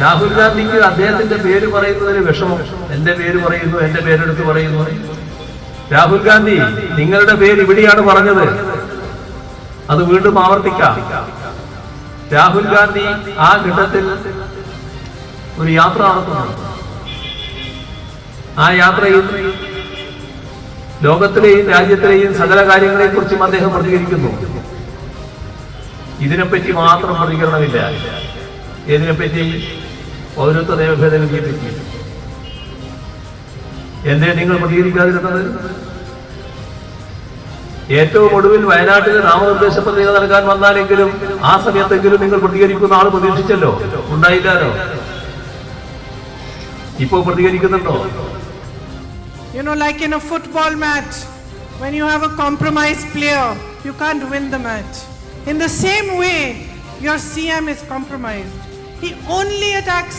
രാഹുൽ ഗാന്ധിക്ക് അദ്ദേഹത്തിന്റെ പേര് പറയുന്നതിന് വിഷമം. എന്റെ പേര് പറയുന്നു, എന്റെ പേരെടുത്ത് പറയുന്നു. രാഹുൽ ഗാന്ധി, നിങ്ങളുടെ പേര് ഇവിടെയാണ് പറഞ്ഞത്, അത് വീണ്ടും ആവർത്തിക്കാം. രാഹുൽ ഗാന്ധി ആ ഘട്ടത്തിൽ ഒരു യാത്ര നടത്തുന്നു. ആ യാത്രയിൽ ലോകത്തിലെയും രാജ്യത്തിലെയും സകല കാര്യങ്ങളെ കുറിച്ചും അദ്ദേഹം പ്രതികരിക്കുന്നു. ഇതിനെപ്പറ്റി മാത്രം പ്രതികരണമില്ല. ഇതിനെപ്പറ്റി പൗരത്വ നിയമ ഭേദഗതിയെ പറ്റി എന്തേ നിങ്ങൾ പ്രതികരിക്കാതിരുന്നത്? ഏറ്റവും ഒടുവിൽ വയനാട്ടിൽ നാമനിർദ്ദേശ പത്രിക നൽകാൻ വന്നാലെങ്കിലും ആ സമയത്തെങ്കിലും നിങ്ങൾ പ്രതികരിക്കുന്ന ആൾ പ്രതീക്ഷിച്ചല്ലോ, ഉണ്ടായില്ലാലോ. ഇപ്പോ പ്രതികരിക്കുന്നുണ്ടോ? You know, like in a football match, when you have a compromised player, you can't win the match. In the same way, your CM is compromised. He only attacks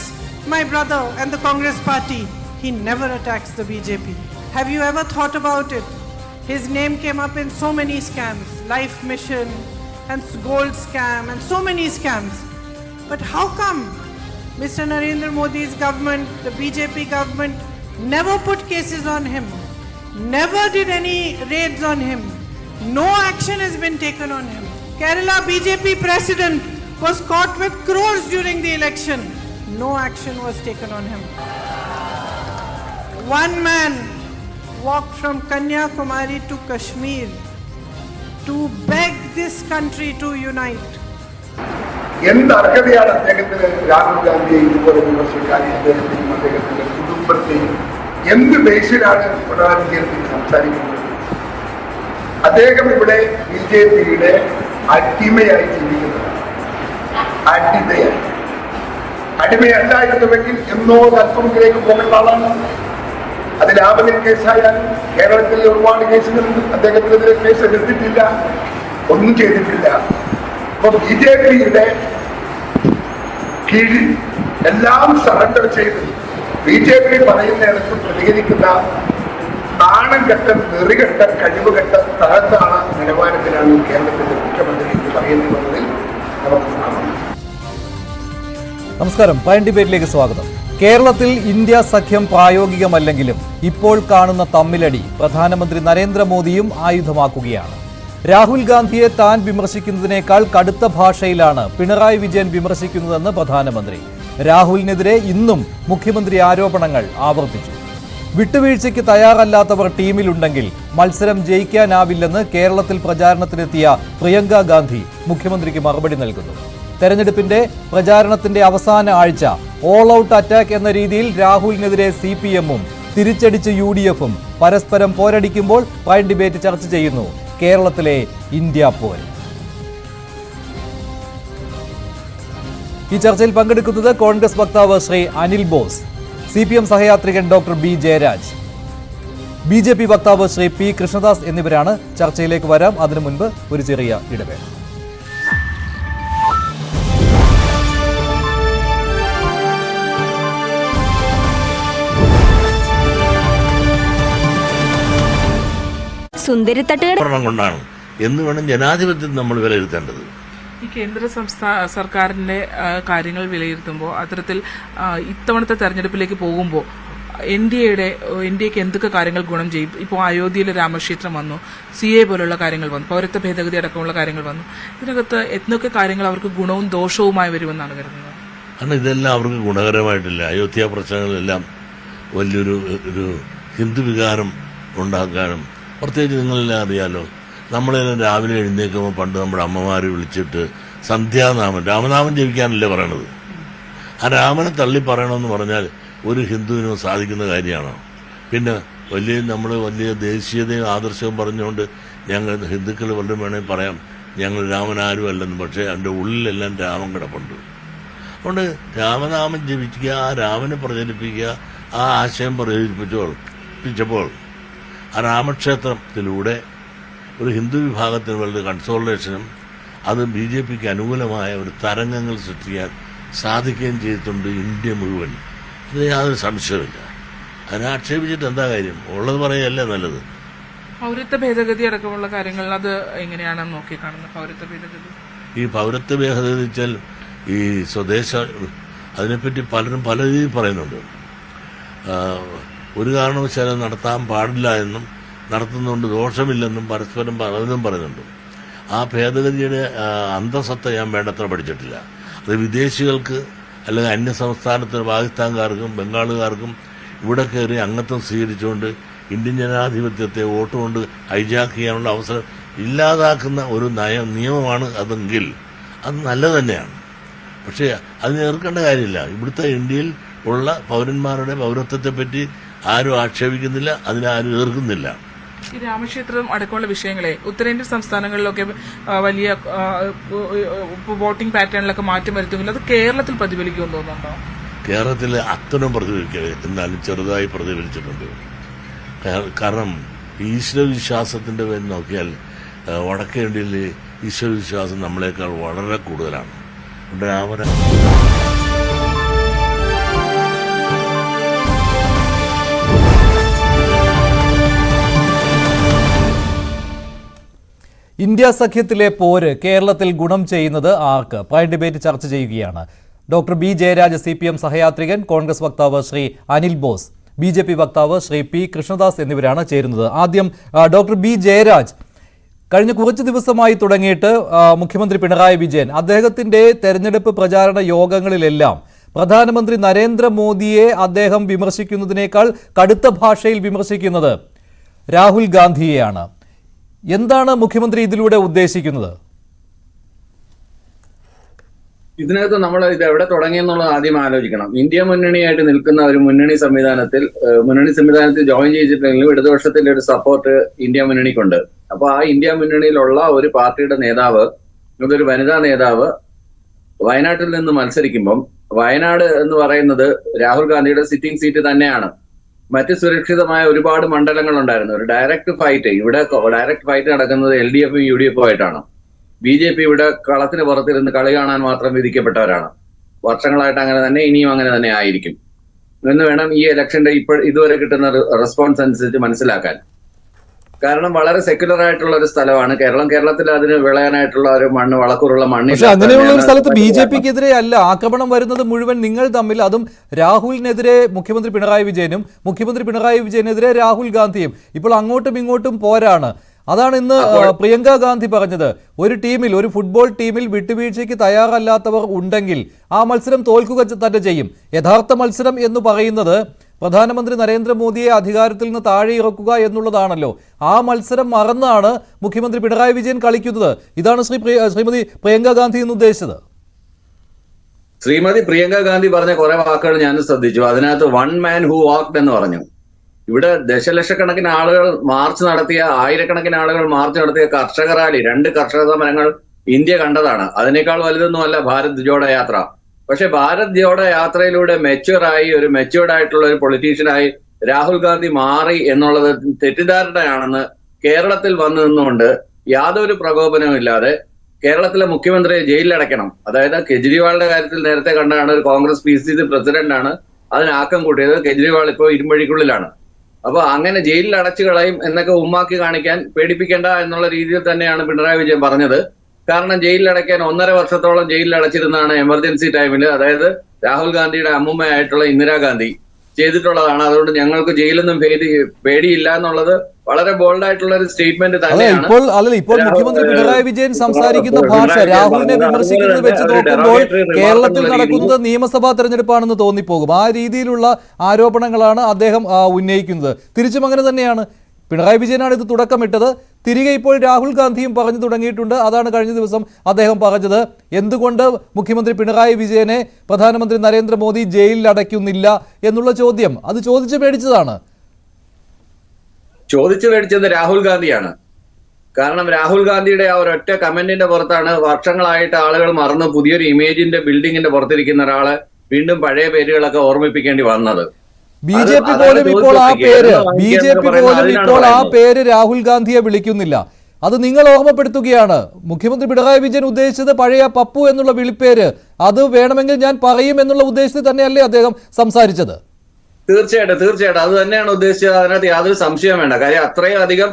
my brother and the Congress party. He never attacks the BJP. Have you ever thought about it? His name came up in so many scams, Life Mission and Gold Scam and so many scams. But how come Mr. Narendra Modi's government, the BJP government, never put cases on him, never did any raids on him, no action has been taken on him? Kerala BJP president was caught with crores during the election, no action was taken on him. One man walked from Kanyakumari to Kashmir to beg this country to unite. എന്ത് അർഹതയാണ് അദ്ദേഹത്തിന് രാഹുൽ ഗാന്ധിയെ ഇതുപോലെ വിമർശിക്കാൻ? അദ്ദേഹത്തെയും അദ്ദേഹത്തിന്റെ കുടുംബത്തെയും എന്ത് ബേസിലാണ് പിണറായി വിജയൻ സംസാരിക്കുന്നത്? അദ്ദേഹം ഇവിടെ BJPയുടെ അടിമയായി ജീവിക്കുന്നത്. അടിമയല്ലായിരുന്നുവെങ്കിൽ എന്നോ അല്പത്തിലേക്ക് പോകേണ്ട ആളാണ്. അത് ലാവലിൻ കേസായാലും കേരളത്തിൽ ഒരുപാട് കേസുകളുണ്ട്. അദ്ദേഹത്തിനെതിരെ കേസ് എടുത്തിട്ടില്ല, ഒന്നും ചെയ്തിട്ടില്ല. അപ്പൊ BJPയുടെ കീഴിൽ എല്ലാം സറണ്ടർ ചെയ്ത് BJP പറയുന്നിടത്ത് പ്രതികരിക്കുന്ന നാണംകെട്ട, നെറികെട്ട, കഴിവുകെട്ട, താഴ്ന്ന നിലവാരത്തിലാണ് കേരളത്തിന്റെ മുഖ്യമന്ത്രി എന്ന് പറയേണ്ടി വന്നതിൽ നമുക്ക് കാണാം. നമസ്കാരം, പ്രൈം ഡിബേറ്റിലേക്ക് സ്വാഗതം. കേരളത്തിൽ ഇന്ത്യ സഖ്യം പ്രായോഗികമല്ലെങ്കിലും ഇപ്പോൾ കാണുന്ന തമ്മിലടി പ്രധാനമന്ത്രി നരേന്ദ്രമോദിയും ആയുധമാക്കുകയാണ്. രാഹുൽ ഗാന്ധിയെ താൻ വിമർശിക്കുന്നതിനേക്കാൾ കടുത്ത ഭാഷയിലാണ് പിണറായി വിജയൻ വിമർശിക്കുന്നതെന്ന് പ്രധാനമന്ത്രി. രാഹുലിനെതിരെ ഇന്നും മുഖ്യമന്ത്രി ആരോപണങ്ങൾ ആവർത്തിച്ചു. വിട്ടുവീഴ്ചയ്ക്ക് തയ്യാറല്ലാത്തവർ ടീമിലുണ്ടെങ്കിൽ മത്സരം ജയിക്കാനാവില്ലെന്ന് കേരളത്തിൽ പ്രചാരണത്തിനെത്തിയ പ്രിയങ്ക ഗാന്ധി മുഖ്യമന്ത്രിക്ക് മറുപടി നൽകുന്നു. തെരഞ്ഞെടുപ്പിന്റെ പ്രചാരണത്തിന്റെ അവസാന ആഴ്ച ഓൾ ഔട്ട് അറ്റാക്ക് എന്ന രീതിയിൽ രാഹുലിനെതിരെ CPM-ഉം തിരിച്ചടിച്ച് UDF-ഉം പരസ്പരം പോരടിക്കുമ്പോൾ പ്രൈം ഡിബേറ്റ് ചർച്ച ചെയ്യുന്നു കേരളത്തിലെ ഇന്ത്യ പോര്. ഈ ചർച്ചയിൽ പങ്കെടുക്കുന്നത് കോൺഗ്രസ് വക്താവ് ശ്രീ അനിൽ ബോസ്, CPM സഹയാത്രികൻ ഡോക്ടർ B ജയരാജ്, BJP വക്താവ് ശ്രീ P കൃഷ്ണദാസ് എന്നിവരാണ്. ചർച്ചയിലേക്ക് വരാം. അതിനു മുൻപ് ഒരു ചെറിയ ഇടവേള. കൊണ്ടാണ് എന്ന് വേണം ജനാധിപത്യം നമ്മൾ വിലയിരുത്തേണ്ടത്. ഈ കേന്ദ്ര സംസ്ഥാന സർക്കാരിന്റെ കാര്യങ്ങൾ വിലയിരുത്തുമ്പോൾ അത്തരത്തിൽ ഇത്തവണത്തെ തെരഞ്ഞെടുപ്പിലേക്ക് പോകുമ്പോൾ ഇന്ത്യക്ക് എന്തൊക്കെ കാര്യങ്ങൾ ഗുണം ചെയ്യും? ഇപ്പോൾ അയോധ്യയിലെ രാമക്ഷേത്രം വന്നു, CA പോലുള്ള കാര്യങ്ങൾ വന്നു, പൗരത്വ ഭേദഗതി അടക്കമുള്ള കാര്യങ്ങൾ വന്നു. ഇതിനകത്ത് എന്തൊക്കെ കാര്യങ്ങൾ അവർക്ക് ഗുണവും ദോഷവുമായി വരുമെന്നാണ് കരുതുന്നത്? കാരണം ഇതെല്ലാം അവർക്ക് ഗുണകരമായിട്ടില്ല. അയോധ്യ പ്രശ്നങ്ങളെല്ലാം വലിയൊരു ഹിന്ദു വികാരം ഉണ്ടാക്കാനും, പ്രത്യേകിച്ച് നിങ്ങളെല്ലാം അറിയാലോ, നമ്മളെല്ലാം രാവിലെ എഴുന്നേൽക്കുമ്പോൾ പണ്ട് നമ്മുടെ അമ്മമാർ വിളിച്ചിട്ട് സന്ധ്യാനാമം, രാമനാമം ജപിക്കാനല്ലേ പറയണത്. ആ രാമനെ തള്ളി പറയണമെന്ന് പറഞ്ഞാൽ ഒരു ഹിന്ദുവിനും സാധിക്കുന്ന കാര്യമാണോ? പിന്നെ നമ്മൾ വലിയ ദേശീയതയും ആദർശവും പറഞ്ഞുകൊണ്ട് ഞങ്ങൾ ഹിന്ദുക്കൾ വല്ലതും വേണമെങ്കിൽ പറയാം ഞങ്ങൾ രാമനാരും അല്ലെന്ന്. പക്ഷേ അതിൻ്റെ ഉള്ളിലെല്ലാം രാമൻ കിടപ്പുണ്ട്. അതുകൊണ്ട് രാമനാമം ജപിക്കുക, ആ രാമനെ പ്രചരിപ്പിക്കുക, ആ ആശയം പ്രചരിപ്പിച്ചപ്പോൾ ആ രാമക്ഷേത്രത്തിലൂടെ ഒരു ഹിന്ദു വിഭാഗത്തിന് വളരെ കൺസോൾട്ടേഷനും അത് BJPക്ക് അനുകൂലമായ ഒരു തരംഗങ്ങൾ സൃഷ്ടിക്കാൻ സാധിക്കുകയും ചെയ്തിട്ടുണ്ട് ഇന്ത്യ മുഴുവൻ. അത് യാതൊരു സംശയമില്ല. അതിനെ ആക്ഷേപിച്ചിട്ട് എന്താ കാര്യം? ഉള്ളത് പറയല്ലേ നല്ലത്. പൗരത്വ ഭേദഗതി അടക്കമുള്ള കാര്യങ്ങൾ അത് എങ്ങനെയാണ് നോക്കിക്കാണുന്നത്? പൗരത്വ ഭേദഗതി, ഈ പൗരത്വ ഭേദഗതി വെച്ചാൽ ഈ സ്വദേശ അതിനെപ്പറ്റി പലരും പല രീതിയിൽ പറയുന്നുണ്ട്. ഒരു കാരണവശാലും നടത്താൻ പാടില്ല എന്നും നടത്തുന്നതുകൊണ്ട് ദോഷമില്ലെന്നും പരസ്പരം പലതും പറയുന്നുണ്ട്. ആ ഭേദഗതിയുടെ അന്തസത്ത ഞാൻ വേണ്ടത്ര പഠിച്ചിട്ടില്ല. അത് വിദേശികൾക്ക് അല്ലെങ്കിൽ അന്യ സംസ്ഥാനത്തിന് പാകിസ്ഥാൻകാർക്കും ബംഗാളുകാർക്കും ഇവിടെ കയറി അംഗത്വം സ്വീകരിച്ചുകൊണ്ട് ഇന്ത്യൻ ജനാധിപത്യത്തെ വോട്ട് കൊണ്ട് ഹൈജാക്ക് ചെയ്യാനുള്ള അവസരം ഇല്ലാതാക്കുന്ന ഒരു നിയമമാണ് അതെങ്കിൽ അത് നല്ലത് തന്നെയാണ്. പക്ഷേ അതിന് എതിർക്കേണ്ട കാര്യമില്ല. ഇവിടുത്തെ ഇന്ത്യയിൽ ഉള്ള പൗരന്മാരുടെ പൗരത്വത്തെപ്പറ്റി ആരും ആക്ഷേപിക്കുന്നില്ല, അതിനാരും എതിർക്കുന്നില്ല. ഈ രാമക്ഷേത്രം അടക്കമുള്ള വിഷയങ്ങളെ ഉത്തരേന്ത്യൻ സംസ്ഥാനങ്ങളിലൊക്കെ വലിയ വോട്ടിംഗ് പാറ്റേണിലൊക്കെ മാറ്റം വരുത്തുമെങ്കിൽ അത് കേരളത്തിൽ പ്രതിഫലിക്കുമെന്ന് തോന്നുന്നുണ്ടോ? കേരളത്തിൽ അത്തരം പ്രതിഫലിക്കുക എന്നാലും ചെറുതായി പ്രതിഫലിച്ചിട്ടുണ്ട്. കാരണം ഈശ്വരവിശ്വാസത്തിന്റെ പേര് നോക്കിയാൽ വടക്കേ ഇന്ത്യയിൽ ഈശ്വരവിശ്വാസം നമ്മളെക്കാൾ വളരെ കൂടുതലാണ്. ഇന്ത്യ സഖ്യത്തിലെ പോര് കേരളത്തിൽ ഗുണം ചെയ്യുന്നത് ആർക്ക്? പ്രൈം ഡിബേറ്റ് ചർച്ച ചെയ്യുകയാണ്. ഡോക്ടർ ബി ജയരാജ് CPM സഹയാത്രികൻ, കോൺഗ്രസ് വക്താവ് ശ്രീ അനിൽ ബോസ്, BJP വക്താവ് ശ്രീ P കൃഷ്ണദാസ് എന്നിവരാണ് ചേരുന്നത്. ആദ്യം ഡോക്ടർ ബി ജയരാജ്, കഴിഞ്ഞ കുറച്ച് ദിവസമായി തുടങ്ങിയിട്ട് മുഖ്യമന്ത്രി പിണറായി വിജയൻ അദ്ദേഹത്തിന്റെ തെരഞ്ഞെടുപ്പ് പ്രചാരണ യോഗങ്ങളിലെല്ലാം പ്രധാനമന്ത്രി നരേന്ദ്രമോദിയെ അദ്ദേഹം വിമർശിക്കുന്നതിനേക്കാൾ കടുത്ത ഭാഷയിൽ വിമർശിക്കുന്നത് രാഹുൽ ഗാന്ധിയെയാണ്. എന്താണ് മുഖ്യമന്ത്രി ഇതിലൂടെ ഉദ്ദേശിക്കുന്നത്? ഇതിനകത്ത് നമ്മൾ ഇത് എവിടെ തുടങ്ങിയെന്നുള്ളത് ആദ്യം ആലോചിക്കണം. ഇന്ത്യ മുന്നണിയായിട്ട് നിൽക്കുന്ന ഒരു മുന്നണി സംവിധാനത്തിൽ ജോയിൻ ചെയ്തിട്ടുണ്ടെങ്കിലും ഇടതുപക്ഷത്തിന്റെ ഒരു സപ്പോർട്ട് ഇന്ത്യ മുന്നണിക്കുണ്ട്. അപ്പൊ ആ ഇന്ത്യ മുന്നണിയിലുള്ള ഒരു പാർട്ടിയുടെ നേതാവ്, അതൊരു വനിതാ നേതാവ് വയനാട്ടിൽ നിന്ന് മത്സരിക്കുമ്പം വയനാട് എന്ന് പറയുന്നത് രാഹുൽ ഗാന്ധിയുടെ സിറ്റിംഗ് സീറ്റ് തന്നെയാണ്. മറ്റ് സുരക്ഷിതമായ ഒരുപാട് മണ്ഡലങ്ങൾ ഉണ്ടായിരുന്നു. ഒരു ഡയറക്ട് ഫൈറ്റ്, ഇവിടെ ഡയറക്ട് ഫൈറ്റ് നടക്കുന്നത് LDF UDF ആയിട്ടാണ്. BJP ഇവിടെ കളത്തിന് പുറത്തിരുന്ന് കളി കാണാൻ മാത്രം വിധിക്കപ്പെട്ടവരാണ്. വർഷങ്ങളായിട്ട് അങ്ങനെ തന്നെ, ഇനിയും അങ്ങനെ തന്നെ ആയിരിക്കും എന്ന് വേണം ഈ ഇലക്ഷന്റെ ഇതുവരെ കിട്ടുന്ന റെസ്പോൺസ് അനുസരിച്ച് മനസ്സിലാക്കാൻ. കാരണം വളരെ സെക്യുലർ ആയിട്ടുള്ള ഒരു സ്ഥലമാണ് കേരളം. കേരളത്തിൽ അതിന് വിളയാനായിട്ടുള്ള ഒരു മണ്ണ്, വളക്കൂറുള്ള മണ്ണ്. പക്ഷെ അങ്ങനെയുള്ള ഒരു സ്ഥലത്ത് BJPക്കെതിരെ അല്ല ആക്രമണം വരുന്നത് മുഴുവൻ നിങ്ങൾ തമ്മിൽ, അതും രാഹുലിനെതിരെ മുഖ്യമന്ത്രി പിണറായി വിജയനും മുഖ്യമന്ത്രി പിണറായി വിജയനെതിരെ രാഹുൽ ഗാന്ധിയും. ഇപ്പോൾ അങ്ങോട്ടും ഇങ്ങോട്ടും പോരാണ്. അതാണ് ഇന്ന് പ്രിയങ്ക ഗാന്ധി പറഞ്ഞത്. ഒരു ടീമിൽ, ഒരു ഫുട്ബോൾ ടീമിൽ വിട്ടുവീഴ്ചയ്ക്ക് തയ്യാറല്ലാത്തവർ ഉണ്ടെങ്കിൽ ആ മത്സരം തോൽക്കുക തന്നെ ചെയ്യും. യഥാർത്ഥ മത്സരം എന്ന് പറയുന്നത് പ്രധാനമന്ത്രി നരേന്ദ്രമോദിയെ അധികാരത്തിൽ നിന്ന് താഴെ ഇറക്കുക എന്നുള്ളതാണല്ലോ. ആ മത്സരം മറന്നാണ് മുഖ്യമന്ത്രി പിണറായി വിജയൻ കളിക്കുന്നത്. ഇതാണ് ശ്രീമതി പ്രിയങ്ക ഗാന്ധി എന്ന് ഉദ്ദേശിച്ചത്. ശ്രീമതി പ്രിയങ്ക ഗാന്ധി പറഞ്ഞ കുറെ വാക്കുകൾ ഞാൻ ശ്രദ്ധിച്ചു. അതിനകത്ത് വൺ മാൻ ഹു വാക്ഡ് എന്ന് പറഞ്ഞു. ഇവിടെ ദശലക്ഷക്കണക്കിന് ആളുകൾ മാർച്ച് നടത്തിയ, ആയിരക്കണക്കിന് ആളുകൾ മാർച്ച് നടത്തിയ കർഷക റാലി, 2 കർഷക സമരങ്ങൾ ഇന്ത്യ കണ്ടതാണ്. അതിനേക്കാൾ വലുതൊന്നുമല്ല ഭാരത് ജോഡോ യാത്ര. പക്ഷെ ഭാരത് ജോഡോ യാത്രയിലൂടെ ഒരു മെച്യൂർഡ് ആയിട്ടുള്ള ഒരു പൊളിറ്റീഷ്യനായി രാഹുൽ ഗാന്ധി മാറി എന്നുള്ളത് തെറ്റിദ്ധാരണയാണെന്ന് കേരളത്തിൽ വന്നു നിന്നുകൊണ്ട് യാതൊരു പ്രകോപനവും ഇല്ലാതെ കേരളത്തിലെ മുഖ്യമന്ത്രിയെ ജയിലിലടയ്ക്കണം. അതായത് കെജ്രിവാളിന്റെ കാര്യത്തിൽ നേരത്തെ കണ്ടാണ്, ഒരു കോൺഗ്രസ് PCC പ്രസിഡന്റാണ് അതിന് ആക്കം കൂട്ടിയത്. കെജ്രിവാൾ ഇപ്പോൾ ഇരുമ്പഴിക്കുള്ളിലാണ്. അപ്പൊ അങ്ങനെ ജയിലിൽ അടച്ചു കളയും എന്നൊക്കെ ഉമ്മാക്കി കാണിക്കാൻ, പേടിപ്പിക്കേണ്ട എന്നുള്ള രീതിയിൽ തന്നെയാണ് പിണറായി വിജയൻ പറഞ്ഞത്. കാരണം ജയിലിലടയ്ക്കാൻ 1.5 വർഷത്തോളം ജയിലിൽ അടച്ചിരുന്നതാണ് എമർജൻസി ടൈമിൽ. അതായത് രാഹുൽ ഗാന്ധിയുടെ അമ്മുമ്മയായിട്ടുള്ള ഇന്ദിരാഗാന്ധി ചെയ്തിട്ടുള്ളതാണ്. അതുകൊണ്ട് ഞങ്ങൾക്ക് ജയിലൊന്നും പേടിയില്ല എന്നുള്ളത് വളരെ ബോൾഡ് ആയിട്ടുള്ള ഒരു സ്റ്റേറ്റ്മെന്റ് തന്നെയാണ്. ഇപ്പോൾ മുഖ്യമന്ത്രി പിണറായി വിജയൻ സംസാരിക്കുന്ന ഭാഷ, രാഹുലിനെ വിമർശിക്കുന്നത് വെച്ച് നോക്കുമ്പോൾ കേരളത്തിൽ നടക്കുന്നത് നിയമസഭാ തെരഞ്ഞെടുപ്പാണെന്ന് തോന്നിപ്പോകും. ആ രീതിയിലുള്ള ആരോപണങ്ങളാണ് അദ്ദേഹം ഉന്നയിക്കുന്നത്. തിരിച്ചും അങ്ങനെ തന്നെയാണ്. പിണറായി വിജയനാണ് ഇത് തുടക്കമിട്ടത്. തിരികെ ഇപ്പോൾ രാഹുൽ ഗാന്ധിയും പറഞ്ഞു തുടങ്ങിയിട്ടുണ്ട്. അതാണ് കഴിഞ്ഞ ദിവസം അദ്ദേഹം പറഞ്ഞത്. എന്തുകൊണ്ട് മുഖ്യമന്ത്രി പിണറായി വിജയനെ പ്രധാനമന്ത്രി നരേന്ദ്രമോദി ജയിലിൽ അടയ്ക്കുന്നില്ല എന്നുള്ള ചോദ്യം, അത് ചോദിച്ചു മേടിച്ചതാണ്. ചോദിച്ചു മേടിച്ചത് രാഹുൽ ഗാന്ധിയാണ്. കാരണം രാഹുൽ ഗാന്ധിയുടെ ആ ഒരൊറ്റ കമന്റിന്റെ പുറത്താണ് വർഷങ്ങളായിട്ട് ആളുകൾ മറന്ന് പുതിയൊരു ഇമേജിന്റെ ബിൽഡിങ്ങിന്റെ പുറത്തിരിക്കുന്ന ഒരാളെ വീണ്ടും പഴയ പേരുകളൊക്കെ ഓർമ്മിപ്പിക്കേണ്ടി വന്നത്. BJP പോലും ഇപ്പോൾ ആ പേര് രാഹുൽ ഗാന്ധിയെ വിളിക്കുന്നില്ല. അത് നിങ്ങൾ ഓർമ്മപ്പെടുത്തുകയാണ്. മുഖ്യമന്ത്രി പിണറായി വിജയൻ ഉദ്ദേശിച്ചത് പഴയ പപ്പു എന്നുള്ള വിളിപ്പേര്, അത് വേണമെങ്കിൽ ഞാൻ പറയും എന്നുള്ള ഉദ്ദേശത്തിൽ തന്നെയല്ലേ അദ്ദേഹം സംസാരിച്ചത്? തീർച്ചയായിട്ടും അത് തന്നെയാണ് ഉദ്ദേശിച്ചത്. അതിനകത്ത് യാതൊരു സംശയം വേണ്ട. കാര്യം അത്രയും അധികം,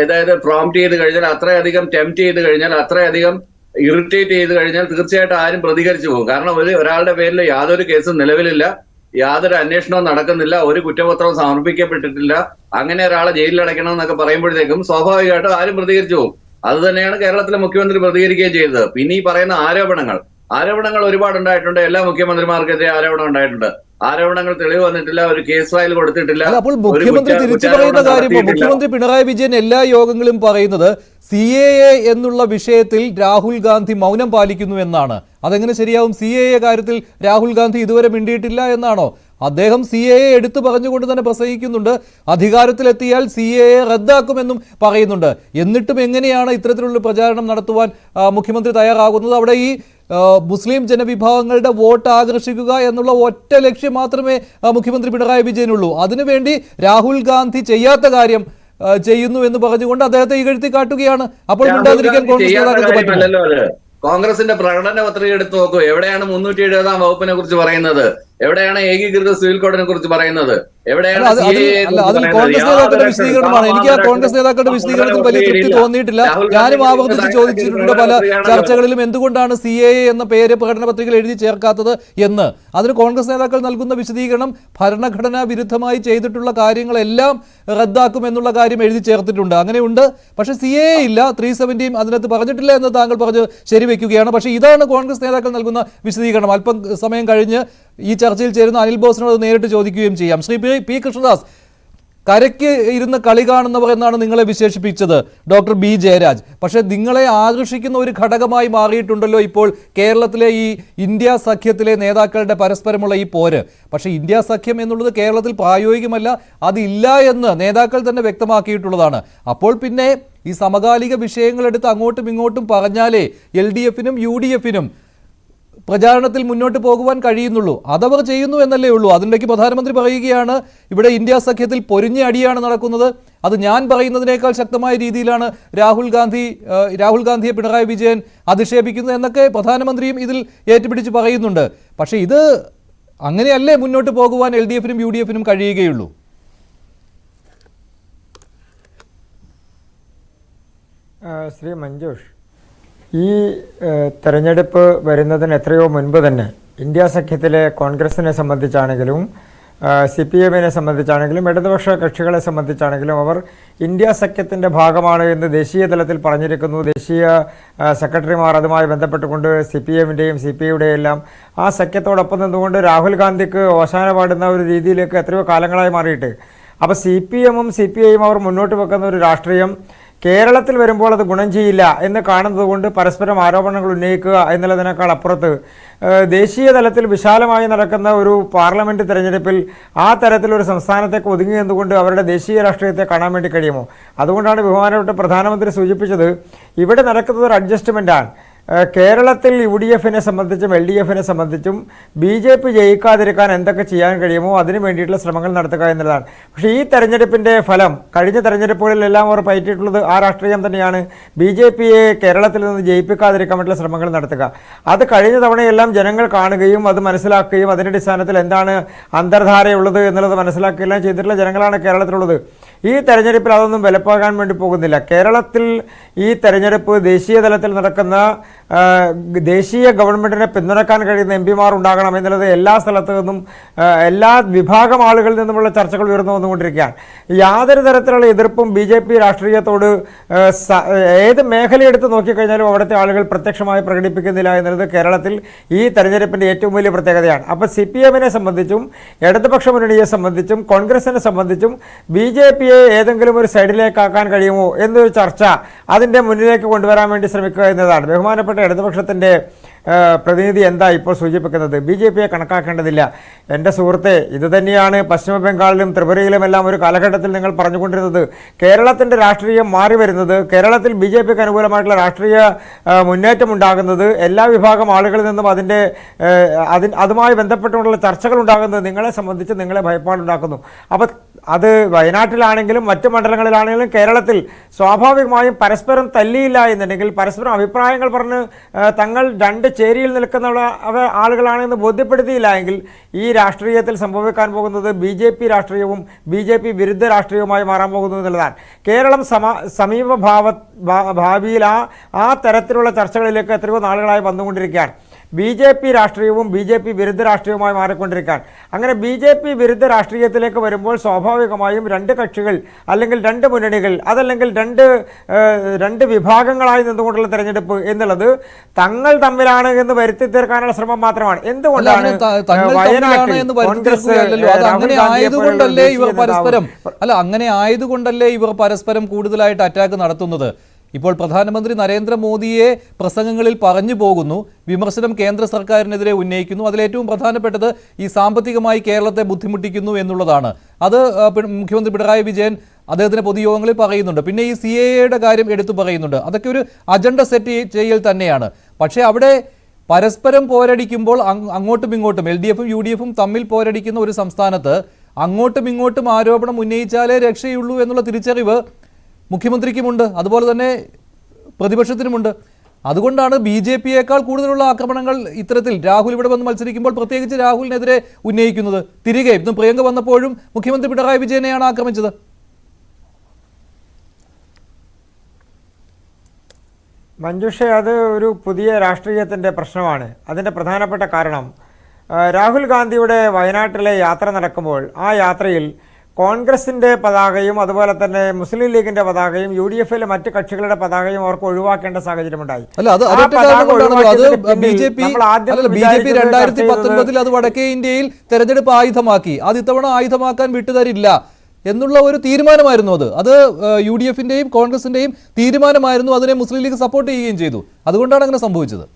അതായത് പ്രോംപ്റ്റ് ചെയ്ത് കഴിഞ്ഞാൽ, അത്രയധികം ടെംപ്റ്റ് ചെയ്ത് കഴിഞ്ഞാൽ, അത്രയധികം ഇറിറ്റേറ്റ് ചെയ്ത് കഴിഞ്ഞാൽ തീർച്ചയായിട്ടും ആരും പ്രതികരിച്ചു പോകും. കാരണം ഒരാളുടെ പേരിൽ യാതൊരു കേസും നിലവിലില്ല, യാതൊരു അന്വേഷണവും നടക്കുന്നില്ല, ഒരു കുറ്റപത്രവും സമർപ്പിക്കപ്പെട്ടിട്ടില്ല, അങ്ങനെ ഒരാളെ ജയിലിൽ അടയ്ക്കണം എന്നൊക്കെ പറയുമ്പോഴത്തേക്കും സ്വാഭാവികമായിട്ടും ആരും പ്രതികരിച്ചു പോകും. അത് തന്നെയാണ് കേരളത്തിലെ മുഖ്യമന്ത്രി പ്രതികരിക്കുകയും ചെയ്തത്. പിന്നെ ഈ പറയുന്ന ആരോപണങ്ങൾ ഒരുപാടുണ്ടായിട്ടുണ്ട്. എല്ലാ മുഖ്യമന്ത്രിമാർക്കെതിരെ ആരോപണം ഉണ്ടായിട്ടുണ്ട്. ആരോപണങ്ങൾ തെളിവ് വന്നിട്ടില്ല, ഒരു കേസ് ഫയൽ കൊടുത്തിട്ടില്ല. അപ്പോൾ മുഖ്യമന്ത്രി തിരിച്ചു പറയുന്ന കാര്യം, മുഖ്യമന്ത്രി പിണറായി വിജയൻ എല്ലാ യോഗങ്ങളിലും പറയുന്നത് CAA എന്നുള്ള വിഷയത്തിൽ രാഹുൽ ഗാന്ധി മൗനം പാലിക്കുന്നു എന്നാണ്. അതെങ്ങനെ ശരിയാവും? CAA കാര്യത്തിൽ രാഹുൽ ഗാന്ധി ഇതുവരെ മിണ്ടിയിട്ടില്ല എന്നാണോ? അദ്ദേഹം CAA എടുത്തു പറഞ്ഞുകൊണ്ട് തന്നെ പ്രസംഗിക്കുന്നുണ്ട്. അധികാരത്തിലെത്തിയാൽ CAA റദ്ദാക്കുമെന്നും പറയുന്നുണ്ട്. എന്നിട്ടും എങ്ങനെയാണ് ഇത്തരത്തിലുള്ള പ്രചാരണം നടത്തുവാൻ മുഖ്യമന്ത്രി തയ്യാറാകുന്നത്? അവിടെ ഈ മുസ്ലിം ജനവിഭാഗങ്ങളുടെ വോട്ട് ആകർഷിക്കുക എന്നുള്ള ഒറ്റ ലക്ഷ്യം മാത്രമേ മുഖ്യമന്ത്രി പിണറായി വിജയനുള്ളൂ. അതിനുവേണ്ടി രാഹുൽ ഗാന്ധി ചെയ്യാത്ത കാര്യം ചെയ്യുന്നു എന്ന് പറഞ്ഞുകൊണ്ട് അദ്ദേഹത്തെ ഇകഴ്ത്തി കാട്ടുകയാണ്. അപ്പോൾ മിണ്ടാതിരിക്കാൻ കോൺഗ്രസ് നേതാക്കൾക്ക് പറ്റുമോ? കോൺഗ്രസിന്റെ പ്രകടന പത്രിക എടുത്ത് നോക്കൂ. എവിടെയാണ് 370 വകുപ്പിനെ കുറിച്ച് പറയുന്നത്? എവിടെയാണ് ഏകീകൃത സിവിൽ കോഡിനെ കുറിച്ച് പറയുന്നത്? എവിടെയാണ് അതിൽ കോൺഗ്രസ് നേതാക്കളുടെ വിശദീകരണമാണ്. എനിക്ക് ആ കോൺഗ്രസ് നേതാക്കളുടെ വിശദീകരണത്തിൽ വലിയ തൃപ്തി തോന്നിയിട്ടില്ല. ഞാനും ആവർത്തിച്ച് ചോദിച്ചിട്ടുണ്ട് പല ചർച്ചകളിലും, എന്തുകൊണ്ടാണ് CAA എന്ന പേര് പ്രകടന പത്രികയിൽ എഴുതി ചേർക്കാത്തത് എന്ന്. അതിന് കോൺഗ്രസ് നേതാക്കൾ നൽകുന്ന വിശദീകരണം ഭരണഘടനാ വിരുദ്ധമായി ചെയ്തിട്ടുള്ള കാര്യങ്ങളെല്ലാം റദ്ദാക്കുമെന്നുള്ള കാര്യം എഴുതി ചേർത്തിട്ടുണ്ട്. അങ്ങനെയുണ്ട്. പക്ഷേ CAA ഇല്ല, 370 അതിനകത്ത് പറഞ്ഞിട്ടില്ല എന്ന് താങ്കൾ പറഞ്ഞ് ശരിവെക്കുകയാണ്. പക്ഷേ ഇതാണ് കോൺഗ്രസ് നേതാക്കൾ നൽകുന്ന വിശദീകരണം. അല്പം സമയം കഴിഞ്ഞ് ഈ ചർച്ചയിൽ ചേരുന്ന അനിൽ ബോസിനോട് നേരിട്ട് ചോദിക്കുകയും ചെയ്യാം. ശ്രീ പി കൃഷ്ണദാസ്, കരയ്ക്ക് ഇരുന്ന് കളി കാണുന്നവർ എന്നാണ് നിങ്ങളെ വിശേഷിപ്പിച്ചത് ഡോക്ടർ B ജയരാജ്. പക്ഷേ നിങ്ങളെ ആകർഷിക്കുന്ന ഒരു ഘടകമായി മാറിയിട്ടുണ്ടല്ലോ ഇപ്പോൾ കേരളത്തിലെ ഈ ഇന്ത്യ സഖ്യത്തിലെ നേതാക്കളുടെ പരസ്പരമുള്ള ഈ പോര്. പക്ഷേ ഇന്ത്യ സഖ്യം എന്നുള്ളത് കേരളത്തിൽ പ്രായോഗികമല്ല, അതില്ല എന്ന് നേതാക്കൾ തന്നെ വ്യക്തമാക്കിയിട്ടുള്ളതാണ്. അപ്പോൾ പിന്നെ ഈ സമകാലിക വിഷയങ്ങളെടുത്ത് അങ്ങോട്ടും ഇങ്ങോട്ടും പറഞ്ഞാലേ LDFനും UDFനും പ്രചാരണത്തിൽ മുന്നോട്ട് പോകുവാൻ കഴിയുന്നുള്ളൂ. അതവർ ചെയ്യുന്നു എന്നല്ലേ ഉള്ളൂ. അതിലേക്ക് പ്രധാനമന്ത്രി പറയുകയാണ് ഇവിടെ ഇന്ത്യ സഖ്യത്തിൽ പൊരിഞ്ഞ അടിയാണ് നടക്കുന്നത്, അത് ഞാൻ പറയുന്നതിനേക്കാൾ ശക്തമായ രീതിയിലാണ് രാഹുൽ ഗാന്ധിയെ പിണറായി വിജയൻ അധിക്ഷേപിക്കുന്നത് എന്നൊക്കെ പ്രധാനമന്ത്രിയും ഇതിൽ ഏറ്റുപിടിച്ച് പറയുന്നുണ്ട്. പക്ഷേ ഇത് അങ്ങനെയല്ലേ മുന്നോട്ട് പോകുവാൻ LDFനും UDFനും കഴിയുകയുള്ളൂ? ശ്രീ മഞ്ജുഷ്, ഈ തെരഞ്ഞെടുപ്പ് വരുന്നതിന് എത്രയോ മുൻപ് തന്നെ ഇന്ത്യ സഖ്യത്തിലെ കോൺഗ്രസിനെ സംബന്ധിച്ചാണെങ്കിലും CPMനെ സംബന്ധിച്ചാണെങ്കിലും ഇടതുപക്ഷ കക്ഷികളെ സംബന്ധിച്ചാണെങ്കിലും അവർ ഇന്ത്യ സഖ്യത്തിൻ്റെ ഭാഗമാണ് എന്ന് ദേശീയ തലത്തിൽ പറഞ്ഞിരിക്കുന്നു. ദേശീയ സെക്രട്ടറിമാർ അതുമായി ബന്ധപ്പെട്ടുകൊണ്ട് CPMൻ്റെയും CPIയുടെയും എല്ലാം ആ സഖ്യത്തോടൊപ്പം നിന്നുകൊണ്ട് രാഹുൽ ഗാന്ധിക്ക് ഓശാന പാടുന്ന ഒരു രീതിയിലേക്ക് എത്രയോ കാലങ്ങളായി മാറിയിട്ട്. അപ്പോൾ CPMും CPIയും അവർ മുന്നോട്ട് വെക്കുന്ന ഒരു രാഷ്ട്രീയം കേരളത്തിൽ വരുമ്പോൾ അത് ഗുണം ചെയ്യില്ല എന്ന് കാണുന്നത് കൊണ്ട് പരസ്പരം ആരോപണങ്ങൾ ഉന്നയിക്കുക എന്നുള്ളതിനേക്കാൾ അപ്പുറത്ത് ദേശീയ തലത്തിൽ വിശാലമായി നടക്കുന്ന ഒരു പാർലമെൻറ്റ് തെരഞ്ഞെടുപ്പിൽ ആ തരത്തിലൊരു സംസ്ഥാനത്തേക്ക് ഒതുങ്ങി നിന്നുകൊണ്ട് അവരുടെ ദേശീയ രാഷ്ട്രീയത്തെ കാണാൻ വേണ്ടി കഴിയുമോ? അതുകൊണ്ടാണ് ബഹുമാനപ്പെട്ട പ്രധാനമന്ത്രി സൂചിപ്പിച്ചത് ഇവിടെ നടക്കുന്നത് ഒരു അഡ്ജസ്റ്റ്മെൻറ്റാണ്. കേരളത്തിൽ UDFനെ സംബന്ധിച്ചും LDFനെ സംബന്ധിച്ചും BJP ജയിക്കാതിരിക്കാൻ എന്തൊക്കെ ചെയ്യാൻ കഴിയുമോ അതിനു വേണ്ടിയിട്ടുള്ള ശ്രമങ്ങൾ നടത്തുക എന്നുള്ളതാണ്. പക്ഷേ ഈ തെരഞ്ഞെടുപ്പിൻ്റെ ഫലം കഴിഞ്ഞ തെരഞ്ഞെടുപ്പുകളിലെല്ലാം അവർ പയറ്റിയിട്ടുള്ളത് ആ രാഷ്ട്രീയം തന്നെയാണ്. BJPയെ കേരളത്തിൽ നിന്ന് ജയിപ്പിക്കാതിരിക്കാൻ വേണ്ടിയുള്ള ശ്രമങ്ങൾ നടത്തുക. അത് കഴിഞ്ഞ തവണയെല്ലാം ജനങ്ങൾ കാണുകയും അത് മനസ്സിലാക്കുകയും അതിൻ്റെ അടിസ്ഥാനത്തിൽ എന്താണ് അന്തർധാരയുള്ളത് എന്നുള്ളത് മനസ്സിലാക്കുകയെല്ലാം ചെയ്തിട്ടുള്ള ജനങ്ങളാണ് കേരളത്തിലുള്ളത്. ഈ തെരഞ്ഞെടുപ്പിൽ അതൊന്നും വിലപ്പോകാൻ വേണ്ടി പോകുന്നില്ല. കേരളത്തിൽ ഈ തെരഞ്ഞെടുപ്പ് ദേശീയ തലത്തിൽ നടക്കുന്ന ദേശീയ ഗവൺമെൻറ്റിനെ പിന്തുണക്കാൻ കഴിയുന്ന MPമാർ ഉണ്ടാകണം എന്നുള്ളത് എല്ലാ സ്ഥലത്തു നിന്നും എല്ലാ വിഭാഗം ആളുകളിൽ നിന്നുമുള്ള ചർച്ചകൾ ഉയർന്നു വന്നുകൊണ്ടിരിക്കുകയാണ്. യാതൊരു തരത്തിലുള്ള എതിർപ്പും BJP രാഷ്ട്രീയത്തോട് ഏത് മേഖലയെടുത്ത് നോക്കിക്കഴിഞ്ഞാലും അവിടുത്തെ ആളുകൾ പ്രത്യക്ഷമായി പ്രകടിപ്പിക്കുന്നില്ല എന്നുള്ളത് കേരളത്തിൽ ഈ തെരഞ്ഞെടുപ്പിൻ്റെ ഏറ്റവും വലിയ പ്രത്യേകതയാണ്. അപ്പോൾ CPMനെ സംബന്ധിച്ചും ഇടതുപക്ഷ മുന്നണിയെ സംബന്ധിച്ചും കോൺഗ്രസിനെ സംബന്ധിച്ചും BJPയെ ഏതെങ്കിലും ഒരു സൈഡിലേക്കാക്കാൻ കഴിയുമോ എന്നൊരു ചർച്ച അതിൻ്റെ മുന്നിലേക്ക് കൊണ്ടുവരാൻ വേണ്ടി ശ്രമിക്കുക എന്നതാണ്. ബഹുമാനപ്പെട്ട ഇടതുപക്ഷത്തിൻ്റെ പ്രതിനിധി എന്താ ഇപ്പോൾ സൂചിപ്പിക്കുന്നത്? BJPയെ കണക്കാക്കേണ്ടതില്ല. എൻ്റെ സുഹൃത്തെ, ഇത് തന്നെയാണ് പശ്ചിമ ബംഗാളിലും ത്രിപുരയിലുമെല്ലാം ഒരു കാലഘട്ടത്തിൽ നിങ്ങൾ പറഞ്ഞുകൊണ്ടിരുന്നത്. കേരളത്തിൻ്റെ രാഷ്ട്രീയം മാറി വരുന്നത്, കേരളത്തിൽ BJPക്ക് അനുകൂലമായിട്ടുള്ള രാഷ്ട്രീയ മുന്നേറ്റം ഉണ്ടാകുന്നത്, എല്ലാ വിഭാഗം ആളുകളിൽ നിന്നും അതുമായി ബന്ധപ്പെട്ടുള്ള ചർച്ചകൾ ഉണ്ടാകുന്നത് നിങ്ങളെ സംബന്ധിച്ച് നിങ്ങളെ ഭയപ്പാടുണ്ടാക്കുന്നു. അപ്പോൾ അത് വയനാട്ടിലാണെങ്കിലും മറ്റ് മണ്ഡലങ്ങളിലാണെങ്കിലും കേരളത്തിൽ സ്വാഭാവികമായും പരസ്പരം തല്ലിയില്ല എന്നുണ്ടെങ്കിൽ, പരസ്പരം അഭിപ്രായങ്ങൾ പറഞ്ഞ് തങ്ങൾ രണ്ട് ചേരിയിൽ നിൽക്കുന്ന ആളുകളാണെന്ന് ബോധ്യപ്പെടുത്തിയില്ല എങ്കിൽ ഈ രാഷ്ട്രീയത്തിൽ സംഭവിക്കാൻ പോകുന്നത് BJP രാഷ്ട്രീയവും BJP വിരുദ്ധ രാഷ്ട്രീയവുമായി മാറാൻ പോകുന്നു എന്നുള്ളതാണ്. കേരളം സമീപ ഭാവിയിൽ ആ തരത്തിലുള്ള ചർച്ചകളിലേക്ക് എത്രയോ നാളുകളായി വന്നുകൊണ്ടിരിക്കുകയാണ്. BJP രാഷ്ട്രീയവും BJP വിരുദ്ധ രാഷ്ട്രീയവുമായി മാറിക്കൊണ്ടിരിക്കുകയാണ്. അങ്ങനെ BJP വിരുദ്ധ രാഷ്ട്രീയത്തിലേക്ക് വരുമ്പോൾ സ്വാഭാവികമായും രണ്ട് കക്ഷികൾ അല്ലെങ്കിൽ രണ്ട് മുന്നണികൾ അതല്ലെങ്കിൽ രണ്ട് വിഭാഗങ്ങളായി നിന്നുകൊണ്ടുള്ള തെരഞ്ഞെടുപ്പ് എന്നുള്ളത് തങ്ങൾ തമ്മിലാണ് എന്ന് വരുത്തി തീർക്കാനുള്ള ശ്രമം മാത്രമാണ്. എന്തുകൊണ്ടാണ് അങ്ങനെ ഇവർ പരസ്പരം കൂടുതലായിട്ട് അറ്റാക്ക് നടത്തുന്നത്? ഇപ്പോൾ പ്രധാനമന്ത്രി നരേന്ദ്രമോദിയെ പ്രസംഗങ്ങളിൽ പറഞ്ഞു പോകുന്നു, വിമർശനം കേന്ദ്ര സർക്കാരിനെതിരെ ഉന്നയിക്കുന്നു. അതിലേറ്റവും പ്രധാനപ്പെട്ടത് ഈ സാമ്പത്തികമായി കേരളത്തെ ബുദ്ധിമുട്ടിക്കുന്നു എന്നുള്ളതാണ്. അത് മുഖ്യമന്ത്രി പിണറായി വിജയൻ അദ്ദേഹത്തിന്റെ പൊതുയോഗങ്ങളിൽ പറയുന്നുണ്ട്. പിന്നെ ഈ CAA കാര്യം എടുത്തു പറയുന്നുണ്ട്. അതൊക്കെ ഒരു അജണ്ട സെറ്റ് ചെയ്യൽ തന്നെയാണ്. പക്ഷേ അവിടെ പരസ്പരം പോരടിക്കുമ്പോൾ അങ്ങോട്ടും ഇങ്ങോട്ടും LDF-ഉം UDF-ഉം തമ്മിൽ പോരടിക്കുന്ന ഒരു സംസ്ഥാനത്ത് അങ്ങോട്ടും ഇങ്ങോട്ടും ആരോപണം ഉന്നയിച്ചാലേ രക്ഷയുള്ളൂ എന്നുള്ള തിരിച്ചറിവ് മുഖ്യമന്ത്രിക്കുമുണ്ട്, അതുപോലെ തന്നെ പ്രതിപക്ഷത്തിനുമുണ്ട്. അതുകൊണ്ടാണ് BJP-യേക്കാൾ കൂടുതലുള്ള ആക്രമണങ്ങൾ ഇത്തരത്തിൽ രാഹുൽ ഇവിടെ വന്ന് മത്സരിക്കുമ്പോൾ പ്രത്യേകിച്ച് രാഹുലിനെതിരെ ഉന്നയിക്കുന്നത്. തിരികെ ഇന്ന് പ്രിയങ്ക വന്നപ്പോഴും മുഖ്യമന്ത്രി പിണറായി വിജയനെയാണ് ആക്രമിച്ചത്. മഞ്ജുഷ, അത് ഒരു പുതിയ രാഷ്ട്രീയത്തിൻ്റെ പ്രശ്നമാണ്. അതിൻ്റെ പ്രധാനപ്പെട്ട കാരണം രാഹുൽ ഗാന്ധിയുടെ വയനാട്ടിലെ യാത്ര നടക്കുമ്പോൾ ആ യാത്രയിൽ കോൺഗ്രസിൻ്റെ പതാകയും അതുപോലെ തന്നെ മുസ്ലിം ലീഗിന്റെ പതാകയും UDF-ലെ മറ്റ് കക്ഷികളുടെ പതാകയും അവർക്ക് ഒഴിവാക്കേണ്ട സാഹചര്യമുണ്ടായി. BJP 2019 അത് വടക്കേ ഇന്ത്യയിൽ തെരഞ്ഞെടുപ്പ് ആയുധമാക്കി. അത് ഇത്തവണ ആയുധമാക്കാൻ വിട്ടുതരില്ല എന്നുള്ള ഒരു തീരുമാനമായിരുന്നു. അത് UDF-ന്റെയും കോൺഗ്രസിന്റെയും തീരുമാനമായിരുന്നു. അതിനെ മുസ്ലിം ലീഗ് സപ്പോർട്ട് ചെയ്യുകയും ചെയ്തു. അതുകൊണ്ടാണ് അങ്ങനെ സംഭവിച്ചത്.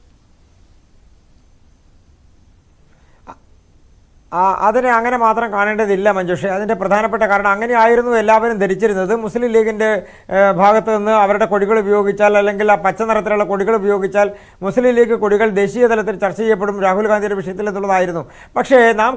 അതിനെ അങ്ങനെ മാത്രം കാണേണ്ടതില്ല മഞ്ജുഷ. അതിൻ്റെ പ്രധാനപ്പെട്ട കാരണം അങ്ങനെയായിരുന്നു എല്ലാവരും ധരിച്ചിരുന്നത്. മുസ്ലിം ലീഗിൻ്റെ ഭാഗത്ത് നിന്ന് അവരുടെ കൊടികൾ ഉപയോഗിച്ചാൽ അല്ലെങ്കിൽ ആ പച്ച നിറത്തിലുള്ള കൊടികൾ ഉപയോഗിച്ചാൽ മുസ്ലിം ലീഗ് കൊടികൾ ദേശീയ തലത്തിൽ ചർച്ച ചെയ്യപ്പെടും രാഹുൽ ഗാന്ധിയുടെ വിഷയത്തിൽ എന്നുള്ളതായിരുന്നു. പക്ഷേ നാം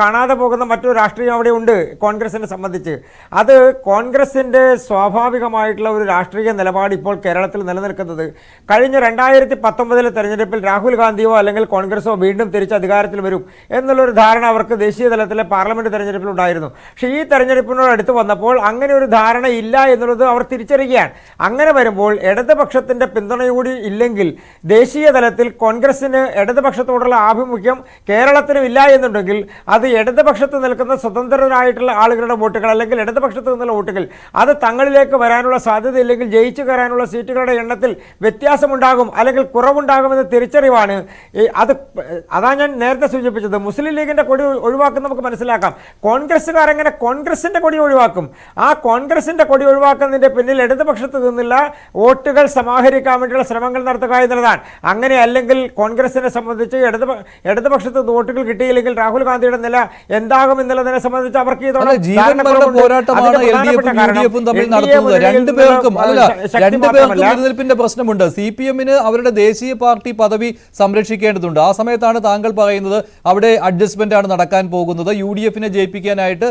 കാണാതെ പോകുന്ന മറ്റൊരു രാഷ്ട്രീയം അവിടെ ഉണ്ട് കോൺഗ്രസിനെ സംബന്ധിച്ച്. അത് കോൺഗ്രസിൻ്റെ സ്വാഭാവികമായിട്ടുള്ള ഒരു രാഷ്ട്രീയ നിലപാട് ഇപ്പോൾ കേരളത്തിൽ നിലനിൽക്കുന്നത് കഴിഞ്ഞ 2019 തെരഞ്ഞെടുപ്പിൽ രാഹുൽ ഗാന്ധിയോ അല്ലെങ്കിൽ കോൺഗ്രസോ വീണ്ടും തിരിച്ച് അധികാരത്തിൽ വരും എന്നുള്ളൊരു ധാരണ അവർക്ക് ദേശീയ തലത്തിലെ പാർലമെന്റ് തെരഞ്ഞെടുപ്പിൽ ഉണ്ടായിരുന്നു. പക്ഷേ ഈ തെരഞ്ഞെടുപ്പിനോട് അടുത്ത് വന്നപ്പോൾ അങ്ങനെ ഒരു ധാരണ ഇല്ല എന്നുള്ളത് അവർ തിരിച്ചറിയുകയാണ്. അങ്ങനെ വരുമ്പോൾ ഇടതുപക്ഷത്തിന്റെ പിന്തുണയൂടി ഇല്ലെങ്കിൽ ദേശീയ തലത്തിൽ കോൺഗ്രസിന് ഇടതുപക്ഷത്തോടുള്ള ആഭിമുഖ്യം കേരളത്തിനും ഇല്ല എന്നുണ്ടെങ്കിൽ അത് ഇടതുപക്ഷത്ത് നിൽക്കുന്ന സ്വതന്ത്രരായിട്ടുള്ള ആളുകളുടെ വോട്ടുകൾ അല്ലെങ്കിൽ ഇടതുപക്ഷത്ത് നിന്നുള്ള വോട്ടുകൾ അത് തങ്ങളിലേക്ക് വരാനുള്ള സാധ്യതയില്ലെങ്കിൽ ജയിച്ചു കയറാനുള്ള സീറ്റുകളുടെ എണ്ണത്തിൽ വ്യത്യാസമുണ്ടാകും അല്ലെങ്കിൽ കുറവുണ്ടാകുമെന്ന തിരിച്ചറിവാണ്. അതാ ഞാൻ നേരത്തെ സൂചിപ്പിച്ചത്. മുസ്ലിം ലീഗിന്റെ കൊടി ഒഴിവാക്കും നമുക്ക് മനസ്സിലാക്കാം. കോൺഗ്രസ്സുകാർ എങ്ങനെ കോൺഗ്രസിന്റെ കൊടി ഒഴിവാക്കും? ആ കോൺഗ്രസിന്റെ കൊടി ഒഴിവാക്കുന്നതിന്റെ പിന്നിൽ ഇടതുപക്ഷത്ത് നിന്നുള്ള വോട്ടുകൾ സമാഹരിക്കാൻ വേണ്ടിയുള്ള ശ്രമങ്ങൾ നടത്തുക എന്നുള്ളതാണ്. അങ്ങനെ അല്ലെങ്കിൽ കോൺഗ്രസിനെ സംബന്ധിച്ച് ഇടതുപക്ഷത്ത് വോട്ടുകൾ കിട്ടിയില്ലെങ്കിൽ രാഹുൽ ഗാന്ധിയുടെ നില എന്താകും എന്നുള്ളതിനെ സംബന്ധിച്ച് അവർക്ക് തെരഞ്ഞെടുപ്പിന്റെ പ്രശ്നമുണ്ട്. CPM-ന് അവരുടെ ദേശീയ പാർട്ടി പദവി സംരക്ഷിക്കേണ്ടതുണ്ട്. ആ സമയത്താണ് താങ്കൾ പറയുന്നത് അവിടെ അഡ്ജസ്റ്റ്മെന്റ് ആണ് നടക്കാൻ പോകുന്നത്, UDF-നെ ജയിപ്പിക്കാനായിട്ട്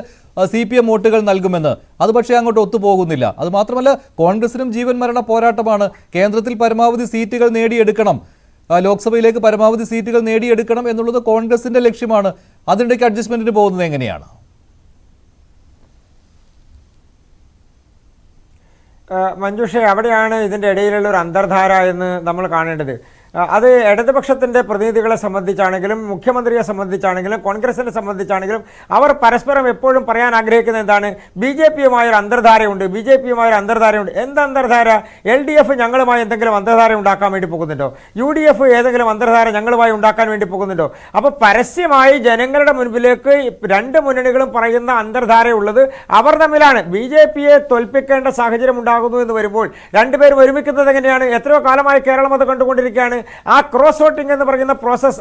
CPM വോട്ടുകൾ നൽകുമെന്ന്. അത് പക്ഷേ അങ്ങോട്ട് ഒത്തുപോകുന്നില്ല. അത് മാത്രമല്ല കോൺഗ്രസിനും ജീവൻ മരണ പോരാട്ടമാണ്. കേന്ദ്രത്തിൽ പരമാവധി സീറ്റുകൾ നേടിയെടുക്കണം, ലോക്സഭയിലേക്ക് പരമാവധി സീറ്റുകൾ നേടിയെടുക്കണം എന്നുള്ളത് കോൺഗ്രസിന്റെ ലക്ഷ്യമാണ്. അതിനിടയ്ക്ക് അഡ്ജസ്റ്റ്മെന്റിന് പോകുന്നത് എങ്ങനെയാണ്? മഞ്ജുഷ, അവിടെയാണ് ഇതിൻ്റെ ഇടയിലുള്ള ഒരു അന്തർധാര എന്ന് നമ്മൾ കാണേണ്ടത്. അത് ഇടതുപക്ഷത്തിൻ്റെ പ്രതിനിധികളെ സംബന്ധിച്ചാണെങ്കിലും മുഖ്യമന്ത്രിയെ സംബന്ധിച്ചാണെങ്കിലും കോൺഗ്രസിനെ സംബന്ധിച്ചാണെങ്കിലും അവർ പരസ്പരം എപ്പോഴും പറയാൻ ആഗ്രഹിക്കുന്നത് എന്താണ്? BJP-യുമായൊരു അന്തർധാരയുണ്ട്, BJP-യുമായൊരു അന്തർധാരയുണ്ട്. എന്ത് അന്തർധാര? LDF ഞങ്ങളുമായി എന്തെങ്കിലും അന്തർധാര ഉണ്ടാക്കാൻ വേണ്ടി പോകുന്നുണ്ടോ? UDF ഏതെങ്കിലും അന്തർധാര ഞങ്ങളുമായി ഉണ്ടാക്കാൻ വേണ്ടി പോകുന്നുണ്ടോ? അപ്പോൾ പരസ്യമായി ജനങ്ങളുടെ മുൻപിലേക്ക് രണ്ട് മുന്നണികളും പറയുന്ന അന്തർധാരയുള്ളത് അവർ തമ്മിലാണ്. BJP-യെ തോൽപ്പിക്കേണ്ട സാഹചര്യം ഉണ്ടാകുന്നു എന്ന് വരുമ്പോൾ രണ്ടുപേരും ഒരുമിക്കുന്നത് എങ്ങനെയാണ്? എത്രയോ കാലമായി കേരളം അത് കണ്ടുകൊണ്ടിരിക്കുകയാണ്. ആ ക്രോസ് വോട്ടിംഗ് എന്ന് പറയുന്ന പ്രോസസ്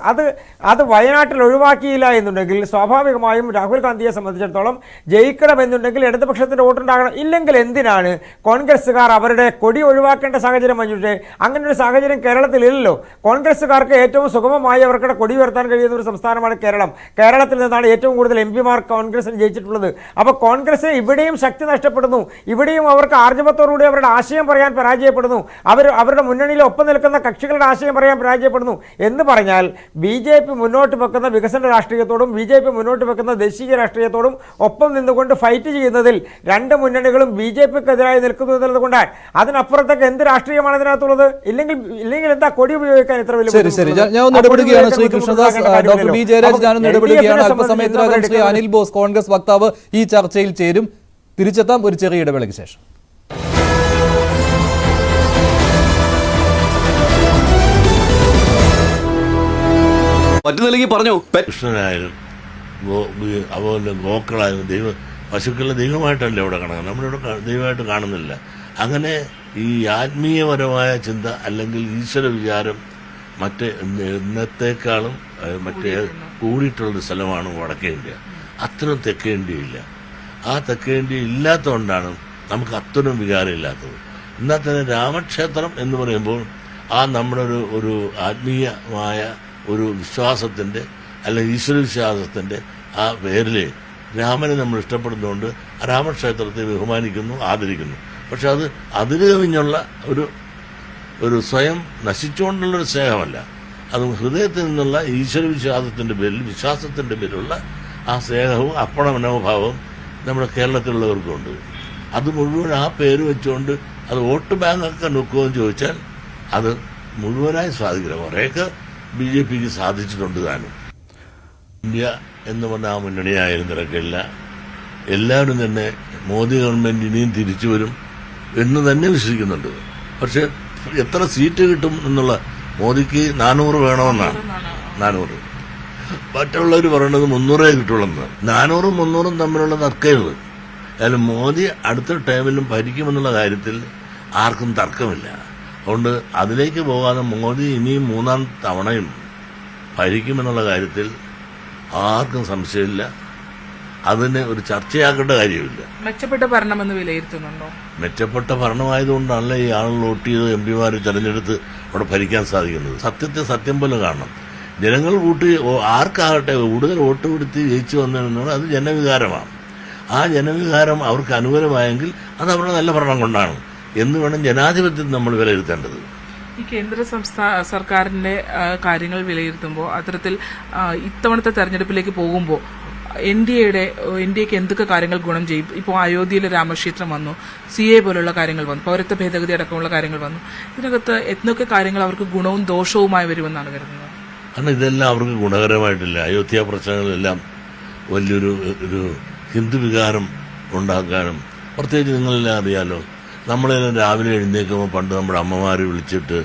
അത് വയനാട്ടിൽ ഒഴിവാക്കിയില്ല എന്നുണ്ടെങ്കിൽ സ്വാഭാവികമായും രാഹുൽ ഗാന്ധിയെ സംബന്ധിച്ചിടത്തോളം ജയിക്കണമെന്നുണ്ടെങ്കിൽ ഇടതുപക്ഷത്തിന്റെ വോട്ടുണ്ടാകണം. ഇല്ലെങ്കിൽ എന്തിനാണ് കോൺഗ്രസ്സുകാർ അവരുടെ കൊടി ഒഴിവാക്കേണ്ട സാഹചര്യം? മഞ്ജുഷേ, അങ്ങനെ ഒരു സാഹചര്യം കേരളത്തിലില്ലല്ലോ. കോൺഗ്രസ്സുകാർക്ക് ഏറ്റവും സുഗമമായി അവർക്കുടെ കൊടി ഉയർത്താൻ കഴിയുന്ന ഒരു സംസ്ഥാനമാണ് കേരളം. കേരളത്തിൽ നിന്നാണ് ഏറ്റവും കൂടുതൽ MP-മാർ കോൺഗ്രസിന് ജയിച്ചിട്ടുള്ളത്. അപ്പോൾ കോൺഗ്രസ് ഇവിടെയും ശക്തി നഷ്ടപ്പെടുന്നു. ഇവിടെയും അവർക്ക് ആർജവത്തോടുകൂടി അവരുടെ ആശയം പറയാൻ പരാജയപ്പെടുന്നു. അവരുടെ മുന്നണിയിൽ ഒപ്പം നിൽക്കുന്ന കക്ഷികളുടെ ആശയം രാഷ്ട്രീയം പറയാൻ പരാജയപ്പെടുന്നു എന്ന് പറഞ്ഞാൽ BJP മുന്നോട്ട് വെക്കുന്ന വികസന രാഷ്ട്രീയത്തോടും BJP മുന്നോട്ട് വെക്കുന്ന ദേശീയ രാഷ്ട്രീയത്തോടും ഒപ്പം നിന്നുകൊണ്ട് ഫൈറ്റ് ചെയ്യുന്നതിൽ രണ്ട് മുന്നണികളും BJPക്കെതിരായി നിൽക്കുന്നു എന്നുള്ളത് കൊണ്ടാണ്. അതിനപ്പുറത്തേക്ക് എന്ത് രാഷ്ട്രീയമാണ് ഇതിനകത്തുള്ളത്? ഇല്ലെങ്കിൽ എന്താ കൊടി ഉപയോഗിക്കാൻ ഇത്ര വലിയ ശരി ഞാൻ ഒന്ന് ഇടപെടുകയാണ് ശ്രീ കൃഷ്ണദാസ്. ഡോക്ടർ ബി ജയരാജ് ഞാനൊന്ന് ഇടപെടുകയാണ്. അല്പസമയത്തിനകം ശ്രീ അനിൽ ബോസ് കോൺഗ്രസ് വക്താവ് ഈ ചർച്ചയിൽ ചേരും. തിരിച്ചെത്താം ഒരു ചെറിയ ഇടവേളയ്ക്ക് ശേഷം. മറ്റു നിലയ്ക്ക് പറഞ്ഞു കൃഷ്ണനായാലും അതുപോലെ ഗോക്കളായാലും പശുക്കളെ ദൈവമായിട്ടല്ല ഇവിടെ കാണുന്നത്, നമ്മളിവിടെ ദൈവമായിട്ട് കാണുന്നില്ല. അങ്ങനെ ഈ ആത്മീയപരമായ ചിന്ത അല്ലെങ്കിൽ ഈശ്വര വിചാരം ഇന്നത്തേക്കാളും മറ്റേ കൂടിയിട്ടുള്ളൊരു സ്ഥലമാണ് വടക്കേ ഇന്ത്യ. അത്രയും തെക്കേ ഇന്ത്യയില്ല. ആ തെക്കേ ഇന്ത്യ ഇല്ലാത്തതുകൊണ്ടാണ് നമുക്ക് അത്രയും വികാരം ഇല്ലാത്തത്. എന്നാൽ തന്നെ രാമക്ഷേത്രം എന്ന് പറയുമ്പോൾ ആ നമ്മുടെ ഒരു ആത്മീയമായ ഒരു വിശ്വാസത്തിൻ്റെ അല്ലെങ്കിൽ ഈശ്വരവിശ്വാസത്തിൻ്റെ ആ പേരിൽ രാമനെ നമ്മൾ ഇഷ്ടപ്പെടുന്നതുകൊണ്ട് രാമക്ഷേത്രത്തെ ബഹുമാനിക്കുന്നു, ആദരിക്കുന്നു. പക്ഷെ അത് അതിന് കവിഞ്ഞുള്ള ഒരു സ്വയം നശിച്ചുകൊണ്ടുള്ളൊരു സ്നേഹമല്ല. അത് ഹൃദയത്തിൽ നിന്നുള്ള ഈശ്വരവിശ്വാസത്തിൻ്റെ വിശ്വാസത്തിൻ്റെ പേരിലുള്ള ആ സ്നേഹവും അർപ്പണമനോഭാവവും നമ്മുടെ കേരളത്തിലുള്ളവർക്കുണ്ട്. അത് മുഴുവൻ ആ പേര് വെച്ചുകൊണ്ട് അത് വോട്ട് ബാങ്കൊക്കെ നോക്കുമെന്ന് ചോദിച്ചാൽ അത് മുഴുവനായി സാധിക്കില്ല. കുറേയൊക്കെ BJPക്ക് സാധിച്ചിട്ടുണ്ട് താനും. ഇന്ത്യ എന്ന് പറഞ്ഞ ആ മുന്നണിയായിരുന്നു തിരക്കില്ല. എല്ലാവരും തന്നെ മോദി ഗവൺമെന്റ് ഇനിയും തിരിച്ചു വരും എന്ന് തന്നെ വിശ്വസിക്കുന്നുണ്ട്. പക്ഷെ എത്ര സീറ്റ് കിട്ടും എന്നുള്ള മോദിക്ക് 400 വേണമെന്നാണ്. 400 മറ്റുള്ളവർ പറയുന്നത് 300 കിട്ടുള്ളെന്ന്. 400 300 തമ്മിലുള്ള തർക്കമുള്ളൂ. അതായത് മോദി അടുത്ത ടൈമിലും ഭരിക്കുമെന്നുള്ള കാര്യത്തിൽ ആർക്കും തർക്കമില്ല. അതുകൊണ്ട് അതിലേക്ക് പോകാതെ മോദി ഇനിയും 3ാം തവണയും ഭരിക്കുമെന്നുള്ള കാര്യത്തിൽ ആർക്കും സംശയമില്ല. അതിന് ഒരു ചർച്ചയാക്കേണ്ട കാര്യമില്ല. മെച്ചപ്പെട്ട ഭരണമെന്ന് വിലയിരുത്തുന്നുണ്ടോ? മെച്ചപ്പെട്ട ഭരണമായതുകൊണ്ടാണല്ലോ ഈ ആളുകൾ വോട്ട് ചെയ്ത് MP-മാർ തെരഞ്ഞെടുത്ത് അവിടെ ഭരിക്കാൻ സാധിക്കുന്നത്. സത്യത്തെ സത്യം പോലെ കാണണം. ജനങ്ങൾ ആർക്കാകട്ടെ കൂടുതൽ വോട്ട് കൊടുത്ത് ജയിച്ചു വന്നതെന്നാണ് അത് ജനവികാരമാണ്. ആ ജനവികാരം അവർക്ക് അനുകൂലമായെങ്കിൽ അത് അവരുടെ നല്ല ഭരണം കൊണ്ടാണ് എന്ന് വേണം ജനാധിപത്യത്തിൽ നമ്മൾ വിലയിരുത്തേണ്ടത്. ഈ കേന്ദ്ര സർക്കാരിന്റെ കാര്യങ്ങൾ വിലയിരുത്തുമ്പോൾ അത്തരത്തിൽ ഇത്തവണത്തെ തെരഞ്ഞെടുപ്പിലേക്ക് പോകുമ്പോൾ ഇന്ത്യക്ക് എന്തൊക്കെ കാര്യങ്ങൾ ഗുണം ചെയ്യും? ഇപ്പോൾ അയോധ്യയിലെ രാമക്ഷേത്രം വന്നു, CA പോലുള്ള കാര്യങ്ങൾ വന്നു, പൗരത്വ ഭേദഗതി അടക്കമുള്ള കാര്യങ്ങൾ വന്നു. ഇതിനകത്ത് എന്തൊക്കെ കാര്യങ്ങൾ അവർക്ക് ഗുണവും ദോഷവുമായി വരുമെന്നാണ് കരുതുന്നത്? കാരണം ഇതെല്ലാം അവർക്ക് ഗുണകരമായിട്ടില്ല. അയോധ്യ പ്രശ്നങ്ങളെല്ലാം വലിയൊരു ഹിന്ദു വികാരം ഉണ്ടാക്കാനും, പ്രത്യേകിച്ച് നിങ്ങളെല്ലാം അറിയാലോ, നമ്മളെല്ലാം രാവിലെ എഴുന്നേൽക്കുമ്പോൾ പണ്ട് നമ്മുടെ അമ്മമാരെ വിളിച്ചിട്ട്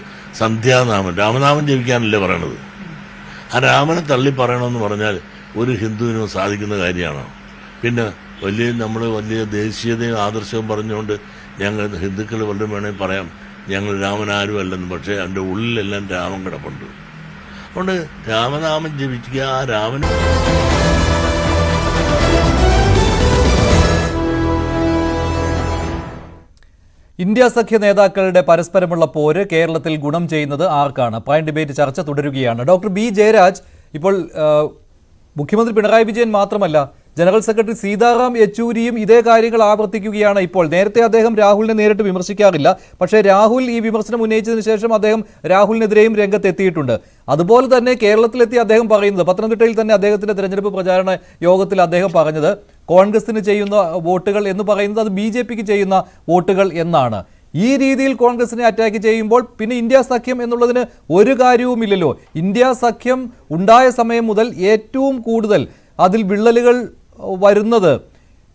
രാമനാമം ജപിക്കാനല്ലേ പറയണത്. ആ രാമനെ തള്ളി പറയണമെന്ന് പറഞ്ഞാൽ ഒരു ഹിന്ദുവിനും സാധിക്കുന്ന കാര്യമാണോ? പിന്നെ വലിയ ദേശീയതയും ആദർശവും പറഞ്ഞുകൊണ്ട് ഞങ്ങൾ ഹിന്ദുക്കൾ വല്ലതും വേണമെങ്കിൽ പറയാം ഞങ്ങൾ രാമനാരും അല്ലെന്ന്. പക്ഷേ അതിൻ്റെ ഉള്ളിലെല്ലാം രാമൻ കിടപ്പുണ്ട്. അതുകൊണ്ട് രാമനാമം ജപിക്കുക. ആ രാമൻ ഇന്ത്യ സഖ്യ നേതാക്കളുടെ പരസ്പരമുള്ള പോര് കേരളത്തിൽ ഗുണം ചെയ്യുന്നത് ആർക്കാണ്? പ്രൈം ഡിബേറ്റ് ചർച്ച തുടരുകയാണ്. ഡോക്ടർ ബി ജയരാജ്, ഇപ്പോൾ മുഖ്യമന്ത്രി പിണറായി വിജയൻ മാത്രമല്ല, ജനറൽ സെക്രട്ടറി സീതാറാം യെച്ചൂരിയും ഇതേ കാര്യങ്ങൾ ആവർത്തിക്കുകയാണ് ഇപ്പോൾ. നേരത്തെ അദ്ദേഹം രാഹുലിനെ നേരിട്ട് വിമർശിക്കാറില്ല, പക്ഷേ രാഹുൽ ഈ വിമർശനം ഉന്നയിച്ചതിന് ശേഷം അദ്ദേഹം രാഹുലിനെതിരെയും രംഗത്തെത്തിയിട്ടുണ്ട്. അതുപോലെ തന്നെ കേരളത്തിലെത്തി അദ്ദേഹം പറയുന്നത്, പത്തനംതിട്ടയിൽ തന്നെ അദ്ദേഹത്തിന്റെ തെരഞ്ഞെടുപ്പ് പ്രചാരണ യോഗത്തിൽ അദ്ദേഹം പറഞ്ഞത് കോൺഗ്രസിന് ചെയ്യുന്ന വോട്ടുകൾ എന്ന് പറയുന്നത് അത് BJPക്ക് ചെയ്യുന്ന വോട്ടുകൾ എന്നാണ്. ഈ രീതിയിൽ കോൺഗ്രസിനെ അറ്റാക്ക് ചെയ്യുമ്പോൾ പിന്നെ ഇന്ത്യ സഖ്യം എന്നുള്ളതിന് ഒരു കാര്യവുമില്ലല്ലോ. ഇന്ത്യ സഖ്യം ഉണ്ടായ സമയം മുതൽ ഏറ്റവും കൂടുതൽ അതിൽ വിള്ളലുകൾ വരുന്നത്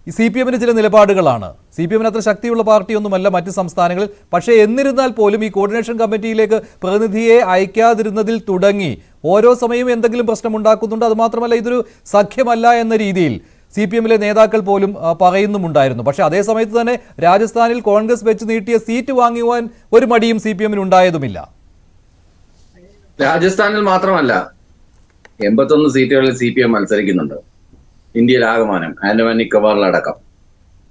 CPM-ന് ചില നിലപാടുകളാണ്. CPM-ന് അത്ര ശക്തിയുള്ള പാർട്ടിയൊന്നുമല്ല മറ്റ് സംസ്ഥാനങ്ങളിൽ. പക്ഷേ എന്നിരുന്നാൽ പോലും ഈ കോർഡിനേഷൻ കമ്മിറ്റിയിലേക്ക് പ്രതിനിധിയെ അയക്കാതിരുന്നതിൽ തുടങ്ങി ഓരോ സമയവും എന്തെങ്കിലും പ്രശ്നം ഉണ്ടാക്കുന്നുണ്ട്. അതുമാത്രമല്ല, ഇതൊരു സഖ്യമല്ല എന്ന രീതിയിൽ CPM-ലെ നേതാക്കൾ പോലും പറയുന്നുമുണ്ടായിരുന്നു. പക്ഷേ അതേ സമയത്ത് തന്നെ രാജസ്ഥാനിൽ കോൺഗ്രസ് വെച്ച് നീട്ടിയ സീറ്റ് വാങ്ങുവാൻ ഒരു മടിയും CPM-ന് ഉണ്ടായതുമില്ല. രാജസ്ഥാനിൽ മാത്രമല്ല 81 സീറ്റുകളിൽ CPM മത്സരിക്കുന്നുണ്ട്, ഇന്ത്യയിലാകമാനം, ആൻഡമാൻ നിക്കോബാറിലടക്കം.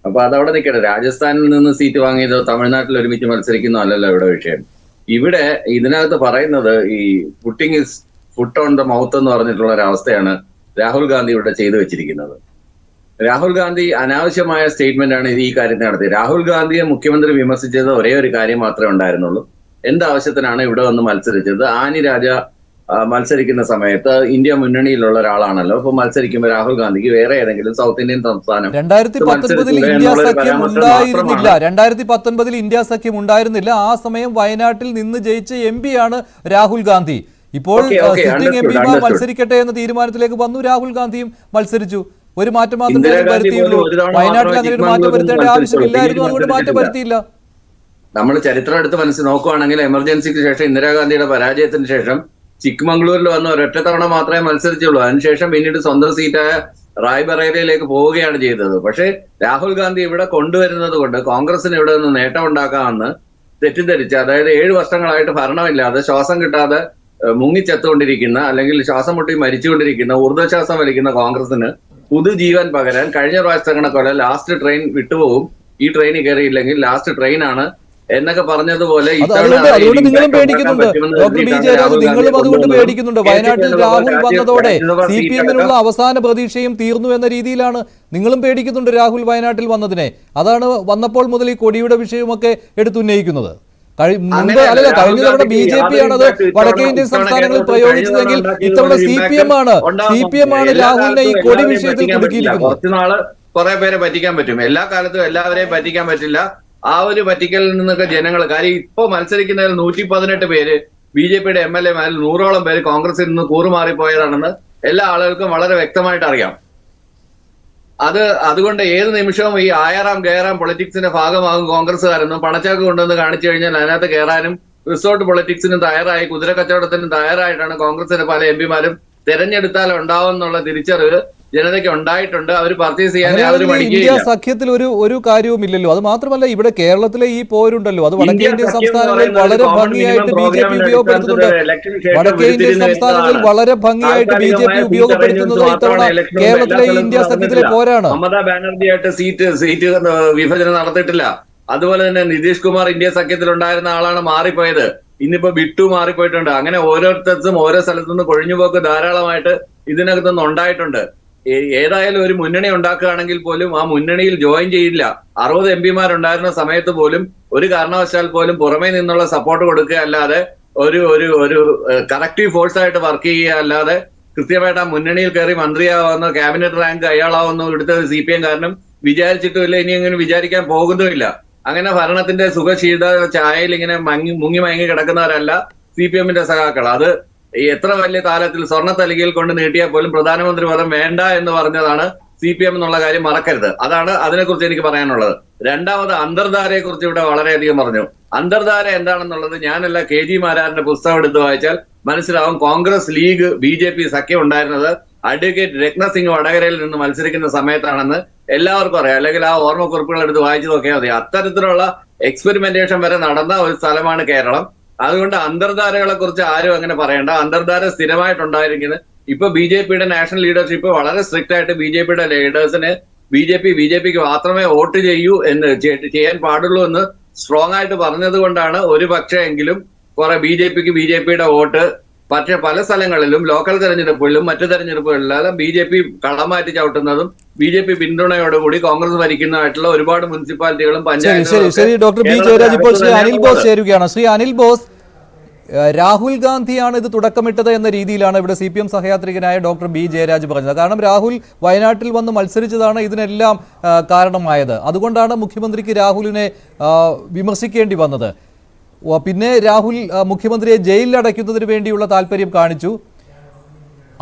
അപ്പൊ അതവിടെ നിൽക്കട്ടെ. രാജസ്ഥാനിൽ നിന്ന് സീറ്റ് വാങ്ങിയതോ തമിഴ്നാട്ടിൽ ഒരുമിച്ച് മത്സരിക്കുന്നോ അല്ലല്ലോ ഇവിടെ വിഷയം. ഇവിടെ ഇതിനകത്ത് പറയുന്നത് ഈ putting his foot on the mouth എന്ന് പറഞ്ഞിട്ടുള്ള ഒരു അവസ്ഥയാണ് രാഹുൽ ഗാന്ധി ഇവിടെ ചെയ്തു വെച്ചിരിക്കുന്നത്. രാഹുൽ ഗാന്ധി അനാവശ്യമായ സ്റ്റേറ്റ്മെന്റ് ആണ് ഈ കാര്യത്തിൽ നടത്തിയത്. രാഹുൽ ഗാന്ധിയെ മുഖ്യമന്ത്രി വിമർശിച്ചത് ഒരേ ഒരു കാര്യം മാത്രമേ ഉണ്ടായിരുന്നുള്ളൂ. എന്താവശ്യത്തിനാണ് ഇവിടെ വന്ന് മത്സരിച്ചത്? ആനി രാജ മത്സരിക്കുന്ന സമയത്ത് ഇന്ത്യ മുന്നണിയിലുള്ള ഒരാളാണല്ലോ. അപ്പൊ മത്സരിക്കുമ്പോൾ രാഹുൽ ഗാന്ധിക്ക് വേറെ ഏതെങ്കിലും സൗത്ത് ഇന്ത്യൻ സംസ്ഥാനം 2019 ഇന്ത്യ സഖ്യം ഉണ്ടായിരുന്നില്ല. 2019 ഇന്ത്യ സഖ്യം ഉണ്ടായിരുന്നില്ല. ആ സമയം വയനാട്ടിൽ നിന്ന് ജയിച്ച MP ആണ് രാഹുൽ ഗാന്ധി. ഇപ്പോൾ സിറ്റിംഗ് MP മത്സരിക്കട്ടെ എന്ന തീരുമാനത്തിലേക്ക് വന്നു. രാഹുൽ ഗാന്ധിയും മത്സരിച്ചു. ഒരു മാറ്റം മാത്രമേ വരുത്തിയുള്ളൂ. വയനാട്ടിൽ അങ്ങനെ ഒരു മാറ്റം വരുത്തേണ്ട ആവശ്യമില്ലായിരുന്നു, അതുകൊണ്ട് മാറ്റം വരുത്തിയില്ല. നമ്മൾ ചരിത്രം എടുത്ത് നോക്കുകയാണെങ്കിൽ എമർജൻസിക്ക് ശേഷം ഇന്ദിരാഗാന്ധിയുടെ പരാജയത്തിന് ശേഷം ചിക്മംഗ്ലൂരിൽ വന്ന ഒരൊറ്റ തവണ മാത്രമേ മത്സരിച്ചുള്ളൂ. അതിനുശേഷം പിന്നീട് സ്വന്തം സീറ്റായ റായ്ബറേലിയിലേക്ക് പോവുകയാണ് ചെയ്തത്. പക്ഷേ രാഹുൽ ഗാന്ധി ഇവിടെ കൊണ്ടുവരുന്നത് കൊണ്ട് കോൺഗ്രസിന് ഇവിടെ നിന്ന് നേട്ടം ഉണ്ടാക്കാമെന്ന് തെറ്റിദ്ധരിച്ച്, അതായത് 7 വർഷങ്ങളായിട്ട് ഭരണമില്ലാതെ ശ്വാസം കിട്ടാതെ മുങ്ങിച്ചെത്തുകൊണ്ടിരിക്കുന്ന, അല്ലെങ്കിൽ ശ്വാസം മുട്ടി മരിച്ചുകൊണ്ടിരിക്കുന്ന, ഊർജ്ജശ്വാസം വലിക്കുന്ന കോൺഗ്രസിന് പുതുജീവൻ പകരാൻ കഴിഞ്ഞ പ്രാവശ്യത്തെ കണക്കോടെ ലാസ്റ്റ് ട്രെയിൻ വിട്ടുപോകും, ഈ ട്രെയിനിൽ കയറിയില്ലെങ്കിൽ ലാസ്റ്റ് ട്രെയിനാണ് എന്നൊക്കെ പറഞ്ഞതുപോലെ അതുകൊണ്ട് നിങ്ങളും പേടിക്കുന്നുണ്ട്. ഡോക്ടർ ബി ജയരാജ്, നിങ്ങളും അതുകൊണ്ട് പേടിക്കുന്നുണ്ട്. വയനാട്ടിൽ രാഹുൽ വന്നതോടെ CPM-നുള്ള അവസാന പ്രതീക്ഷയും തീർന്നു എന്ന രീതിയിലാണ് നിങ്ങളും പേടിക്കുന്നുണ്ട് രാഹുൽ വയനാട്ടിൽ വന്നതിനെ. അതാണ് വന്നപ്പോൾ മുതൽ ഈ കൊടിയുടെ വിഷയമൊക്കെ എടുത്തുന്നയിക്കുന്നത്. മുമ്പ് അല്ലല്ല, കഴിഞ്ഞ തവണ BJP ആണത് വടക്കേ ഇന്ത്യൻ സംസ്ഥാനങ്ങളിൽ പ്രയോഗിച്ചതെങ്കിൽ ഇത്തവണ CPM ആണ് രാഹുലിനെ ഈ കൊടി വിഷയത്തിൽ കുടുക്കിയിരിക്കുന്നത്. കുറച്ചുനാള് കുറെ പേരെ പറ്റിക്കാൻ പറ്റും. എല്ലാ കാലത്തും എല്ലാവരെയും പറ്റിക്കാൻ പറ്റില്ല. ആ ഒരു പറ്റിക്കലിൽ നിന്നൊക്കെ ജനങ്ങൾ, കാര്യം ഇപ്പോ മത്സരിക്കുന്നതിൽ 118 പേര് BJP-യുടെ MLA-മാരിൽ 100ഓളം പേര് കോൺഗ്രസിൽ നിന്ന് കൂറുമാറിപ്പോയതാണെന്ന് എല്ലാ ആളുകൾക്കും വളരെ വ്യക്തമായിട്ട് അറിയാം. അതുകൊണ്ട് ഏത് നിമിഷവും ഈ ആയാറാം ഗയറാം പൊളിറ്റിക്സിന്റെ ഭാഗമാകും കോൺഗ്രസ്സുകാരെന്നും പണച്ചാക്ക് കൊണ്ടുവന്ന് കാണിച്ചു കഴിഞ്ഞാൽ അതിനകത്ത് കയറാനും റിസോർട്ട് പൊളിറ്റിക്സിനും തയ്യാറായി, കുതിര കച്ചവടത്തിനും തയ്യാറായിട്ടാണ് കോൺഗ്രസിന്റെ പല MP-മാരും തെരഞ്ഞെടുത്താൽ ഉണ്ടാവും എന്നുള്ള തിരിച്ചറിവ് ജനതയ്ക്ക് ഉണ്ടായിട്ടുണ്ട്. അവർ പർച്ചേസ് ചെയ്യാൻ ഇന്ത്യ സഖ്യത്തിൽ ഒരു കാര്യവുമില്ലല്ലോ. അത് മാത്രമല്ല, ഇവിടെ കേരളത്തിലെ ഈ പോരുണ്ടല്ലോ, അത് വടക്കേ ഇന്ത്യൻ സംസ്ഥാനങ്ങളിൽ വളരെ ഭംഗിയായിട്ട് BJP ഉപയോഗപ്പെടുത്തുന്നുണ്ട്. വടക്കേ ഇന്ത്യൻ സംസ്ഥാനങ്ങളിൽ വളരെ ഭംഗിയായിട്ട് BJP ഉപയോഗപ്പെടുത്തുന്നത് ഇത്തവണ കേരളത്തിലെ ഇന്ത്യ സഖ്യത്തിലെ പോരാണ്. മമതാ ബാനർജിയായിട്ട് സീറ്റ് വിഭജനം നടത്തിയിട്ടില്ല. അതുപോലെ തന്നെ നിതീഷ് കുമാർ ഇന്ത്യ സഖ്യത്തിൽ ഉണ്ടായിരുന്ന ആളാണ് മാറിപ്പോയത്. ഇന്നിപ്പോ ബിട്ടു മാറിപ്പോയിട്ടുണ്ട്. അങ്ങനെ ഓരോരുത്തർക്കും ഓരോ സ്ഥലത്തുനിന്ന് കൊഴിഞ്ഞുപോക്ക് ധാരാളമായിട്ട് ഇതിനകത്തുനിന്ന് ഉണ്ടായിട്ടുണ്ട്. ഏതായാലും ഒരു മുന്നണി ഉണ്ടാക്കുകയാണെങ്കിൽ പോലും ആ മുന്നണിയിൽ ജോയിൻ ചെയ്യില്ല. 60 MP-മാരുണ്ടായിരുന്ന സമയത്ത് പോലും ഒരു കാരണവശാൽ പോലും പുറമേ നിന്നുള്ള സപ്പോർട്ട് കൊടുക്കുക അല്ലാതെ ഒരു കറക്റ്റീവ് ഫോഴ്സ് ആയിട്ട് വർക്ക് ചെയ്യുക അല്ലാതെ കൃത്യമായിട്ട് ആ മുന്നണിയിൽ കയറി മന്ത്രിയാവുന്ന, ക്യാബിനറ്റ് റാങ്ക് അയാളാവുന്ന ഇവിടുത്തെ CPM കാരണം വിചാരിച്ചിട്ടുമില്ല, ഇനി അങ്ങനെ വിചാരിക്കാൻ പോകുന്നുമില്ല. അങ്ങനെ ഭരണത്തിന്റെ സുഖശീത ചായയിൽ ഇങ്ങനെ മുങ്ങി മയങ്ങി കിടക്കുന്നവരല്ല CPM-ന്റെ സഖാക്കൾ. അത് എത്ര വലിയ താലത്തിൽ സ്വർണ്ണ തലികയിൽ കൊണ്ട് നീട്ടിയാൽ പോലും പ്രധാനമന്ത്രി പദം വേണ്ട എന്ന് പറഞ്ഞതാണ് CPM എന്നുള്ള കാര്യം മറക്കരുത്. അതാണ് അതിനെക്കുറിച്ച് എനിക്ക് പറയാനുള്ളത്. രണ്ടാമത് അന്തർധാരയെ കുറിച്ച് ഇവിടെ വളരെയധികം പറഞ്ഞു. അന്തർധാര എന്താണെന്നുള്ളത് ഞാനല്ല, KG മാരാറിന്റെ പുസ്തകം എടുത്ത് വായിച്ചാൽ മനസ്സിലാവും. കോൺഗ്രസ് ലീഗ് BJP സഖ്യം ഉണ്ടായിരുന്നത് അഡ്വക്കേറ്റ് രത്നസിംഗ് വടകരയിൽ നിന്ന് മത്സരിക്കുന്ന സമയത്താണെന്ന് എല്ലാവർക്കും അറിയാം. അല്ലെങ്കിൽ ആ ഓർമ്മക്കുറിപ്പുകൾ എടുത്ത് വായിച്ചു നോക്കിയാൽ മതി. അത്തരത്തിലുള്ള എക്സ്പെരിമെന്റേഷൻ വരെ നടന്ന ഒരു സ്ഥലമാണ് കേരളം. അതുകൊണ്ട് അന്തർധാരകളെ കുറിച്ച് ആരും അങ്ങനെ പറയണ്ട. അന്തർധാര സ്ഥിരമായിട്ടുണ്ടായിരിക്കുന്നത്. ഇപ്പൊ BJP-യുടെ നാഷണൽ ലീഡർഷിപ്പ് വളരെ സ്ട്രിക്റ്റ് ആയിട്ട് BJP-യുടെ ലീഡേഴ്സിന് BJPക്ക് മാത്രമേ വോട്ട് ചെയ്യൂ എന്ന് ചെയ്യാൻ പാടുള്ളൂ എന്ന് സ്ട്രോങ് ആയിട്ട് പറഞ്ഞത് കൊണ്ടാണ് ഒരു പക്ഷേ എങ്കിലും കുറെ BJPയുടെ വോട്ട് പക്ഷെ പല സ്ഥലങ്ങളിലും ലോക്കൽ തെരഞ്ഞെടുപ്പുകളിലും മറ്റു തെരഞ്ഞെടുപ്പുകളിലും BJP കളം മാറ്റി ചവിട്ടുന്നതും BJP പിന്തുണയോടുകൂടി കോൺഗ്രസ് ഭരിക്കുന്നതായിട്ടുള്ള ഒരുപാട് മുനിസിപ്പാലിറ്റികളും പഞ്ചായത്തുകളും. ഡോക്ടർ ബി ജയരാജ്, ഇപ്പോൾ ശ്രീ അനിൽ ബോസ് ചേരുകയാണ്. ശ്രീ അനിൽ ബോസ്, രാഹുൽ ഗാന്ധിയാണ് ഇത് തുടക്കമിട്ടത് എന്ന രീതിയിലാണ് ഇവിടെ CPM സഹയാത്രികനായ ഡോക്ടർ ബി ജയരാജ് പറഞ്ഞത്. കാരണം രാഹുൽ വയനാട്ടിൽ വന്ന് മത്സരിച്ചതാണ് ഇതിനെല്ലാം കാരണമായത്. അതുകൊണ്ടാണ് മുഖ്യമന്ത്രിക്ക് രാഹുലിനെ വിമർശിക്കേണ്ടി വന്നത്. പിന്നെ രാഹുൽ മുഖ്യമന്ത്രിയെ ജയിലിൽ അടയ്ക്കുന്നതിന് വേണ്ടിയുള്ള താല്പര്യം കാണിച്ചു.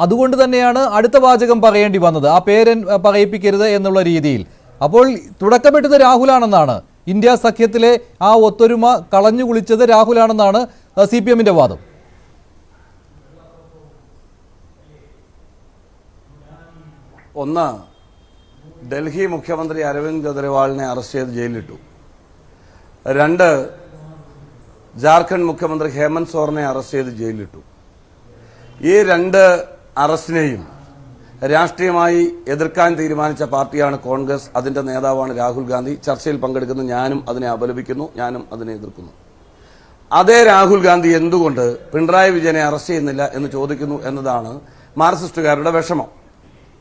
അതുകൊണ്ട് തന്നെയാണ് അടുത്ത വാചകം പറയേണ്ടി വന്നത്, ആ പേര് പറയിപ്പിക്കരുത് എന്നുള്ള രീതിയിൽ. അപ്പോൾ തുടക്കമിട്ടത് രാഹുലാണെന്നാണ്, ഇന്ത്യ സഖ്യത്തിലെ ആ ഒത്തൊരുമ കളഞ്ഞു കുളിച്ചത് രാഹുലാണെന്നാണ് CPM-ന്റെ വാദം. ഒന്ന്, ഡൽഹി മുഖ്യമന്ത്രി അരവിന്ദ് കെജ്രിവാളിനെ അറസ്റ്റ് ചെയ്ത് ജയിലിലിട്ടു. 2, ജാർഖണ്ഡ് മുഖ്യമന്ത്രി ഹേമന്ത് സോറനെ അറസ്റ്റ് ചെയ്ത് ജയിലിലിട്ടു. ഈ 2 അറസ്റ്റിനെയും രാഷ്ട്രീയമായി എതിർക്കാൻ തീരുമാനിച്ച പാർട്ടിയാണ് കോൺഗ്രസ്. അതിന്റെ നേതാവാണ് രാഹുൽ ഗാന്ധി. ചർച്ചയിൽ പങ്കെടുക്കുന്ന ഞാനും അതിനെ അപലപിക്കുന്നു, ഞാനും അതിനെ എതിർക്കുന്നു. അതേ രാഹുൽ ഗാന്ധി എന്തുകൊണ്ട് പിണറായി വിജയനെ അറസ്റ്റ് ചെയ്യുന്നില്ല എന്ന് ചോദിക്കുന്നു എന്നതാണ് മാർക്സിസ്റ്റുകാരുടെ വിഷമം.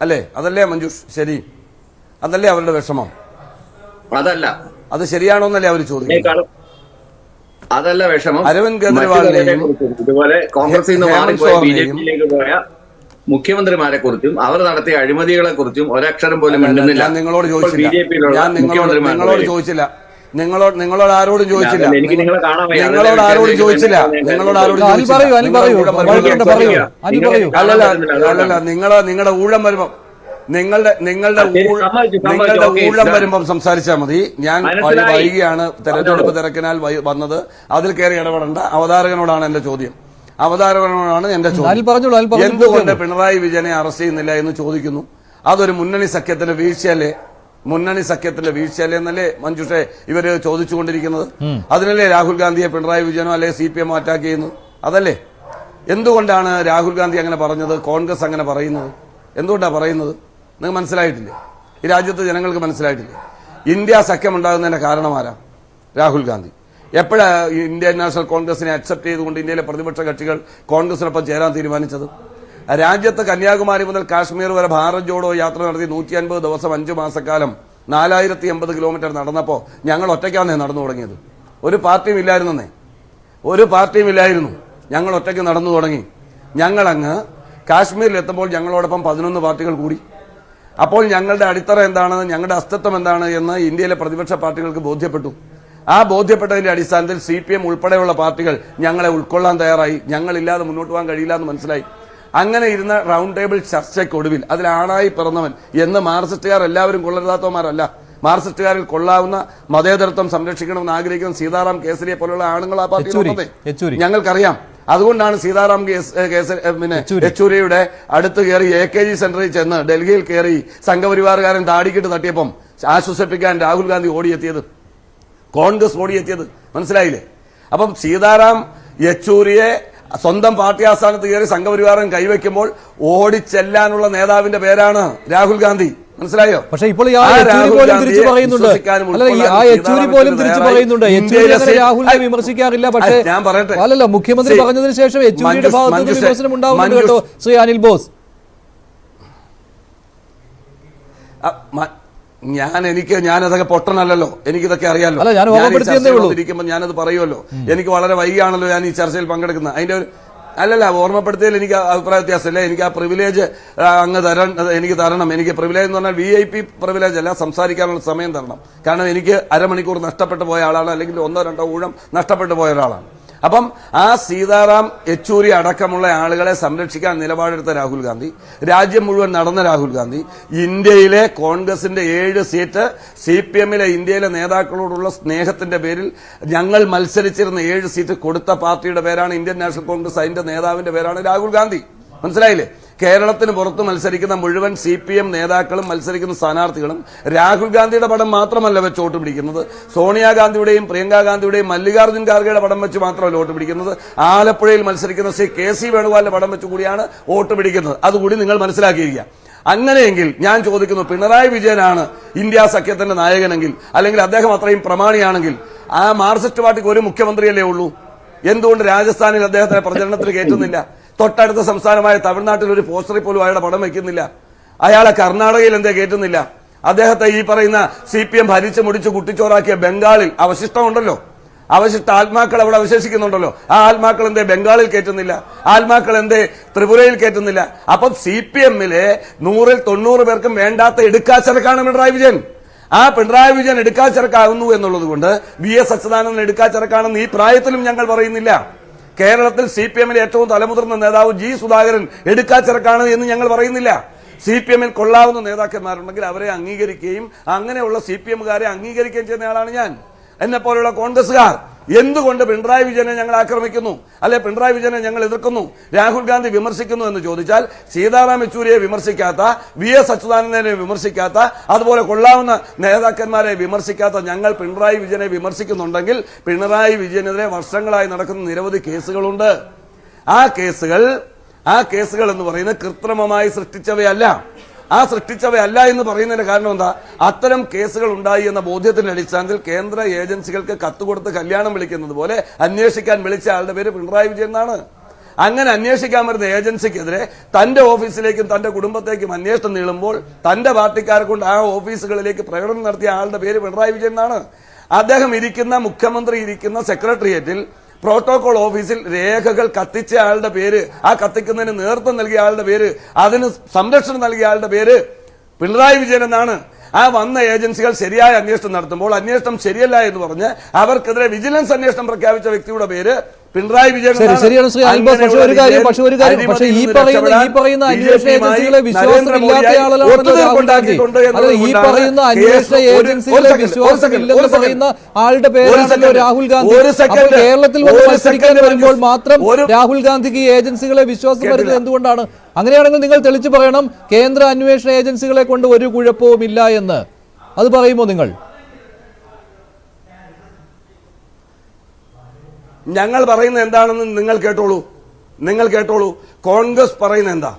അല്ലേ? അതല്ലേ മഞ്ജുഷ്? ശരി, അതല്ലേ അവരുടെ വിഷമം? അതല്ല, അത് ശരിയാണോ എന്നല്ലേ അവർ ചോദിക്കുന്നത്? അതല്ല വിഷമം. അരവിന്ദ് കെജ്രിവാളിനെയും ഇതുപോലെ കോൺഗ്രസിൽ നിന്ന് മാറിപ്പോയ ബിജെപിയിലേക്ക് പോയ മുഖ്യമന്ത്രിമാരെ കുറിച്ചും അവർ നടത്തിയ അഴിമതികളെ കുറിച്ചും ഒരക്ഷരം പോലും മിണ്ടുന്നില്ല. ഞാൻ നിങ്ങളോട് ചോദിച്ചില്ല, ബിജെപിയിലുള്ള നിങ്ങളോട് ചോദിച്ചില്ല, നിങ്ങളോട് ആരോടും ചോദിച്ചില്ല, എനിക്ക് നിങ്ങളെ കാണാൻ വയ്യ. നിങ്ങളോട് ആരോടും ചോദിച്ചില്ല, അല്ലല്ല നിങ്ങളുടെ ഊഴം വരുമ്പം നിങ്ങളുടെ ഊഴം വരുമ്പം സംസാരിച്ചാൽ മതി. ഞാൻ വൈകിയാണ് തെരഞ്ഞെടുപ്പ് തിരക്കിനാൽ വന്നത്, അതിൽ കയറി ഇടപെടേണ്ട. അവതാരകനോടാണ് എന്റെ ചോദ്യം. എന്തുകൊണ്ട് പിണറായി വിജയനെ അറസ്റ്റ് ചെയ്യുന്നില്ല എന്ന് ചോദിക്കുന്നു. അതൊരു മുന്നണി സഖ്യത്തിന്റെ വീഴ്ചയല്ലേ? മുന്നണി സഖ്യത്തിന്റെ വീഴ്ചയല്ലേ എന്നല്ലേ മഞ്ജുഷെ ഇവര് ചോദിച്ചുകൊണ്ടിരിക്കുന്നത്? അതിനല്ലേ രാഹുൽ ഗാന്ധിയെ പിണറായി വിജയനോ അല്ലെ CPM അറ്റാക്ക് ചെയ്യുന്നു? അതല്ലേ? എന്തുകൊണ്ടാണ് രാഹുൽ ഗാന്ധി അങ്ങനെ പറഞ്ഞത്, കോൺഗ്രസ് അങ്ങനെ പറയുന്നത്? എന്തുകൊണ്ടാണ് പറയുന്നത്? നിങ്ങൾക്ക് മനസ്സിലായിട്ടില്ലേ? ഈ രാജ്യത്തെ ജനങ്ങൾക്ക് മനസ്സിലായിട്ടില്ലേ? ഇന്ത്യ സഖ്യം ഉണ്ടാകുന്നതിന്റെ കാരണമാരാ? രാഹുൽ ഗാന്ധി. എപ്പോഴാ ഇന്ത്യൻ നാഷണൽ കോൺഗ്രസിനെ അക്സെപ്റ്റ് ചെയ്തുകൊണ്ട് ഇന്ത്യയിലെ പ്രതിപക്ഷ കക്ഷികൾ കോൺഗ്രസിനൊപ്പം ചേരാൻ തീരുമാനിച്ചത്? രാജ്യത്ത് കന്യാകുമാരി മുതൽ കാശ്മീർ വരെ ഭാരത് ജോഡോ യാത്ര നടത്തി 150 ദിവസം 5 മാസക്കാലം 4080 കിലോമീറ്റർ നടന്നപ്പോ ഞങ്ങൾ ഒറ്റയ്ക്കാന്നേ നടന്നു തുടങ്ങിയത്. ഒരു പാർട്ടിയും ഇല്ലായിരുന്നേ, ഒരു പാർട്ടിയും ഇല്ലായിരുന്നു. ഞങ്ങൾ ഒറ്റയ്ക്ക് നടന്നു തുടങ്ങി. ഞങ്ങളങ്ങ് കാശ്മീരിൽ എത്തുമ്പോൾ ഞങ്ങളോടൊപ്പം 11 പാർട്ടികൾ കൂടി. അപ്പോൾ ഞങ്ങളുടെ അടിത്തറ എന്താണ്, ഞങ്ങളുടെ അസ്തിത്വം എന്താണ് എന്ന് ഇന്ത്യയിലെ പ്രതിപക്ഷ പാർട്ടികൾക്ക് ബോധ്യപ്പെട്ടു. ആ ബോധ്യപ്പെട്ടതിന്റെ അടിസ്ഥാനത്തിൽ CPM ഉൾപ്പെടെയുള്ള പാർട്ടികൾ ഞങ്ങളെ ഉൾക്കൊള്ളാൻ തയ്യാറായി. ഞങ്ങളില്ലാതെ മുന്നോട്ട് പോകാൻ കഴിയില്ല എന്ന് മനസ്സിലായി. അങ്ങനെ ഇരുന്ന റൗണ്ട് ടേബിൾ ചർച്ചയ്ക്കൊടുവിൽ അതിൽ ആണായി പിറന്നവൻ എന്ന് മാർക്സിസ്റ്റുകാർ എല്ലാവരും കൊള്ളരുതാത്തവന്മാരല്ല, മാർക്സിസ്റ്റുകാരിൽ കൊള്ളാവുന്ന മതേതരത്വം സംരക്ഷിക്കണമെന്ന് ആഗ്രഹിക്കുന്ന സീതാറാം കേസരിയെ പോലുള്ള ആണുങ്ങൾ ആ പാർട്ടിയിൽ ഞങ്ങൾക്കറിയാം. അതുകൊണ്ടാണ് സീതാറാം യെച്ചൂരിയുടെ അടുത്ത് കയറി AKG സെന്ററിൽ ചെന്ന് ഡൽഹിയിൽ കയറി സംഘപരിവാറുകാരൻ താടിക്കിട്ട് തട്ടിയപ്പം ആശ്വസിപ്പിക്കാൻ രാഹുൽ ഗാന്ധി ഓടിയെത്തിയത്, കോൺഗ്രസ് ഓടിയെത്തിയത്. മനസ്സിലായില്ലേ? അപ്പം സീതാറാം യെച്ചൂരിയെ സ്വന്തം പാർട്ടി ആസ്ഥാനത്ത് കയറി സംഘപരിവാരം കൈവയ്ക്കുമ്പോൾ ഓടിച്ചെല്ലാനുള്ള നേതാവിന്റെ പേരാണ് രാഹുൽ ഗാന്ധി. മനസ്സിലായോ? പക്ഷേ ഇപ്പോൾ രാഹുലിനെ വിമർശിക്കാറില്ല. പക്ഷേ ഞാൻ പറയട്ടെ, അല്ലല്ല, മുഖ്യമന്ത്രി പറഞ്ഞതിന് ശേഷം യെച്ചൂരിയുടെ ഭാഗത്ത് വിമർശനം ഉണ്ടാവുന്നുണ്ട് കേട്ടോ ശ്രീ അനിൽ ബോസ്. ഞാനതൊക്കെ പൊട്ടനല്ലോ, എനിക്കിതൊക്കെ അറിയാലോ. ഇരിക്കുമ്പോൾ ഞാനത് പറയുമല്ലോ. എനിക്ക് വളരെ വൈകിയാണല്ലോ ഞാൻ ഈ ചർച്ചയിൽ പങ്കെടുക്കുന്നത്. അതിന്റെ ഒരു അല്ലല്ല ഓർമ്മപ്പെടുത്തിയതിൽ എനിക്ക് അഭിപ്രായ വ്യത്യാസമില്ല. എനിക്ക് ആ പ്രിവിലേജ് അങ്ങ് എനിക്ക് തരണം. എനിക്ക് പ്രിവിലേജ് എന്ന് പറഞ്ഞാൽ VIP പ്രിവിലേജ് അല്ല, സംസാരിക്കാനുള്ള സമയം തരണം. കാരണം എനിക്ക് അരമണിക്കൂർ നഷ്ടപ്പെട്ടു പോയ ആളാണ്, അല്ലെങ്കിൽ 1-2 ഊഴം നഷ്ടപ്പെട്ടു പോയ ഒരാളാണ്. അപ്പം ആ സീതാറാം യെച്ചൂരി അടക്കമുള്ള ആളുകളെ സംരക്ഷിക്കാൻ നിലപാടെടുത്ത രാഹുൽ ഗാന്ധി, രാജ്യം മുഴുവൻ നടന്ന രാഹുൽ ഗാന്ധി, ഇന്ത്യയിലെ കോൺഗ്രസിന്റെ 7 സീറ്റ് CPMലെ ഇന്ത്യയിലെ നേതാക്കളോടുള്ള സ്നേഹത്തിന്റെ പേരിൽ ഞങ്ങൾ മത്സരിച്ചിരുന്ന 7 സീറ്റ് കൊടുത്ത പാർട്ടിയുടെ പേരാണ് ഇന്ത്യൻ നാഷണൽ കോൺഗ്രസ്. അതിന്റെ നേതാവിന്റെ പേരാണ് രാഹുൽ ഗാന്ധി. മനസ്സിലായില്ലേ? കേരളത്തിന് പുറത്ത് മത്സരിക്കുന്ന മുഴുവൻ CPM നേതാക്കളും മത്സരിക്കുന്ന സ്ഥാനാർത്ഥികളും രാഹുൽ ഗാന്ധിയുടെ പടം മാത്രമല്ല വെച്ച് വോട്ട് പിടിക്കുന്നത്, സോണിയാഗാന്ധിയുടെയും പ്രിയങ്കാ ഗാന്ധിയുടെയും മല്ലികാർജ്ജുൻ ഖാർഗെയുടെ പടം വെച്ച് മാത്രമല്ല വോട്ട് പിടിക്കുന്നത്, ആലപ്പുഴയിൽ മത്സരിക്കുന്ന ശ്രീ KC വേണുഗോപാലിന്റെ പടം വെച്ച് കൂടിയാണ് വോട്ട് പിടിക്കുന്നത്. അതുകൂടി നിങ്ങൾ മനസ്സിലാക്കിയിരിക്കുക. അങ്ങനെയെങ്കിൽ ഞാൻ ചോദിക്കുന്നു, പിണറായി വിജയനാണ് ഇന്ത്യ സഖ്യത്തിന്റെ നായകനെങ്കിൽ, അല്ലെങ്കിൽ അദ്ദേഹം അത്രയും പ്രമാണിയാണെങ്കിൽ, ആ മാർക്സിസ്റ്റ് പാർട്ടിക്ക് ഒരു മുഖ്യമന്ത്രിയല്ലേ ഉള്ളൂ? എന്തുകൊണ്ട് രാജസ്ഥാനിൽ അദ്ദേഹത്തെ പ്രചരണത്തിന് കയറ്റുന്നില്ല? തൊട്ടടുത്ത സംസ്ഥാനമായ തമിഴ്നാട്ടിൽ ഒരു പോസ്റ്ററിൽ പോലും അയാളുടെ പടം വയ്ക്കുന്നില്ല. അയാളെ കർണാടകയിൽ എന്തേ കയറ്റുന്നില്ല? അദ്ദേഹത്തെ ഈ പറയുന്ന CPM ഭരിച്ചു മുടിച്ച് കുട്ടിച്ചോറാക്കിയ ബംഗാളിൽ അവശിഷ്ടമുണ്ടല്ലോ, അവശിഷ്ട ആത്മാക്കൾ അവിടെ അവശേഷിക്കുന്നുണ്ടല്ലോ. ആ ആത്മാക്കൾ എന്തേ ബംഗാളിൽ കയറ്റുന്നില്ല? ആത്മാക്കൾ എന്തേ ത്രിപുരയിൽ കയറ്റുന്നില്ല? അപ്പം CPMലെ 100-ൽ 90 പേർക്കും വേണ്ടാത്ത എടുക്കാച്ചരക്കാണ് പിണറായി വിജയൻ. ആ പിണറായി വിജയൻ എടുക്കാച്ചരക്കാകുന്നു എന്നുള്ളത് കൊണ്ട് VS അച്യുതാനന്ദൻ എടുക്കാച്ചരക്കാണെന്ന് ഈ പ്രായത്തിലും ഞങ്ങൾ പറയുന്നില്ല. കേരളത്തിൽ CPMലെ ഏറ്റവും തലമുതിർന്ന നേതാവ് G സുധാകരൻ എടുക്കാച്ചരക്കാണ് എന്ന് ഞങ്ങൾ പറയുന്നില്ല. CPMൽ കൊള്ളാവുന്ന നേതാക്കന്മാരുണ്ടെങ്കിൽ അവരെ അംഗീകരിക്കുകയും അങ്ങനെയുള്ള CPMകാരെ അംഗീകരിക്കുകയും ചെയ്യുന്ന ആളാണ് ഞാൻ. എന്നെ പോലുള്ള കോൺഗ്രസുകാർ എന്തുകൊണ്ട് പിണറായി വിജയനെ ഞങ്ങൾ ആക്രമിക്കുന്നു, അല്ലെ പിണറായി വിജയനെ ഞങ്ങൾ എതിർക്കുന്നു, രാഹുൽ ഗാന്ധി വിമർശിക്കുന്നു എന്ന് ചോദിച്ചാൽ, സീതാറാം യെച്ചൂരിയെ വിമർശിക്കാത്ത, VS അച്യുതാനന്ദനെ വിമർശിക്കാത്ത, അതുപോലെ കൊള്ളാവുന്ന നേതാക്കന്മാരെ വിമർശിക്കാത്ത ഞങ്ങൾ പിണറായി വിജയനെ വിമർശിക്കുന്നുണ്ടെങ്കിൽ, പിണറായി വിജയനെതിരെ വർഷങ്ങളായി നടക്കുന്ന നിരവധി കേസുകളുണ്ട്. ആ കേസുകൾ എന്ന് പറയുന്നത് കൃത്രിമമായി സൃഷ്ടിച്ചവയല്ല. ആ സൃഷ്ടിച്ചവയല്ല എന്ന് പറയുന്നതിന്റെ കാരണം എന്താ? അത്തരം കേസുകൾ ഉണ്ടായി എന്ന ബോധ്യത്തിന്റെ അടിസ്ഥാനത്തിൽ കേന്ദ്ര ഏജൻസികൾക്ക് കത്തുകൊടുത്ത് കല്യാണം വിളിക്കുന്നത് പോലെ അന്വേഷിക്കാൻ വിളിച്ച ആളുടെ പേര് പിണറായി വിജയൻ എന്നാണ്. അങ്ങനെ അന്വേഷിക്കാൻ വരുന്ന ഏജൻസിക്കെതിരെ തന്റെ ഓഫീസിലേക്കും തന്റെ കുടുംബത്തേക്കും അന്വേഷണം നീളുമ്പോൾ തന്റെ പാർട്ടിക്കാരെ കൊണ്ട് ആ ഓഫീസുകളിലേക്ക് പ്രകടനം നടത്തിയ ആളുടെ പേര് പിണറായി വിജയൻ എന്നാണ്. അദ്ദേഹം ഇരിക്കുന്ന, മുഖ്യമന്ത്രി ഇരിക്കുന്ന സെക്രട്ടേറിയറ്റിൽ പ്രോട്ടോകോൾ ഓഫീസിൽ രേഖകൾ കത്തിച്ച ആളുടെ പേര്, ആ കത്തിക്കുന്നതിന് നേതൃത്വം നൽകിയ ആളുടെ പേര്, അതിന് സംരക്ഷണം നൽകിയ ആളുടെ പേര് പിണറായി വിജയൻ എന്നാണ്. ആ വന്ന ഏജൻസികൾ ശരിയായ അന്വേഷണം നടത്തുമ്പോൾ അന്വേഷണം ശരിയല്ല എന്ന് പറഞ്ഞ് അവർക്കെതിരെ വിജിലൻസ് അന്വേഷണം പ്രഖ്യാപിച്ച വ്യക്തിയുടെ പേര് പിണറായി വിജയൻ. ശരിയാണ് ശ്രീ അൽബാസ്. പക്ഷേ ഒരു കാര്യം പക്ഷേ ഈ പറയുന്ന അന്വേഷണ ഏജൻസികളെ വിശ്വാസമില്ലാത്ത ആളാണല്ലോ രാഹുൽ ഗാന്ധി. അല്ല, ഈ പറയുന്ന അന്വേഷണ ഏജൻസികളെ വിശ്വാസമില്ലെന്ന് പറയുന്ന ആളുടെ പേരാണല്ലോ രാഹുൽ ഗാന്ധി. അപ്പോൾ കേരളത്തിൽ വന്ന് മത്സരിക്കാൻ വരുമ്പോൾ മാത്രം രാഹുൽ ഗാന്ധിക്ക് ഈ ഏജൻസികളെ വിശ്വാസം വരുന്നത് എന്തുകൊണ്ടാണ്? അങ്ങനെയാണെങ്കിൽ നിങ്ങൾ തെളിച്ചു പറയണം, കേന്ദ്ര അന്വേഷണ ഏജൻസികളെ കൊണ്ട് ഒരു കുഴപ്പവുമില്ല എന്ന്. അത് പറയുമോ നിങ്ങൾ? ഞങ്ങൾ പറയുന്നത് എന്താണെന്ന് നിങ്ങൾ കേട്ടോളൂ. കോൺഗ്രസ് പറയുന്നത് എന്താ?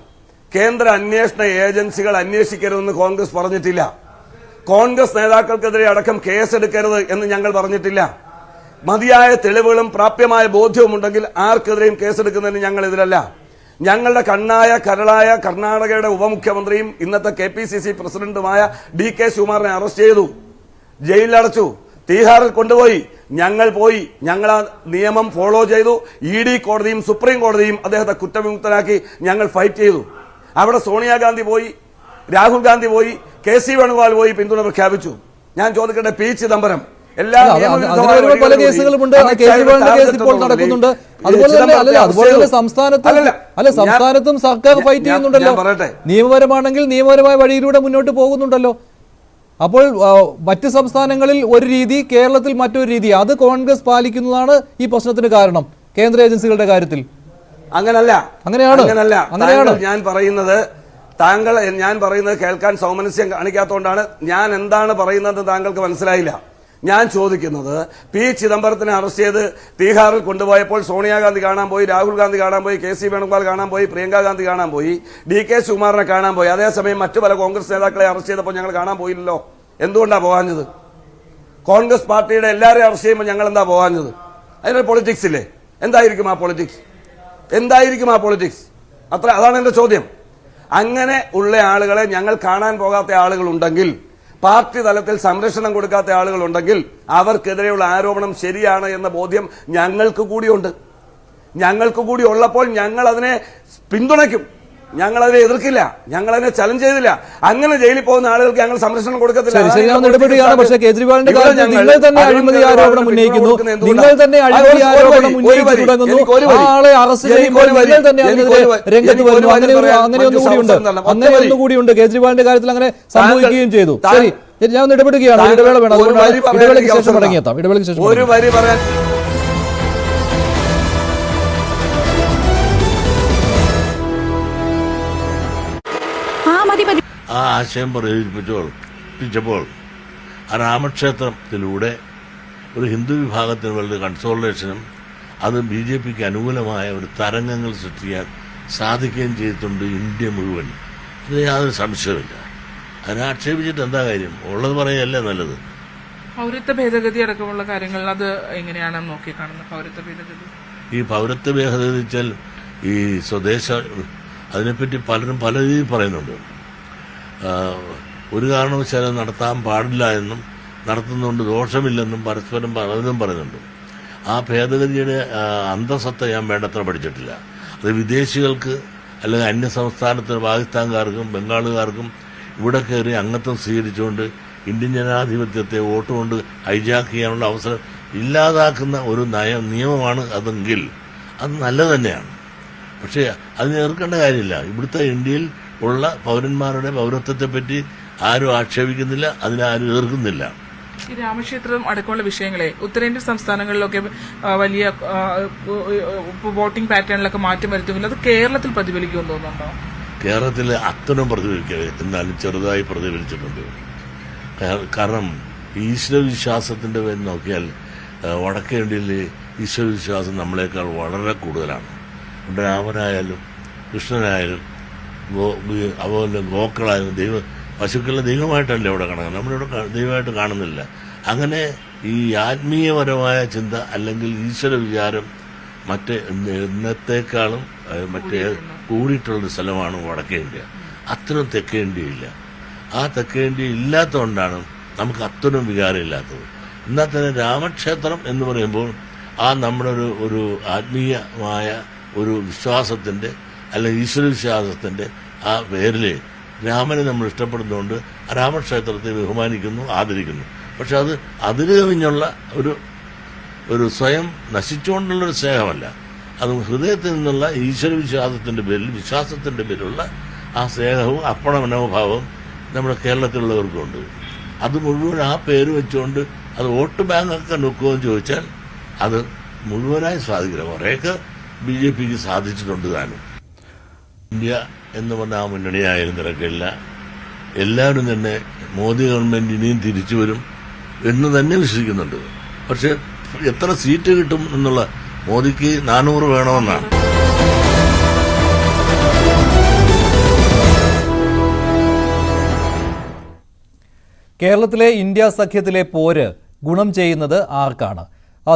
കേന്ദ്ര അന്വേഷണ ഏജൻസികൾ അന്വേഷിക്കരുതെന്ന് കോൺഗ്രസ് പറഞ്ഞിട്ടില്ല. കോൺഗ്രസ് നേതാക്കൾക്കെതിരെ അടക്കം കേസെടുക്കരുത് എന്ന് ഞങ്ങൾ പറഞ്ഞിട്ടില്ല. മതിയായ തെളിവുകളും പ്രാപ്യമായ ബോധ്യവും ഉണ്ടെങ്കിൽ ആർക്കെതിരെയും കേസെടുക്കുന്നതിന് ഞങ്ങൾ എതിരല്ല. ഞങ്ങളുടെ കണ്ണായ കരളായ കർണാടകയുടെ ഉപമുഖ്യമന്ത്രിയും ഇന്നത്തെ KPCC പ്രസിഡന്റുമായ DK ശിവകുമാറിനെ അറസ്റ്റ് ചെയ്തു, ജയിലിലടച്ചു, തീഹാറിൽ കൊണ്ടുപോയി. ഞങ്ങൾ ആ നിയമം ഫോളോ ചെയ്തു. ED കോടതിയും സുപ്രീം കോടതിയും അദ്ദേഹത്തെ കുറ്റവിമുക്തനാക്കി. ഞങ്ങൾ ഫൈറ്റ് ചെയ്തു. അവിടെ സോണിയാഗാന്ധി പോയി, രാഹുൽ ഗാന്ധി പോയി, KC വേണുഗോപാൽ പോയി പിന്തുണ പ്രഖ്യാപിച്ചു. ഞാൻ ചോദിക്കട്ടെ, P ചിദംബരം പല കേസുകളുമുണ്ട്. കേജ്രിവാളിന്റെ കേസ് ഇപ്പോൾ നടക്കുന്നുണ്ട്. അതുപോലെ തന്നെ സംസ്ഥാനത്തും സർക്കാർ ഫൈറ്റ് ചെയ്യുന്നുണ്ടല്ലോ. നിയമപരമാണെങ്കിൽ നിയമപരമായ വഴിയിലൂടെ മുന്നോട്ട് പോകുന്നുണ്ടല്ലോ. അപ്പോൾ മറ്റ് സംസ്ഥാനങ്ങളിൽ ഒരു രീതി, കേരളത്തിൽ മറ്റൊരു രീതി. അത് കോൺഗ്രസ് പാലിക്കുന്നതാണ് ഈ പ്രശ്നത്തിന് കാരണം കേന്ദ്ര ഏജൻസികളുടെ കാര്യത്തിൽ. അങ്ങനെയാണ് ഞാൻ പറയുന്നത് കേൾക്കാൻ സൗമനസ്യം കാണിക്കാത്തതുകൊണ്ടാണ്. ഞാൻ എന്താണ് പറയുന്നത് താങ്കൾക്ക് മനസ്സിലായില്ല. ഞാൻ ചോദിക്കുന്നത്, P ചിദംബരത്തിനെ അറസ്റ്റ് ചെയ്ത് തീഹാറിൽ കൊണ്ടുപോയപ്പോൾ സോണിയാഗാന്ധി കാണാൻ പോയി, രാഹുൽ ഗാന്ധി കാണാൻ പോയി, KC വേണുഗോപാൽ കാണാൻ പോയി, പ്രിയങ്ക ഗാന്ധി കാണാൻ പോയി, DK ശിവകുമാറിനെ കാണാൻ പോയി. അതേസമയം മറ്റു പല കോൺഗ്രസ് നേതാക്കളെ അറസ്റ്റ് ചെയ്തപ്പോൾ ഞങ്ങൾ കാണാൻ പോയില്ലല്ലോ. എന്തുകൊണ്ടാണ് പോകാഞ്ഞത്? കോൺഗ്രസ് പാർട്ടിയുടെ എല്ലാവരെയും അറസ്റ്റ് ചെയ്യുമ്പോൾ ഞങ്ങൾ എന്താ പോകാഞ്ഞത്? അതിനൊരു പൊളിറ്റിക്സ് ഇല്ലേ? എന്തായിരിക്കും ആ പൊളിറ്റിക്സ്? അതാണ് എന്റെ ചോദ്യം. അങ്ങനെ ഉള്ള ആളുകളെ ഞങ്ങൾ കാണാൻ പോകാത്ത ആളുകളുണ്ടെങ്കിൽ, പാർട്ടി തലത്തിൽ സംരക്ഷണം കൊടുക്കാത്ത ആളുകളുണ്ടെങ്കിൽ അവർക്കെതിരെയുള്ള ആരോപണം ശരിയാണ് എന്ന ബോധ്യം ഞങ്ങൾക്ക് കൂടി ഉള്ളപ്പോൾ ഞങ്ങൾ അതിനെ പിന്തുണയ്ക്കും. ഞങ്ങൾ അതിനെ എതിർക്കില്ല, ഞങ്ങൾ അതിനെ ചലഞ്ച് ചെയ്തില്ല. അങ്ങനെ ജയിലിൽ പോകുന്ന ആളുകൾക്ക് ഞങ്ങൾ സംരക്ഷണം കൊടുക്കത്തില്ല. പക്ഷേ കേജ്രിവാളിന്റെ കാര്യത്തിൽ നിങ്ങൾ തന്നെ അഴിമതി ആരോപണം ഉന്നയിക്കുന്നു, നിങ്ങൾ തന്നെ അഴിമതി ആരോപണം ഉന്നയിച്ചു തുടങ്ങുന്നു. ആളെ അറസ്റ്റ് ചെയ്യുമ്പോൾ നിങ്ങൾ തന്നെ അതിനെതിരെ രംഗത്ത് വരുന്നു. അങ്ങനെ ഒന്നുകൂടിയുണ്ട്. കേജ്രിവാളിന്റെ കാര്യത്തിൽ അങ്ങനെ സംഭവിക്കുകയും ചെയ്തു. ശരി, ഞാൻ ഒന്ന് ഇടപെടുകയാണ്. ഇടവേള വേണം. ഇടവേളയ്ക്ക് ശേഷം മടങ്ങിയെത്താം. ഇടവേളയ്ക്ക് ശേഷം ഒരു വരി പറയാൻ ആ ആശയം പ്രചരിപ്പിച്ചപ്പോൾ ആ രാമക്ഷേത്രത്തിലൂടെ ഒരു ഹിന്ദു വിഭാഗത്തിന് വളരെ കൺസോളേഷനും അത് BJPക്ക് അനുകൂലമായ ഒരു തരംഗങ്ങൾ സൃഷ്ടിക്കാൻ സാധിക്കുകയും ചെയ്തിട്ടുണ്ട് ഇന്ത്യ മുഴുവൻ. അത് യാതൊരു സംശയമില്ല. അതിനെ ആക്ഷേപിച്ചിട്ട് എന്താ കാര്യം? ഉള്ളത് പറയല്ലേ നല്ലത്. പൗരത്വ ഭേദഗതി അടക്കമുള്ള കാര്യങ്ങൾ അത് എങ്ങനെയാണ് നോക്കിക്കാണുന്നത്? പൗരത്വ ഭേദഗതി, ഈ പൗരത്വ ഭേദഗതി വെച്ചാൽ ഈ സ്വദേശ, അതിനെപ്പറ്റി പലരും പല രീതിയിൽ പറയുന്നുണ്ട്. ഒരു കാരണവശാലും നടത്താൻ പാടില്ല എന്നും നടത്തുന്നതുകൊണ്ട് ദോഷമില്ലെന്നും പരസ്പരം പലതും പറയുന്നുണ്ട്. ആ ഭേദഗതിയുടെ അന്തസത്ത ഞാൻ വേണ്ടത്ര പഠിച്ചിട്ടില്ല. അത് വിദേശികൾക്ക് അല്ലെങ്കിൽ അന്യ സംസ്ഥാനത്തിന് പാകിസ്ഥാൻകാർക്കും ബംഗാളുകാർക്കും ഇവിടെ കയറി അംഗത്വം സ്വീകരിച്ചുകൊണ്ട് ഇന്ത്യൻ ജനാധിപത്യത്തെ വോട്ട് കൊണ്ട് ഹൈജാക്ക് ചെയ്യാനുള്ള അവസരം ഇല്ലാതാക്കുന്ന ഒരു നിയമമാണ് അതെങ്കിൽ അത് നല്ലത് തന്നെയാണ്. പക്ഷേ അതിനെ എതിർക്കേണ്ട കാര്യമില്ല. ഇവിടുത്തെ ഇന്ത്യയിൽ ഉള്ള പൗരന്മാരുടെ പൗരത്വത്തെപ്പറ്റി ആരും ആക്ഷേപിക്കുന്നില്ല, അതിനാരും എതിർക്കുന്നില്ല. ഈ രാമക്ഷേത്രം അടക്കമുള്ള വിഷയങ്ങളെ ഉത്തരേന്ത്യൻ സംസ്ഥാനങ്ങളിലൊക്കെ വലിയ വോട്ടിംഗ് പാറ്റേണിലൊക്കെ മാറ്റം വരുത്തുമെങ്കിൽ അത് കേരളത്തിൽ പ്രതിഫലിക്കുമെന്ന് തോന്നുന്നുണ്ടോ? കേരളത്തിൽ അത്തരം പ്രതിഫലിക്കരുത്, എന്നാലും ചെറുതായി പ്രതിഫലിച്ചിട്ടുണ്ട്. കാരണം ഈശ്വരവിശ്വാസത്തിന്റെ പേര് നോക്കിയാൽ വടക്കേ ഇന്ത്യയിൽ ഈശ്വരവിശ്വാസം നമ്മളെക്കാൾ വളരെ കൂടുതലാണ്. രാമനായാലും കൃഷ്ണനായാലും അതുപോലെ ഗോക്കളായാലും പശുക്കളെ ദൈവമായിട്ടല്ല ഇവിടെ കാണുന്നത്, നമ്മളിവിടെ ദൈവമായിട്ട് കാണുന്നില്ല. അങ്ങനെ ഈ ആത്മീയപരമായ ചിന്ത അല്ലെങ്കിൽ ഈശ്വര വിചാരം മറ്റേ ഇന്നത്തേക്കാളും മറ്റേ കൂടിയിട്ടുള്ളൊരു സ്ഥലമാണ് വടക്കേ ഇന്ത്യ. അത്രയും തെക്കേ ഇന്ത്യയില്ല. ആ തെക്കേ ഇന്ത്യ ഇല്ലാത്തതുകൊണ്ടാണ് നമുക്ക് അത്രയും വികാരം ഇല്ലാത്തത്. എന്നാൽ തന്നെ രാമക്ഷേത്രം എന്ന് പറയുമ്പോൾ ആ നമ്മുടെ ഒരു ആത്മീയമായ ഒരു വിശ്വാസത്തിൻ്റെ അല്ലെങ്കിൽ ഈശ്വരവിശ്വാസത്തിൻ്റെ ആ പേരിൽ രാമനെ നമ്മൾ ഇഷ്ടപ്പെടുന്നതുകൊണ്ട് രാമക്ഷേത്രത്തെ ബഹുമാനിക്കുന്നു, ആദരിക്കുന്നു. പക്ഷെ അത് അതിന് കവിഞ്ഞുള്ള ഒരു സ്വയം നശിച്ചുകൊണ്ടുള്ളൊരു സ്നേഹമല്ല. അത് ഹൃദയത്തിൽ നിന്നുള്ള ഈശ്വരവിശ്വാസത്തിൻ്റെ പേരിലുള്ള ആ സ്നേഹവും അർപ്പണമനോഭാവവും നമ്മുടെ കേരളത്തിലുള്ളവർക്കുണ്ട്. അത് മുഴുവൻ ആ പേര് വെച്ചുകൊണ്ട് അത് വോട്ട് ബാങ്കൊക്കെ നോക്കുമോ എന്ന് ചോദിച്ചാൽ അത് മുഴുവനായി സാധിക്കില്ല. കുറേയൊക്കെ BJPക്ക് സാധിച്ചിട്ടുണ്ട് താനും. ഇന്ത്യ എന്ന് പറഞ്ഞ ആ മുന്നണിയായിരുന്നു നിരക്കില്ല. എല്ലാവരും തന്നെ മോദി ഗവൺമെന്റ് ഇനിയും തിരിച്ചു വരും എന്ന് തന്നെ വിശ്വസിക്കുന്നുണ്ട്. പക്ഷെ എത്ര സീറ്റ് കിട്ടും എന്നുള്ള മോദിക്ക് 400 വേണമെന്നാണ്. കേരളത്തിലെ ഇന്ത്യ സഖ്യത്തിലെ പോര് ഗുണം ചെയ്യുന്നത് ആർക്കാണ്?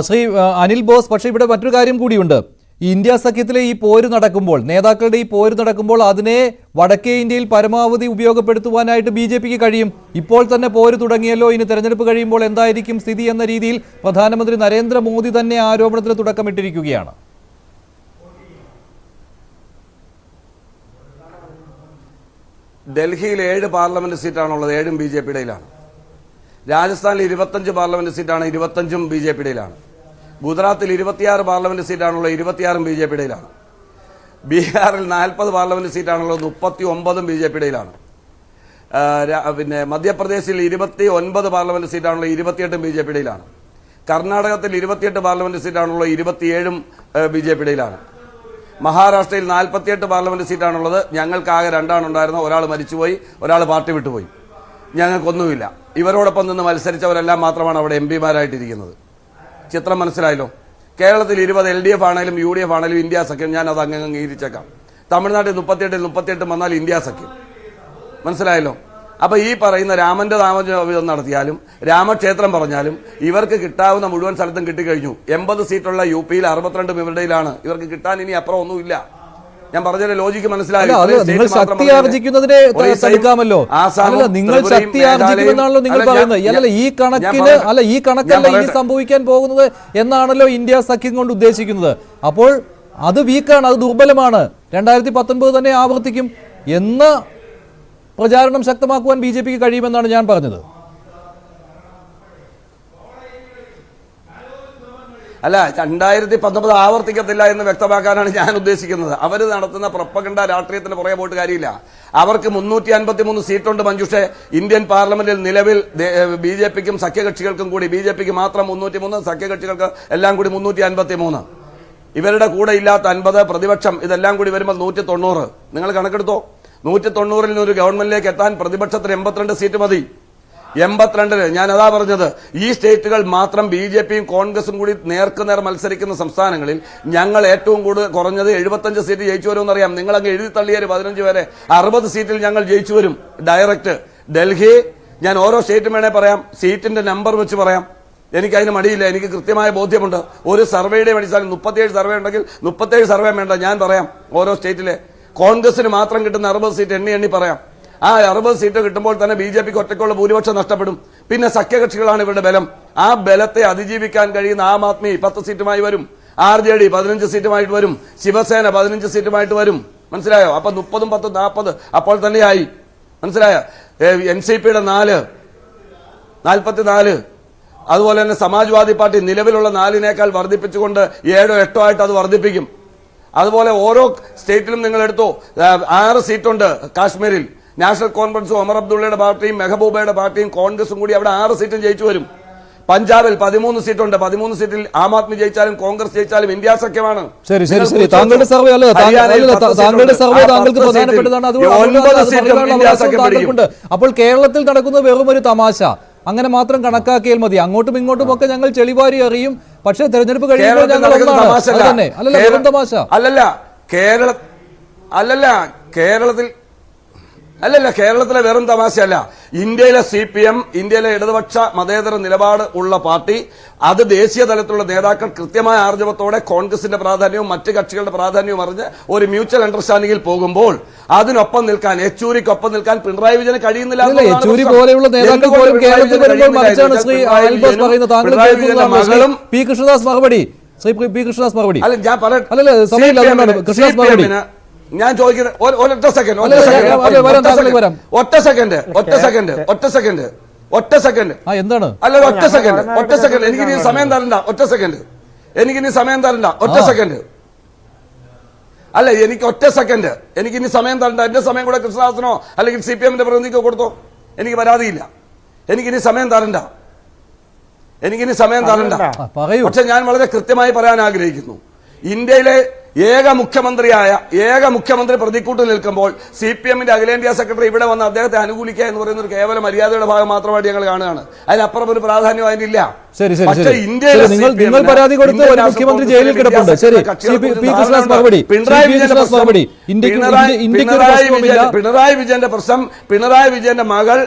ശ്രീ അനിൽ ബോസ്, പക്ഷേ ഇവിടെ മറ്റൊരു കാര്യം കൂടിയുണ്ട്. ഈ ഇന്ത്യ സഖ്യത്തിലെ ഈ പോര് നടക്കുമ്പോൾ, നേതാക്കളുടെ ഈ പോര് നടക്കുമ്പോൾ അതിനെ വടക്കേ ഇന്ത്യയിൽ പരമാവധി ഉപയോഗപ്പെടുത്തുവാനായിട്ട് BJPക്ക് കഴിയും. ഇപ്പോൾ തന്നെ പോര് തുടങ്ങിയല്ലോ, ഇനി തെരഞ്ഞെടുപ്പ് കഴിയുമ്പോൾ എന്തായിരിക്കും സ്ഥിതി എന്ന രീതിയിൽ പ്രധാനമന്ത്രി നരേന്ദ്രമോദി തന്നെ ആരോപണത്തിന് തുടക്കമിട്ടിരിക്കുകയാണ്. ഡൽഹിയിൽ 7 പാർലമെന്റ് സീറ്റാണുള്ളത്, 7ഉം BJPയുടെയിലാണ്. രാജസ്ഥാനിൽ 25 പാർലമെന്റ് സീറ്റാണ്, 25ഉം BJPയുടെയിലാണ്. ഗുജറാത്തിൽ 26 പാർലമെന്റ് സീറ്റാണുള്ളത്, 26ഉം BJPയുടെയിലാണ്. ബീഹാറിൽ 40 പാർലമെന്റ് സീറ്റാണുള്ളത്, 39ഉം BJPയുടെയിലാണ്. പിന്നെ മധ്യപ്രദേശിൽ 29 പാർലമെന്റ് സീറ്റാണുള്ളത്, 28ഉം BJPയുടെയിലാണ്. കർണാടകത്തിൽ 28 പാർലമെന്റ് സീറ്റാണുള്ളത്, 27ഉം BJPയുടെയിലാണ്. മഹാരാഷ്ട്രയിൽ 48 പാർലമെന്റ് സീറ്റാണുള്ളത്. ഞങ്ങൾക്കാകെ 2 ഉണ്ടായിരുന്നത്, ഒരാൾ മരിച്ചുപോയി, ഒരാൾ പാർട്ടി വിട്ടുപോയി. ഞങ്ങൾക്കൊന്നുമില്ല. ഇവരോടൊപ്പം നിന്ന് മത്സരിച്ചവരെല്ലാം മാത്രമാണ് അവിടെ MP-മാരായിട്ടിരിക്കുന്നത്. ചിത്രം മനസ്സിലായല്ലോ. കേരളത്തിൽ 20 LDF ആണെങ്കിലും UDF ആണെങ്കിലും ഇന്ത്യ സഖ്യം, ഞാൻ അത് അംഗീകരിച്ചേക്കാം. തമിഴ്നാട്ടിൽ 38 വന്നാൽ ഇന്ത്യ സഖ്യം. മനസ്സിലായല്ലോ. അപ്പൊ ഈ പറയുന്ന രാമന്റെ നാമജപം നടത്തിയാലും രാമക്ഷേത്രം പറഞ്ഞാലും ഇവർക്ക് കിട്ടാവുന്ന മുഴുവൻ സ്ഥലത്തും കിട്ടിക്കഴിഞ്ഞു. 80 സീറ്റുള്ള UPയിൽ 62 ഇവരുടെയിലാണ്. ഇവർക്ക് കിട്ടാൻ ഇനി അപ്പുറം ഒന്നുമില്ല. ഞാൻ പറഞ്ഞ ലോജിക്ക് മനസ്സിലായോ? നിങ്ങൾ ശക്തി ആർജിക്കുന്നതിനെ തടുക്കാമല്ലോ. അല്ല, നിങ്ങൾ ശക്തി ആർജിക്കുമെന്നാണല്ലോ നിങ്ങൾ പറയുന്നത്. അല്ലല്ല, ഈ കണക്കല്ല ഇനി സംഭവിക്കാൻ പോകുന്നത് എന്നാണല്ലോ ഇന്ത്യ സഖ്യം കൊണ്ട് ഉദ്ദേശിക്കുന്നത്. അപ്പോൾ അത് വീക്കാണ്, അത് ദുർബലമാണ്, 2019 തന്നെ ആവർത്തിക്കും എന്ന പ്രചാരണം ശക്തമാക്കുവാൻ BJPക്ക് കഴിയുമെന്നാണ് ഞാൻ പറഞ്ഞത്. അല്ല, 2019 ആവർത്തിക്കത്തില്ല എന്ന് വ്യക്തമാക്കാനാണ് ഞാൻ ഉദ്ദേശിക്കുന്നത്. അവർ നടത്തുന്ന പ്രൊപ്പഗണ്ട രാഷ്ട്രീയത്തിന് പുറകെ പോയിട്ട് കാര്യമില്ല. അവർക്ക് 353 സീറ്റുണ്ട് മഞ്ജുഷെ ഇന്ത്യൻ പാർലമെന്റിൽ നിലവിൽ. BJPക്കും സഖ്യകക്ഷികൾക്കും കൂടി, BJPക്ക് മാത്രം 303, സഖ്യകക്ഷികൾക്ക് എല്ലാം കൂടി 353. ഇവരുടെ കൂടെ ഇല്ലാത്ത 50, പ്രതിപക്ഷം, ഇതെല്ലാം കൂടി വരുമ്പോൾ 190. നിങ്ങൾ കണക്കെടുത്തോ. 190-ൽ നിന്നൊരു ഗവൺമെന്റിലേക്ക് എത്താൻ പ്രതിപക്ഷത്തിന് 82 സീറ്റ് മതി. 82-ന് ഞാൻ അതാ പറഞ്ഞത്. ഈ സ്റ്റേറ്റുകൾ മാത്രം BJPയും കോൺഗ്രസും കൂടി നേർക്കുനേർ മത്സരിക്കുന്ന സംസ്ഥാനങ്ങളിൽ ഞങ്ങൾ ഏറ്റവും കൂടുതൽ കുറഞ്ഞത് 75 സീറ്റ് ജയിച്ചു വരുമെന്നറിയാം. നിങ്ങൾ അങ്ങ് എഴുതി തള്ളിയൊരു 15 വരെ 60 സീറ്റിൽ ഞങ്ങൾ ജയിച്ചു വരും ഡയറക്റ്റ്. ഡൽഹി, ഞാൻ ഓരോ സ്റ്റേറ്റും വേണേ പറയാം, സീറ്റിന്റെ നമ്പർ വെച്ച് പറയാം. എനിക്കതിന് മടിയില്ല, എനിക്ക് കൃത്യമായ ബോധ്യമുണ്ട്. ഒരു സർവേയുടെ അടിസ്ഥാനം 37 സർവേ ഉണ്ടെങ്കിൽ 37 സർവേ വേണ്ട, ഞാൻ പറയാം. ഓരോ സ്റ്റേറ്റിലെ കോൺഗ്രസിന് മാത്രം കിട്ടുന്ന 60 സീറ്റ് എണ്ണി പറയാം. ആ 60 സീറ്റ് കിട്ടുമ്പോൾ തന്നെ BJPക്ക് ഒറ്റയ്ക്കുള്ള ഭൂരിപക്ഷം നഷ്ടപ്പെടും. പിന്നെ സഖ്യകക്ഷികളാണ് ഇവരുടെ ബലം. ആ ബലത്തെ അതിജീവിക്കാൻ കഴിയുന്ന ആം ആദ്മി 10 സീറ്റുമായി വരും, RJD 15 സീറ്റുമായിട്ട് വരും, ശിവസേന 15 സീറ്റുമായിട്ട് വരും. മനസ്സിലായോ? അപ്പൊ 30, 10, 40 അപ്പോൾ തന്നെയായി. മനസ്സിലായോ? NCPയുടെ 44, അതുപോലെ തന്നെ സമാജ്വാദി പാർട്ടി നിലവിലുള്ള 4-നേക്കാൾ വർദ്ധിപ്പിച്ചുകൊണ്ട് 7, 8 ആയിട്ട് അത് വർദ്ധിപ്പിക്കും. അതുപോലെ ഓരോ സ്റ്റേറ്റിലും നിങ്ങൾ എടുത്തോ, 6 സീറ്റുണ്ട് കാശ്മീരിൽ. നാഷണൽ കോൺഫറൻസും ഒമർ അബ്ദുള്ളയുടെ പാർട്ടിയും മെഹബൂബയുടെ പാർട്ടിയും കോൺഗ്രസും കൂടി അവിടെ 6 സീറ്റും ജയിച്ചു വരും. പഞ്ചാബിൽ 13 സീറ്റുണ്ട്. 13 സീറ്റിൽ ആം ആദ്മി ജയിച്ചാലും കോൺഗ്രസ് ജയിച്ചാലും ഇന്ത്യ സഖ്യമാണ്. ശരി, താങ്കളുടെ സർവേ താങ്കൾക്ക് പ്രധാനപ്പെട്ടതാണ്. താങ്കൾക്കുണ്ട്. അപ്പോൾ കേരളത്തിൽ നടക്കുന്നത് വെറും ഒരു തമാശ, അങ്ങനെ മാത്രം കണക്കാക്കിയാൽ മതി. അങ്ങോട്ടും ഇങ്ങോട്ടും ഒക്കെ ഞങ്ങൾ ചെളിവാരി അറിയും, പക്ഷേ തെരഞ്ഞെടുപ്പ് കഴിയുമ്പോൾ ഞങ്ങൾ ഒന്നാണ്. അല്ലല്ല, കേരളത്തിൽ അല്ലല്ല, കേരളത്തിലെ വെറും തമാശയല്ല. ഇന്ത്യയിലെ CPM, ഇന്ത്യയിലെ ഇടതുപക്ഷ മതേതര നിലപാട് ഉള്ള പാർട്ടി, അത് ദേശീയ തലത്തിലുള്ള നേതാക്കൾ കൃത്യമായ ആർജവത്തോടെ കോൺഗ്രസിന്റെ പ്രാധാന്യവും മറ്റ് കക്ഷികളുടെ പ്രാധാന്യവും അറിഞ്ഞ് ഒരു മ്യൂച്വൽ അണ്ടർസ്റ്റാൻഡിംഗിൽ പോകുമ്പോൾ അതിനൊപ്പം നിൽക്കാൻ, യെച്ചൂരിക്കൊപ്പം നിൽക്കാൻ പിണറായി വിജയന് കഴിയുന്നില്ല. യെച്ചൂരി പോലെയുള്ള നേതാക്കൾ പോലും കേരളത്തിൽ വരുമ്പോൾ മറിച്ചാണ് ശ്രീ അനിൽബോസ് പറയുന്നത്. താങ്കൾ മകളും പി കൃഷ്ണദാസ് മറുപടി. ശ്രീ പി കൃഷ്ണദാസ് മറുപടി. അല്ല, ഞാൻ അല്ലല്ല, സമയമില്ല, അതുകൊണ്ടാണ് കൃഷ്ണദാസ് മറുപടി. ഞാൻ ചോദിക്കുന്നത് ഒറ്റ സെക്കൻഡ്, എന്താണ്? അല്ല, ഒറ്റ സെക്കൻഡ്, എനിക്കിനി സമയം തരണ്ട. ഒറ്റ സെക്കൻഡ്. എനിക്കിനി സമയം തരണ്ട. എന്റെ സമയം കൂടെ കൃഷ്ണദാസനോ അല്ലെങ്കിൽ CPM-ന്റെ പ്രതിനിധിക്കോ കൊടുത്തോ. എനിക്ക് പരാതിയില്ല. എനിക്കിനി സമയം തരണ്ട. പക്ഷെ ഞാൻ വളരെ കൃത്യമായി പറയാൻ ആഗ്രഹിക്കുന്നു, ഇന്ത്യയിലെ ഏക മുഖ്യമന്ത്രി പ്രതിക്കൂട്ട് നിൽക്കുമ്പോൾ CPM-ന്റെ അഖിലേന്ത്യാ സെക്രട്ടറി ഇവിടെ വന്ന് അദ്ദേഹത്തെ അനുകൂലിക്കുക എന്ന് പറയുന്ന ഒരു കേവല മര്യാദയുടെ ഭാഗം മാത്രമായിട്ട് ഞങ്ങൾ കാണുകയാണ്. അതിനപ്പുറം ഒരു പ്രാധാന്യം അതിനില്ല. പക്ഷേ ഇന്ത്യയിലെ നിങ്ങൾ പരാതി കൊടുത്ത് ഒരു മുഖ്യമന്ത്രി ജയിലിൽ കിടപ്പുണ്ട്. ശരി, പി കൃഷ്ണദാസ് മറുപടി. പിണറായി വിജയന്റെ പ്രശ്നം, പിണറായി വിജയന്റെ മകൻ,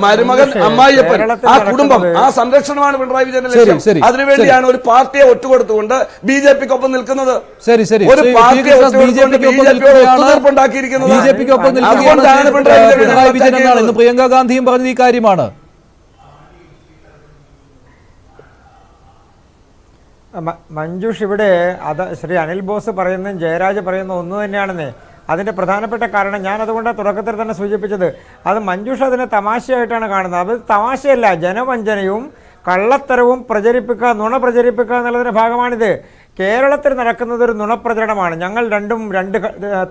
മരുമകൻ, അമ്മായിയപ്പൻ, ആ കുടുംബം, ആ സംരക്ഷണമാണ് പിണറായി വിജയന്റെ ലക്ഷ്യം. അതിനുവേണ്ടിയാണ് ഒരു പാർട്ടിയെ ഒറ്റുകൊടുത്തുകൊണ്ട് BJP-ക്കൊപ്പം നിൽക്കുന്നത്. ഒരു പാർട്ടിയെ ഒത്തുതീർപ്പുണ്ടാക്കിയിരിക്കുന്നത്. BJP-ക്കൊപ്പം പിണറായി വിജയൻ എന്നാണ് ഇന്ന് പ്രിയങ്ക ഗാന്ധിയും പറഞ്ഞത് ഈ കാര്യമാണ്. മഞ്ജുഷ്, ഇവിടെ ശ്രീ അനിൽ ബോസ് പറയുന്നതും ജയരാജ് പറയുന്നതും ഒന്ന് തന്നെയാണെന്നേ. അതിൻ്റെ പ്രധാനപ്പെട്ട കാരണം ഞാൻ അതുകൊണ്ട് തുടക്കത്തിൽ തന്നെ സൂചിപ്പിച്ചത്, അത് മഞ്ജുഷ് അതിനെ തമാശയായിട്ടാണ് കാണുന്നത്. അത് തമാശയല്ല, ജനവഞ്ചനയും കള്ളത്തരവും പ്രചരിപ്പിക്കുക, നുണ പ്രചരിപ്പിക്കുക എന്നുള്ളതിൻ്റെ ഭാഗമാണിത്. കേരളത്തിൽ നടക്കുന്നത് ഒരു നുണപ്രചരണമാണ്. ഞങ്ങൾ രണ്ട്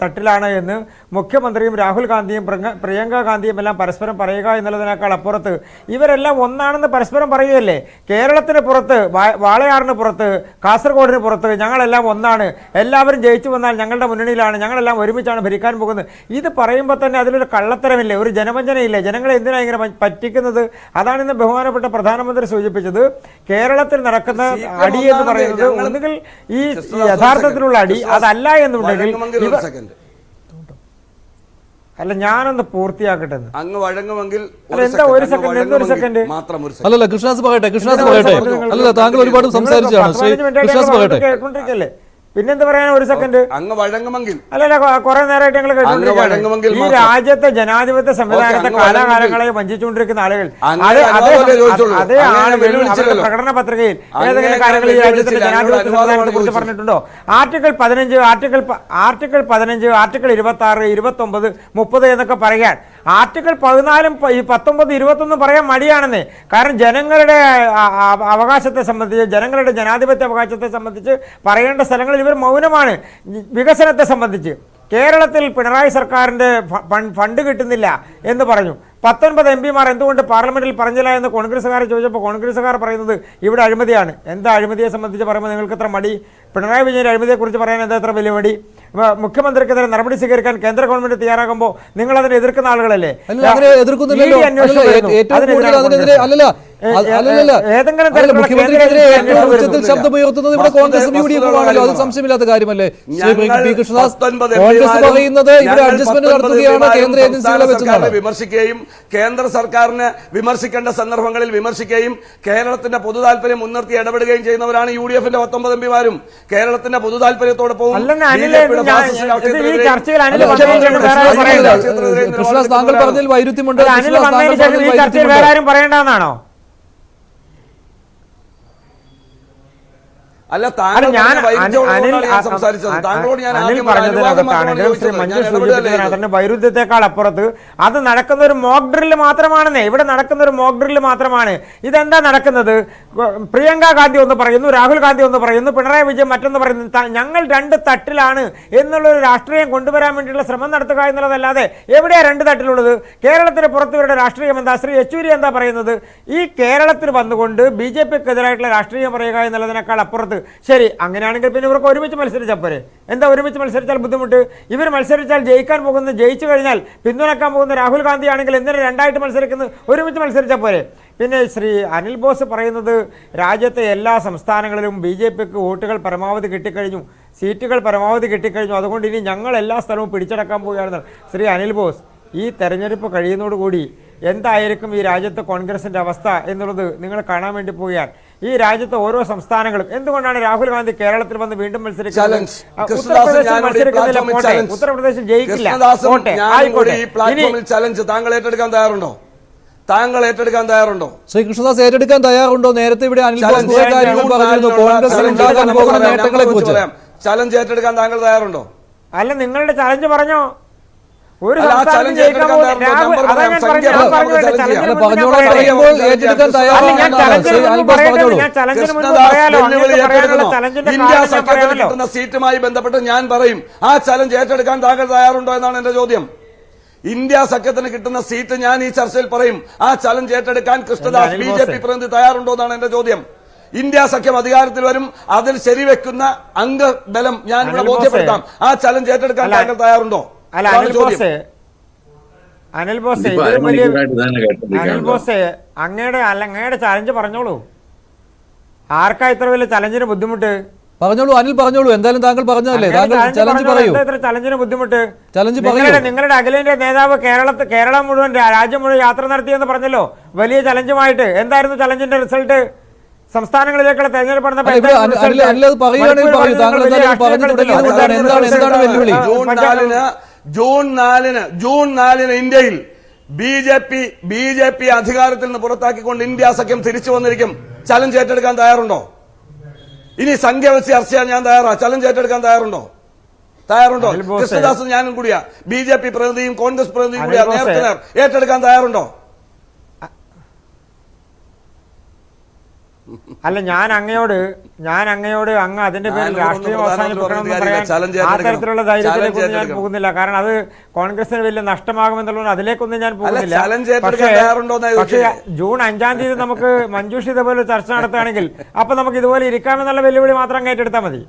തട്ടിലാണ് എന്ന് മുഖ്യമന്ത്രിയും രാഹുൽ ഗാന്ധിയും പ്രിയങ്ക ഗാന്ധിയും എല്ലാം പരസ്പരം പറയുക എന്നുള്ളതിനേക്കാൾ അപ്പുറത്ത് ഇവരെല്ലാം ഒന്നാണെന്ന് പരസ്പരം പറയുകയല്ലേ. കേരളത്തിന് പുറത്ത്, വാളയാറിന് പുറത്ത്, കാസർഗോഡിന് പുറത്ത് ഞങ്ങളെല്ലാം ഒന്നാണ്, എല്ലാവരും ജയിച്ചു വന്നാൽ ഞങ്ങളുടെ മുന്നണിയിലാണ്, ഞങ്ങളെല്ലാം ഒരുമിച്ചാണ് ഭരിക്കാൻ പോകുന്നത്. ഇത് പറയുമ്പോൾ തന്നെ അതിലൊരു കള്ളത്തരമില്ലേ, ഒരു ജനവഞ്ചനയില്ലേ? ജനങ്ങളെ എന്തിനാണ് ഇങ്ങനെ പറ്റിക്കുന്നത്? അതാണ് ഇന്ന് ബഹുമാനപ്പെട്ട പ്രധാനമന്ത്രി സൂചിപ്പിച്ചത്. കേരളത്തിൽ നടക്കുന്ന അടി എന്ന് പറയുന്നത് ഒന്നുകിൽ ഈ യഥാർത്ഥത്തിലുള്ള അടി, അതല്ല എന്നുണ്ടെങ്കിൽ അല്ല, ഞാനൊന്ന് പൂർത്തിയാക്കട്ടെ. അങ്ങ് വഴങ്ങുമെങ്കിൽ എന്താ ഒരു സെക്കൻഡ്, എന്തൊരു സെക്കൻഡ് അല്ലല്ല, കൃഷ്ണദാസ് പറയട്ടെ. അല്ലല്ല, താങ്കൾ ഒരുപാട് സംസാരിച്ചാണ്. കൃഷ്ണദാസ് പറയട്ടെ. കേട്ടോണ്ടിരിക്കല്ലേ, പിന്നെന്ത് പറയാൻ? ഒരു സെക്കൻഡ്. അങ്ങ് വഴങ്ങുമെങ്കിൽ അല്ലല്ല, കുറെ നേരമായിട്ട് ഞങ്ങൾ കേട്ടോണ്ടിരിക്കുകയാണ്. ഈ രാജ്യത്തെ ജനാധിപത്യ സംവിധാനത്തെ കാലാകാലങ്ങളെ വഞ്ചിച്ചുകൊണ്ടിരിക്കുന്ന ആളുകൾ, അതേ ആളുകൾ അവരുടെ പ്രകടന പത്രികയിൽ ഏതെങ്കിലും കാര്യങ്ങൾ ഈ രാജ്യത്തിന്റെ ജനാധിപത്യ സംവിധാനത്തെ കുറിച്ച് പറഞ്ഞിട്ടുണ്ടോ? ആർട്ടിക്കിൾ 15, ആർട്ടിക്കിൾ 26, 29, 30 എന്നൊക്കെ പറയാൻ ആർട്ടിക്കിൾ 14, 19, 21 പറയാൻ മടിയാണെന്നേ. കാരണം ജനങ്ങളുടെ അവകാശത്തെ സംബന്ധിച്ച്, ജനങ്ങളുടെ ജനാധിപത്യ അവകാശത്തെ സംബന്ധിച്ച് പറയേണ്ട സ്ഥലങ്ങളിൽ ഇവർ മൗനമാണ്. വികസനത്തെ സംബന്ധിച്ച് കേരളത്തിൽ പിണറായി സർക്കാരിൻ്റെ ഫണ്ട് കിട്ടുന്നില്ല എന്ന് പറഞ്ഞു. 19 MP-മാർ എന്തുകൊണ്ട് പാർലമെന്റിൽ പറഞ്ഞില്ല എന്ന് കോൺഗ്രസ്സുകാർ ചോദിച്ചപ്പോൾ കോൺഗ്രസ്സുകാർ പറയുന്നത് ഇവിടെ അഴിമതിയാണ്. എന്താ അഴിമതിയെ സംബന്ധിച്ച് പറയുമ്പോൾ നിങ്ങൾക്ക് എത്ര മടി? പിണറായി വിജയൻ അഴിമതിയെക്കുറിച്ച് പറയാൻ എന്താ എത്ര വലിയ മടി? മുഖ്യമന്ത്രിക്കെതിരെ നടപടി സ്വീകരിക്കാൻ കേന്ദ്ര ഗവൺമെന്റ് തയ്യാറാകുമ്പോൾ നിങ്ങൾ അതിനെ എതിർക്കുന്ന ആളുകളല്ലേ? സംശയമില്ലാത്ത കാര്യമല്ലേ? വിമർശിക്കുകയും കേന്ദ്ര സർക്കാരിനെ വിമർശിക്കേണ്ട സന്ദർഭങ്ങളിൽ വിമർശിക്കുകയും കേരളത്തിന്റെ പൊതു താല്പര്യം മുൻനിർത്തി ഇടപെടുകയും ചെയ്യുന്നവരാണ് UDF-ന്റെ 19 MP-മാരും. കേരളത്തിന്റെ പൊതു താല്പര്യത്തോടൊപ്പം കൃഷ്ണദാസ്, താങ്കൾ പറഞ്ഞതിൽ വൈരുദ്ധ്യമുണ്ട്. വേറെ ആരും പറയേണ്ടതെന്നാണോ? അല്ല, വൈരുദ്ധ്യത്തെക്കാൾ അപ്പുറത്ത് അത് നടക്കുന്ന ഒരു മോക്ക് ഡ്രില്ല് മാത്രമാണെന്നേ. ഇവിടെ നടക്കുന്ന ഒരു മോക്ക് ഡ്രില്ല് മാത്രമാണ്. ഇതെന്താ നടക്കുന്നത്? പ്രിയങ്ക ഗാന്ധി ഒന്ന് പറയുന്നു, രാഹുൽ ഗാന്ധി ഒന്ന് പറയുന്നു, പിണറായി വിജയൻ മറ്റൊന്ന് പറയുന്നു. ഞങ്ങൾ രണ്ട് തട്ടിലാണ് എന്നുള്ളൊരു രാഷ്ട്രീയം കൊണ്ടുവരാൻ വേണ്ടിയുള്ള ശ്രമം നടത്തുക എന്നുള്ളതല്ലാതെ എവിടെയാണ് രണ്ട് തട്ടിലുള്ളത്? കേരളത്തിന് പുറത്തുവരുടെ രാഷ്ട്രീയം എന്താ? ശ്രീ യെച്ചൂരി എന്താ പറയുന്നത്? ഈ കേരളത്തിൽ വന്നുകൊണ്ട് BJP-ക്കെതിരായിട്ടുള്ള രാഷ്ട്രീയം പറയുക എന്നുള്ളതിനേക്കാൾ അപ്പുറത്ത് ശരി, അങ്ങനെയാണെങ്കിൽ പിന്നെ ഇവർക്ക് ഒരുമിച്ച് മത്സരിച്ചാൽ പോരെ? എന്താ ഒരുമിച്ച് മത്സരിച്ചാൽ ബുദ്ധിമുട്ട്? ഇവർ മത്സരിച്ചാൽ ജയിക്കാൻ പോകുന്നത്, ജയിച്ചു കഴിഞ്ഞാൽ പിന്തുണക്കാൻ പോകുന്ന രാഹുൽ ഗാന്ധി ആണെങ്കിൽ എന്തിനാ രണ്ടായിട്ട് മത്സരിക്കുന്നത്? ഒരുമിച്ച് മത്സരിച്ചാൽ പോരെ? പിന്നെ ശ്രീ അനിൽ ബോസ് പറയുന്നത് രാജ്യത്തെ എല്ലാ സംസ്ഥാനങ്ങളിലും BJP-ക്ക് വോട്ടുകൾ പരമാവധി കിട്ടിക്കഴിഞ്ഞു, സീറ്റുകൾ പരമാവധി കിട്ടിക്കഴിഞ്ഞു, അതുകൊണ്ട് ഇനി ഞങ്ങൾ എല്ലാ സ്ഥലവും പിടിച്ചടക്കാൻ പോവുകയാണെന്ന്. ശ്രീ അനിൽ ബോസ്, ഈ തെരഞ്ഞെടുപ്പ് കഴിയുന്നതോടുകൂടി എന്തായിരിക്കും ഈ രാജ്യത്തെ കോൺഗ്രസിന്റെ അവസ്ഥ എന്നുള്ളത് നിങ്ങൾ കാണാൻ വേണ്ടി പോവുകയാണ്. ഈ രാജ്യത്തെ ഓരോ സംസ്ഥാനങ്ങളും എന്തുകൊണ്ടാണ് രാഹുൽ ഗാന്ധി കേരളത്തിൽ വന്ന് വീണ്ടും മത്സരിക്കുന്നത്? ഉത്തർപ്രദേശിൽ മത്സരിക്കുന്നില്ല, പോട്ടെ, ഉത്തർപ്രദേശിൽ ജയിക്കില്ല, പോട്ടെ, ആയിക്കോട്ടെ. ചലഞ്ച് താങ്കൾ ഏറ്റെടുക്കാൻ തയ്യാറുണ്ടോ? താങ്കൾ ഏറ്റെടുക്കാൻ തയ്യാറുണ്ടോ? ശ്രീ കൃഷ്ണദാസ് ഏറ്റെടുക്കാൻ തയ്യാറുണ്ടോ? നേരത്തെ ഇവിടെ അനിൽ ബോസ് കുറെ കാര്യങ്ങൾ പറഞ്ഞിരുന്നു കോൺഗ്രസിൽ ഉണ്ടാകാൻ പോകുന്ന നേട്ടങ്ങളെ കുറിച്ച്. ചലഞ്ച് ഏറ്റെടുക്കാൻ താങ്കൾ തയ്യാറുണ്ടോ? അല്ല, നിങ്ങളുടെ ചലഞ്ച് പറഞ്ഞോ? ഒരു ചലഞ്ച് ഏറ്റെടുക്കാൻ ഇന്ത്യ സഖ്യത്തിന് കിട്ടുന്ന സീറ്റുമായി ബന്ധപ്പെട്ട് ഞാൻ പറയും, ആ ചലഞ്ച് ഏറ്റെടുക്കാൻ താങ്കൾ തയ്യാറുണ്ടോ എന്നാണ് എന്റെ ചോദ്യം. ഇന്ത്യ സഖ്യത്തിന് കിട്ടുന്ന സീറ്റ് ഞാൻ ഈ ചർച്ചയിൽ പറയും, ആ ചലഞ്ച് ഏറ്റെടുക്കാൻ കൃഷ്ണദാസ് BJP പ്രതിനിധി തയ്യാറുണ്ടോ എന്നാണ് എന്റെ ചോദ്യം. ഇന്ത്യ സഖ്യം അധികാരത്തിൽ വരും, അതിൽ ശരിവെക്കുന്ന അംഗബലം ഞാൻ ഇവിടെ ബോധ്യപ്പെടുത്താം. ആ ചലഞ്ച് ഏറ്റെടുക്കാൻ താങ്കൾ തയ്യാറുണ്ടോ? അനിൽ ബോസ് അങ്ങയുടെ ചലഞ്ച് പറഞ്ഞോളൂ. ആർക്കാ ഇത്ര വലിയ ചലഞ്ചിന് ബുദ്ധിമുട്ട്? പറഞ്ഞോളൂ അനിൽ, പറഞ്ഞോളൂ. എന്തായാലും താങ്കൾ പറഞ്ഞതല്ലേ, താങ്കൾ ചലഞ്ച് പറയൂ. ചലഞ്ചിന് ബുദ്ധിമുട്ട് ചലഞ്ച് നിങ്ങളുടെ അഖിലേന്ത്യാ നേതാവ് കേരളം മുഴുവൻ രാജ്യം മുഴുവൻ യാത്ര നടത്തിയെന്ന് പറഞ്ഞല്ലോ, വലിയ ചലഞ്ചുമായിട്ട്. എന്തായിരുന്നു ചലഞ്ചിന്റെ റിസൾട്ട്? സംസ്ഥാനങ്ങളിലേക്കുള്ള തെരഞ്ഞെടുപ്പ് ജൂൺ 4 ഇന്ത്യയിൽ BJP അധികാരത്തിൽ നിന്ന് പുറത്താക്കിക്കൊണ്ട് ഇന്ത്യ സഖ്യം തിരിച്ചു വന്നിരിക്കും. ചലഞ്ച് ഏറ്റെടുക്കാൻ തയ്യാറുണ്ടോ? ഇനി സംഖ്യ വെച്ച് ചർച്ച ചെയ്യാൻ ഞാൻ തയ്യാറാ. ചലഞ്ച് ഏറ്റെടുക്കാൻ തയ്യാറുണ്ടോ? കൃഷ്ണദാസും ഞാനും കൂടിയാ, BJP പ്രതിനിധിയും കോൺഗ്രസ് പ്രതിനിധിയും കൂടിയാ, നേരത്തെ ഏറ്റെടുക്കാൻ തയ്യാറുണ്ടോ? അല്ല, ഞാൻ അങ്ങയോട് അങ്ങ് അതിന്റെ പേരിൽ രാഷ്ട്രീയം അവസാനിപ്പിക്കണമെന്ന് പറയാൻ ആ തരത്തിലുള്ള ധൈര്യത്തിലേക്കൊന്നും ഞാൻ പോകുന്നില്ല. കാരണം അത് കോൺഗ്രസിന് വലിയ നഷ്ടമാകുമെന്നുള്ളത് അതിലേക്കൊന്നും ഞാൻ പോകുന്നില്ല. പക്ഷേ ജൂൺ 5-ാം തീയതി നമുക്ക് മഞ്ജുഷ് ഇതുപോലെ ചർച്ച നടത്തുകയാണെങ്കിൽ അപ്പൊ നമുക്ക് ഇതുപോലെ ഇരിക്കാമെന്നുള്ള വെല്ലുവിളി മാത്രം അങ്ങേറ്റെടുത്താൽ മതി.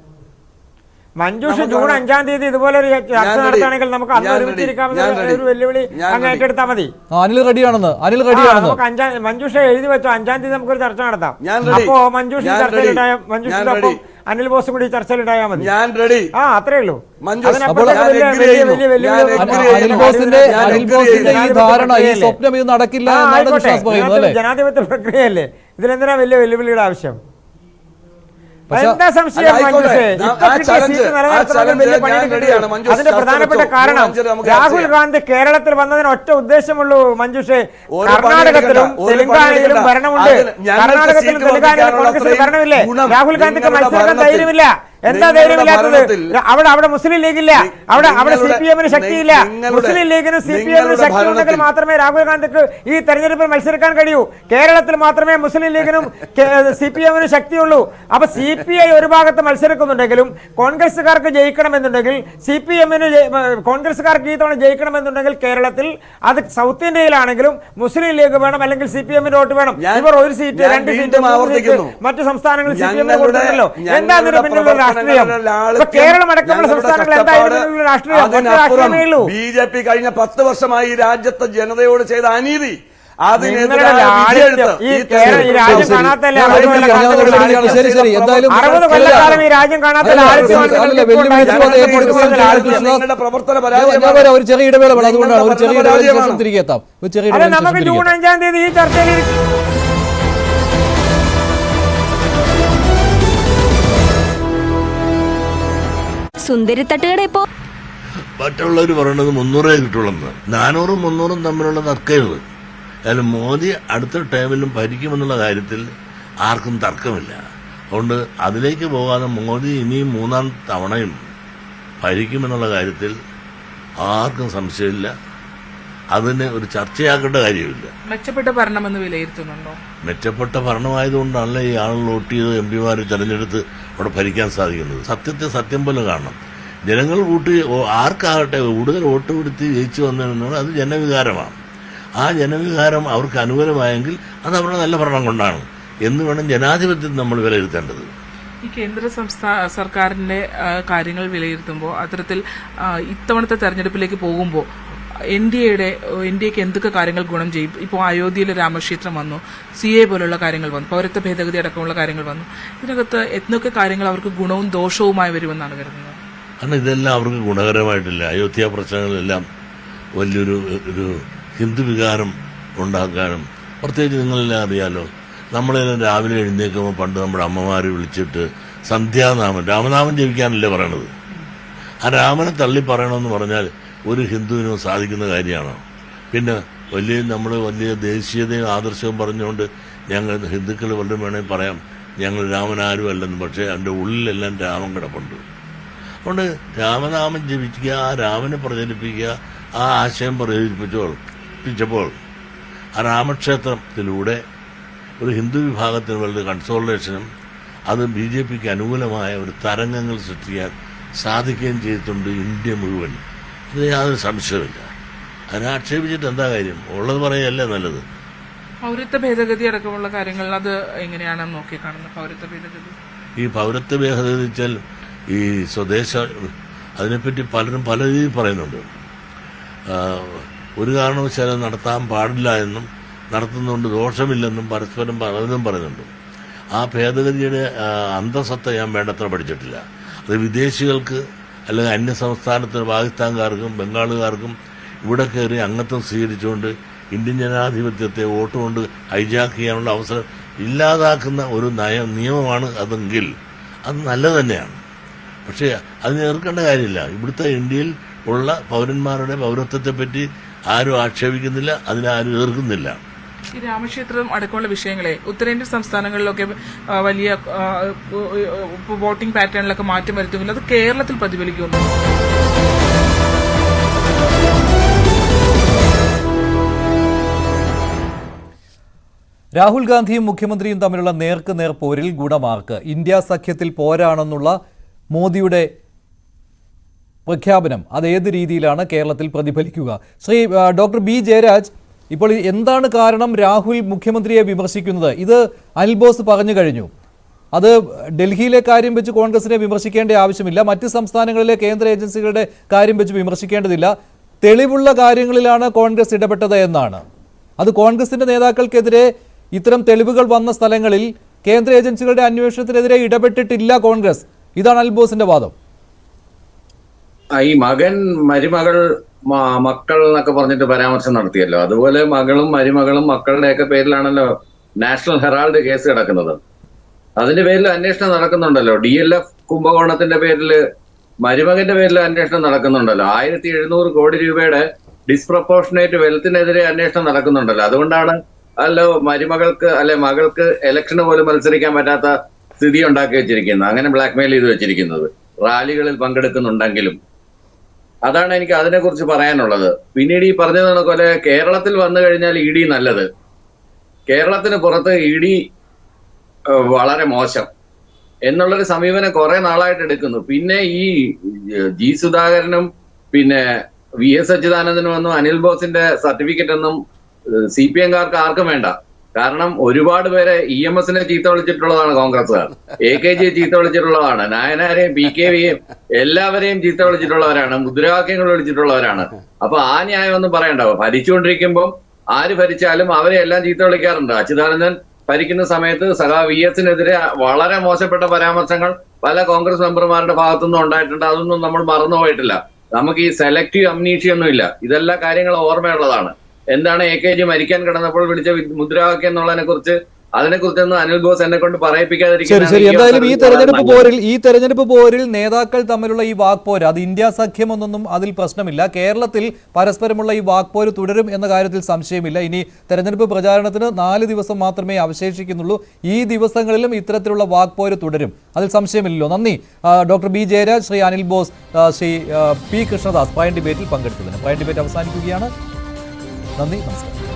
മഞ്ജുഷ് ജൂൺ 5-ാം തീയതി ഇതുപോലെ ഒരു ചർച്ച നടത്തുകയാണെങ്കിൽ നമുക്ക് അന്ന് ഒരുമിച്ചിരിക്കാമെന്നുള്ള ഒരു വെല്ലുവിളി അങ്ങ് ഏറ്റെടുത്താൽ മതി. മഞ്ജുഷ എഴുതി വെച്ചോ, 5-ാം തീയതി നമുക്കൊരു ചർച്ച നടത്താം. അപ്പോ മഞ്ജുഷ് മഞ്ജുഷിന്റെ ഒപ്പം അനിൽ ബോസും കൂടി ചർച്ചയിലിട്ടായാൽ മതി. അത്രേ ഉള്ളൂ. ജനാധിപത്യ പ്രക്രിയയല്ലേ, ഇതിലെന്തിനാ വലിയ വെല്ലുവിളിയുടെ ആവശ്യം? എന്താ സംശയം? അതിന്റെ പ്രധാനപ്പെട്ട കാരണം രാഹുൽ ഗാന്ധി കേരളത്തിൽ വന്നതിന് ഒറ്റ ഉദ്ദേശമുള്ളൂ മഞ്ജുഷേ. കർണാടകത്തിലും തെലങ്കാനയിലും ഭരണമുണ്ട്. കർണാടകത്തിലും തെലങ്കാനയിലും കോൺഗ്രസിന് ഭരണമില്ലേ? രാഹുൽ ഗാന്ധിക്ക് മത്സരിക്കാൻ ധൈര്യമില്ല. എന്താ ധൈര്യമില്ലാത്തത്? അവിടെ മുസ്ലിം ലീഗില്ല, അവിടെ CPM-ന് ശക്തിയില്ല. മുസ്ലിം ലീഗിനും CPM-നും ശക്തി ഉണ്ടെങ്കിൽ മാത്രമേ രാഹുൽ ഗാന്ധിക്ക് ഈ തെരഞ്ഞെടുപ്പിൽ മത്സരിക്കാൻ കഴിയൂ. കേരളത്തിൽ മാത്രമേ മുസ്ലിം ലീഗിനും CPM-നും ശക്തിയുള്ളൂ. അപ്പൊ CPI ഒരു ഭാഗത്ത് മത്സരിക്കുന്നുണ്ടെങ്കിലും കോൺഗ്രസുകാർക്ക് ജയിക്കണമെന്നുണ്ടെങ്കിൽ CPM-ന് കോൺഗ്രസുകാർക്ക് ഈ തവണ ജയിക്കണമെന്നുണ്ടെങ്കിൽ കേരളത്തിൽ അത് സൗത്ത് ഇന്ത്യയിലാണെങ്കിലും മുസ്ലിം ലീഗ് വേണം, അല്ലെങ്കിൽ CPM-ന് വോട്ട് വേണം. ഇവർ ഒരു സീറ്റ്, 2 സീറ്റ്, 3 സീറ്റ് മറ്റു സംസ്ഥാനങ്ങളിൽ CPM-ന് കൊടുക്കുന്നുണ്ടല്ലോ. എന്താ ഇതിന് പിന്നിലുള്ള രാഷ്ട്രീയം? കേരളം അടക്കമുള്ള സംസ്ഥാനങ്ങൾ എന്തായിരുന്നു രാഷ്ട്രീയം? BJP കഴിഞ്ഞ 10 വർഷമായി രാജ്യത്തെ ജനതയോട് ചെയ്ത അനീതി, രാജ്യം കാണാത്തല്ലേ? 60 കൊല്ലക്കാലം ഈ രാജ്യം കാണാത്തല്ല. നമുക്ക് ജൂൺ 5-ാം തീയതി ഈ ചർച്ചയിൽ സുന്ദരിത്തട്ടുകട ഇപ്പോ മറ്റുള്ളവർ പറയണത് 300 കിട്ടുള്ളെന്ന്. 400-ഉം 300-ഉം തമ്മിലുള്ള തർക്കമുള്ളത്. അതിൽ മോദി അടുത്ത ടൈമിലും ഭരിക്കുമെന്നുള്ള കാര്യത്തിൽ ആർക്കും തർക്കമില്ല. അതുകൊണ്ട് അതിലേക്ക് പോകാതെ മോദി ഇനിയും 3-ാം തവണയും ഭരിക്കുമെന്നുള്ള കാര്യത്തിൽ ആർക്കും സംശയമില്ല. അതിന് ഒരു ചർച്ചയാക്കേണ്ട കാര്യമില്ല. മെച്ചപ്പെട്ട ഭരണമെന്ന് വിലയിരുത്തുന്നുണ്ടോ? മെച്ചപ്പെട്ട ഭരണമായതുകൊണ്ടാണല്ലോ ഈ ആളുകൾ വോട്ട് ചെയ്ത് MP-മാരെ തെരഞ്ഞെടുത്ത് അവിടെ ഭരിക്കാൻ സാധിക്കുന്നത്. സത്യത്തെ സത്യം പോലെ കാണണം. ജനങ്ങൾ ആർക്കാകട്ടെ കൂടുതൽ വോട്ട് കൊടുത്ത് ജയിച്ചു വന്നതെന്നാണ്, അത് ജനവികാരമാണ്. ആ ജനവികാരം അവർക്ക് അനുകൂലമായെങ്കിൽ അത് അവരുടെ നല്ല ഭരണം കൊണ്ടാണ് എന്ന് വേണം ജനാധിപത്യത്തിൽ നമ്മൾ വിലയിരുത്തേണ്ടത്. ഈ കേന്ദ്ര സർക്കാരിന്റെ കാര്യങ്ങൾ വിലയിരുത്തുമ്പോൾ അത്തരത്തിൽ ഇത്തവണത്തെ തെരഞ്ഞെടുപ്പിലേക്ക് പോകുമ്പോൾ ഇന്ത്യക്ക് എന്തൊക്കെ കാര്യങ്ങൾ ഗുണം ചെയ്യും? ഇപ്പോൾ അയോധ്യയിൽ രാമക്ഷേത്രം വന്നു, CA പോലുള്ള കാര്യങ്ങൾ വന്നു, പൗരത്വ ഭേദഗതി അടക്കമുള്ള കാര്യങ്ങൾ വന്നു. ഇതിനകത്ത് എന്തൊക്കെ കാര്യങ്ങൾ അവർക്ക് ഗുണവും ദോഷവുമായി വരുമെന്നാണ് കരുതുന്നത്? കാരണം ഇതെല്ലാം അവർക്ക് ഗുണകരമായിട്ടില്ല. അയോധ്യ പ്രശ്നങ്ങളെല്ലാം വലിയൊരു ഒരു ഹിന്ദു വികാരം ഉണ്ടാക്കാനും, പ്രത്യേകിച്ച് നിങ്ങളെല്ലാം അറിയാലോ, നമ്മളെല്ലാം രാവിലെ എഴുന്നേൽക്കുമ്പോൾ പണ്ട് നമ്മുടെ അമ്മമാർ വിളിച്ചിട്ട് സന്ധ്യാനാമം, രാമനാമം ജപിക്കാനല്ലേ പറയണത്. ആ രാമനെ തള്ളി പറയണമെന്ന് പറഞ്ഞാൽ ഒരു ഹിന്ദുവിനും സാധിക്കുന്ന കാര്യമാണോ? പിന്നെ നമ്മൾ വലിയ ദേശീയതയും ആദർശവും പറഞ്ഞുകൊണ്ട് ഞങ്ങൾ ഹിന്ദുക്കൾ വല്ലതും വേണമെങ്കിൽ പറയാം, ഞങ്ങൾ രാമനാരും അല്ലെന്ന്. പക്ഷേ അതിൻ്റെ ഉള്ളിലെല്ലാം രാമൻ കിടപ്പുണ്ട്. അതുകൊണ്ട് രാമനാമം ജപിക്കുക, ആ രാമനെ പ്രചരിപ്പിക്കുക, ആ ആശയം പ്രചരിപ്പിച്ചപ്പോൾ ആ രാമക്ഷേത്രത്തിലൂടെ ഒരു ഹിന്ദു വിഭാഗത്തിന് വളരെ കൺസോൾട്ടേഷനും അത് BJPക്ക് അനുകൂലമായ ഒരു തരംഗങ്ങൾ സൃഷ്ടിക്കാൻ സാധിക്കുകയും ചെയ്തിട്ടുണ്ട് ഇന്ത്യ മുഴുവൻ. അത് യാതൊരു സംശയമില്ല. അതിനെ ആക്ഷേപിച്ചിട്ട് എന്താ കാര്യം? ഉള്ളത് പറയുകയല്ലേ നല്ലത്. പൗരത്വ ഭേദഗതി അടക്കമുള്ള കാര്യങ്ങൾ അത് എങ്ങനെയാണ് നോക്കിക്കാണുന്നത്? പൗരത്വ ഭേദഗതി, ഈ പൗരത്വ ഭേദഗതി വെച്ചാൽ ഈ സ്വദേശ, അതിനെപ്പറ്റി പലരും പല രീതിയിൽ പറയുന്നുണ്ട്. ഒരു കാരണവശാലും നടത്താൻ പാടില്ല എന്നും നടത്തുന്നതുകൊണ്ട് ദോഷമില്ലെന്നും പരസ്പരം പലതും പറയുന്നുണ്ട്. ആ ഭേദഗതിയുടെ അന്തസത്ത ഞാൻ വേണ്ടത്ര പഠിച്ചിട്ടില്ല. അത് വിദേശികൾക്ക് അല്ലെങ്കിൽ അന്യ സംസ്ഥാനത്തിന് പാകിസ്ഥാൻകാർക്കും ബംഗാളുകാർക്കും ഇവിടെ കയറി അംഗത്വം സ്വീകരിച്ചുകൊണ്ട് ഇന്ത്യൻ ജനാധിപത്യത്തെ വോട്ട് കൊണ്ട് ഹൈജാക്ക് ചെയ്യാനുള്ള അവസരം ഇല്ലാതാക്കുന്ന ഒരു നിയമമാണ് അതെങ്കിൽ അത് നല്ലത് തന്നെയാണ്. പക്ഷേ അതിന് എതിർക്കേണ്ട കാര്യമില്ല. ഇവിടുത്തെ ഇന്ത്യയിൽ ഉള്ള പൗരന്മാരുടെ പൗരത്വത്തെപ്പറ്റി ആരും ആക്ഷേപിക്കുന്നില്ല, അതിനാരും എതിർക്കുന്നില്ല. ഈ രാമക്ഷേത്രം അടക്കമുള്ള വിഷയങ്ങളെ ഉത്തരേന്ത്യൻ സംസ്ഥാനങ്ങളിലൊക്കെ വലിയ വോട്ടിംഗ് പാറ്റേണിലൊക്കെ മാറ്റം വരുത്തുമെങ്കിൽ അത് കേരളത്തിൽ പ്രതിഫലിക്കുന്നു. രാഹുൽ ഗാന്ധിയും മുഖ്യമന്ത്രിയും തമ്മിലുള്ള നേർക്കുനേർ പോരിൽ ഗുണമാർക്ക്. ഇന്ത്യ സഖ്യത്തിൽ പോരാണെന്നുള്ള മോദിയുടെ പ്രഖ്യാപനം അതേത് രീതിയിലാണ് കേരളത്തിൽ പ്രതിഫലിക്കുക? ശ്രീ ഡോക്ടർ ബി ജയരാജ്, ഇപ്പോൾ എന്താണ് കാരണം രാഹുൽ മുഖ്യമന്ത്രിയെ വിമർശിക്കുന്നത്? ഇത് അനിൽ ബോസ് പറഞ്ഞു കഴിഞ്ഞു. അത് ഡൽഹിയിലെ കാര്യം വെച്ച് കോൺഗ്രസിനെ വിമർശിക്കേണ്ട ആവശ്യമില്ല, മറ്റ് സംസ്ഥാനങ്ങളിലെ കേന്ദ്ര ഏജൻസികളുടെ കാര്യം വെച്ച് വിമർശിക്കേണ്ടതില്ല. തെളിവുള്ള കാര്യങ്ങളിലാണ് കോൺഗ്രസ് ഇടപെട്ടത് എന്നാണ്. അത് കോൺഗ്രസിന്റെ നേതാക്കൾക്കെതിരെ ഇത്തരം തെളിവുകൾ വന്ന സ്ഥലങ്ങളിൽ കേന്ദ്ര ഏജൻസികളുടെ അന്വേഷണത്തിനെതിരെ ഇടപെട്ടിട്ടില്ല കോൺഗ്രസ്. ഇതാണ് അനിൽ ബോസിന്റെ വാദം. ഈ മകൻ മരുമകൾ മക്കൾ എന്നൊക്കെ പറഞ്ഞിട്ട് പരാമർശം നടത്തിയല്ലോ. അതുപോലെ മകളും മരുമകളും മക്കളുടെയൊക്കെ പേരിലാണല്ലോ നാഷണൽ ഹെറാൾഡ് കേസ് കിടക്കുന്നത്. അതിന്റെ പേരിൽ അന്വേഷണം നടക്കുന്നുണ്ടല്ലോ. DLF കുംഭകോണത്തിന്റെ പേരിൽ മരുമകന്റെ പേരിൽ അന്വേഷണം നടക്കുന്നുണ്ടല്ലോ. 1700 കോടി രൂപയുടെ ഡിസ്പ്രപ്പോർഷനേറ്റ് വെൽത്തിനെതിരെ അന്വേഷണം നടക്കുന്നുണ്ടല്ലോ. അതുകൊണ്ടാണ് മരുമകൾക്ക് മകൾക്ക് ഇലക്ഷന് പോലും മത്സരിക്കാൻ പറ്റാത്ത സ്ഥിതി ഉണ്ടാക്കി വെച്ചിരിക്കുന്നത്, അങ്ങനെ ബ്ലാക്ക്മെയിൽ ചെയ്ത് വെച്ചിരിക്കുന്നത്, റാലികളിൽ പങ്കെടുക്കുന്നുണ്ടെങ്കിലും. അതാണ് എനിക്ക് അതിനെക്കുറിച്ച് പറയാനുള്ളത്. പിന്നീട് ഈ പറഞ്ഞത് പോലെ കേരളത്തിൽ വന്നു കഴിഞ്ഞാൽ ED നല്ലത്, കേരളത്തിന് പുറത്ത് ED വളരെ മോശം എന്നുള്ളൊരു സമീപനം കുറെ നാളായിട്ട് എടുക്കുന്നു. പിന്നെ ഈ G സുധാകരനും പിന്നെ VS അച്യുതാനന്ദനും ഒന്നും അനിൽ ബോസിന്റെ സർട്ടിഫിക്കറ്റ് ഒന്നും CPM-കാർക്ക് ആർക്കും വേണ്ട. കാരണം ഒരുപാട് പേരെ EMS-നെ ചീത്ത വിളിച്ചിട്ടുള്ളതാണ് കോൺഗ്രസ്സുകാർ, AKG ചീത്ത വിളിച്ചിട്ടുള്ളതാണ്, നായനാരെയും PKVയും എല്ലാവരെയും ചീത്ത വിളിച്ചിട്ടുള്ളവരാണ്, മുദ്രാവാക്യങ്ങൾ വിളിച്ചിട്ടുള്ളവരാണ്. അപ്പൊ ആ ന്യായം ഒന്നും പറയണ്ട. ഭരിച്ചുകൊണ്ടിരിക്കുമ്പോൾ ആര് ഭരിച്ചാലും അവരെ എല്ലാം ചീത്ത വിളിക്കാറുണ്ട്. അച്യുതാനന്ദൻ ഭരിക്കുന്ന സമയത്ത് VS-നെതിരെ വളരെ മോശപ്പെട്ട പരാമർശങ്ങൾ പല കോൺഗ്രസ് മെമ്പർമാരുടെ ഭാഗത്തുനിന്നും ഉണ്ടായിട്ടുണ്ട്. അതൊന്നും നമ്മൾ മറന്നുപോയിട്ടില്ല. നമുക്ക് ഈ സെലക്റ്റീവ് അമ്നീഷ്യൊന്നും ഇല്ല. ഇതെല്ലാ കാര്യങ്ങളും ഓർമ്മയുള്ളതാണ്. എന്താണ് AKG മരിക്കാൻ കിടന്നപ്പോൾ വിളിച്ച മുദ്രാവാക്യം എന്നുള്ളതിനെ കുറിച്ച് അതിനെക്കുറിച്ചൊന്നും അനിൽ ബോസ് എന്നെ കൊണ്ട് പറയിപ്പിക്കാതിരിക്കുന്നത്. എന്തായാലും ഈ തെരഞ്ഞെടുപ്പ് പോരിൽ നേതാക്കൾ തമ്മിലുള്ള ഈ വാക്പോര്, അത് ഇന്ത്യ സഖ്യമൊന്നും അതിൽ പ്രശ്നമില്ല. കേരളത്തിൽ പരസ്പരമുള്ള ഈ വാക്പോര് തുടരും എന്ന കാര്യത്തിൽ സംശയമില്ല. ഇനി തെരഞ്ഞെടുപ്പ് പ്രചാരണത്തിന് 4 ദിവസം മാത്രമേ അവശേഷിക്കുന്നുള്ളൂ. ഈ ദിവസങ്ങളിലും ഇത്തരത്തിലുള്ള വാക്പോര് തുടരും, അതിൽ സംശയമില്ലല്ലോ. നന്ദി doctor B Jayaraj, Shri Anil Bose, Shri P. Krishnadas prime ഡിബേറ്റിൽ പങ്കെടുത്തതിന്. പ്രൈം ഡിബേറ്റ് അവസാനിക്കുകയാണ്. നന്ദി, നമസ്കാരം.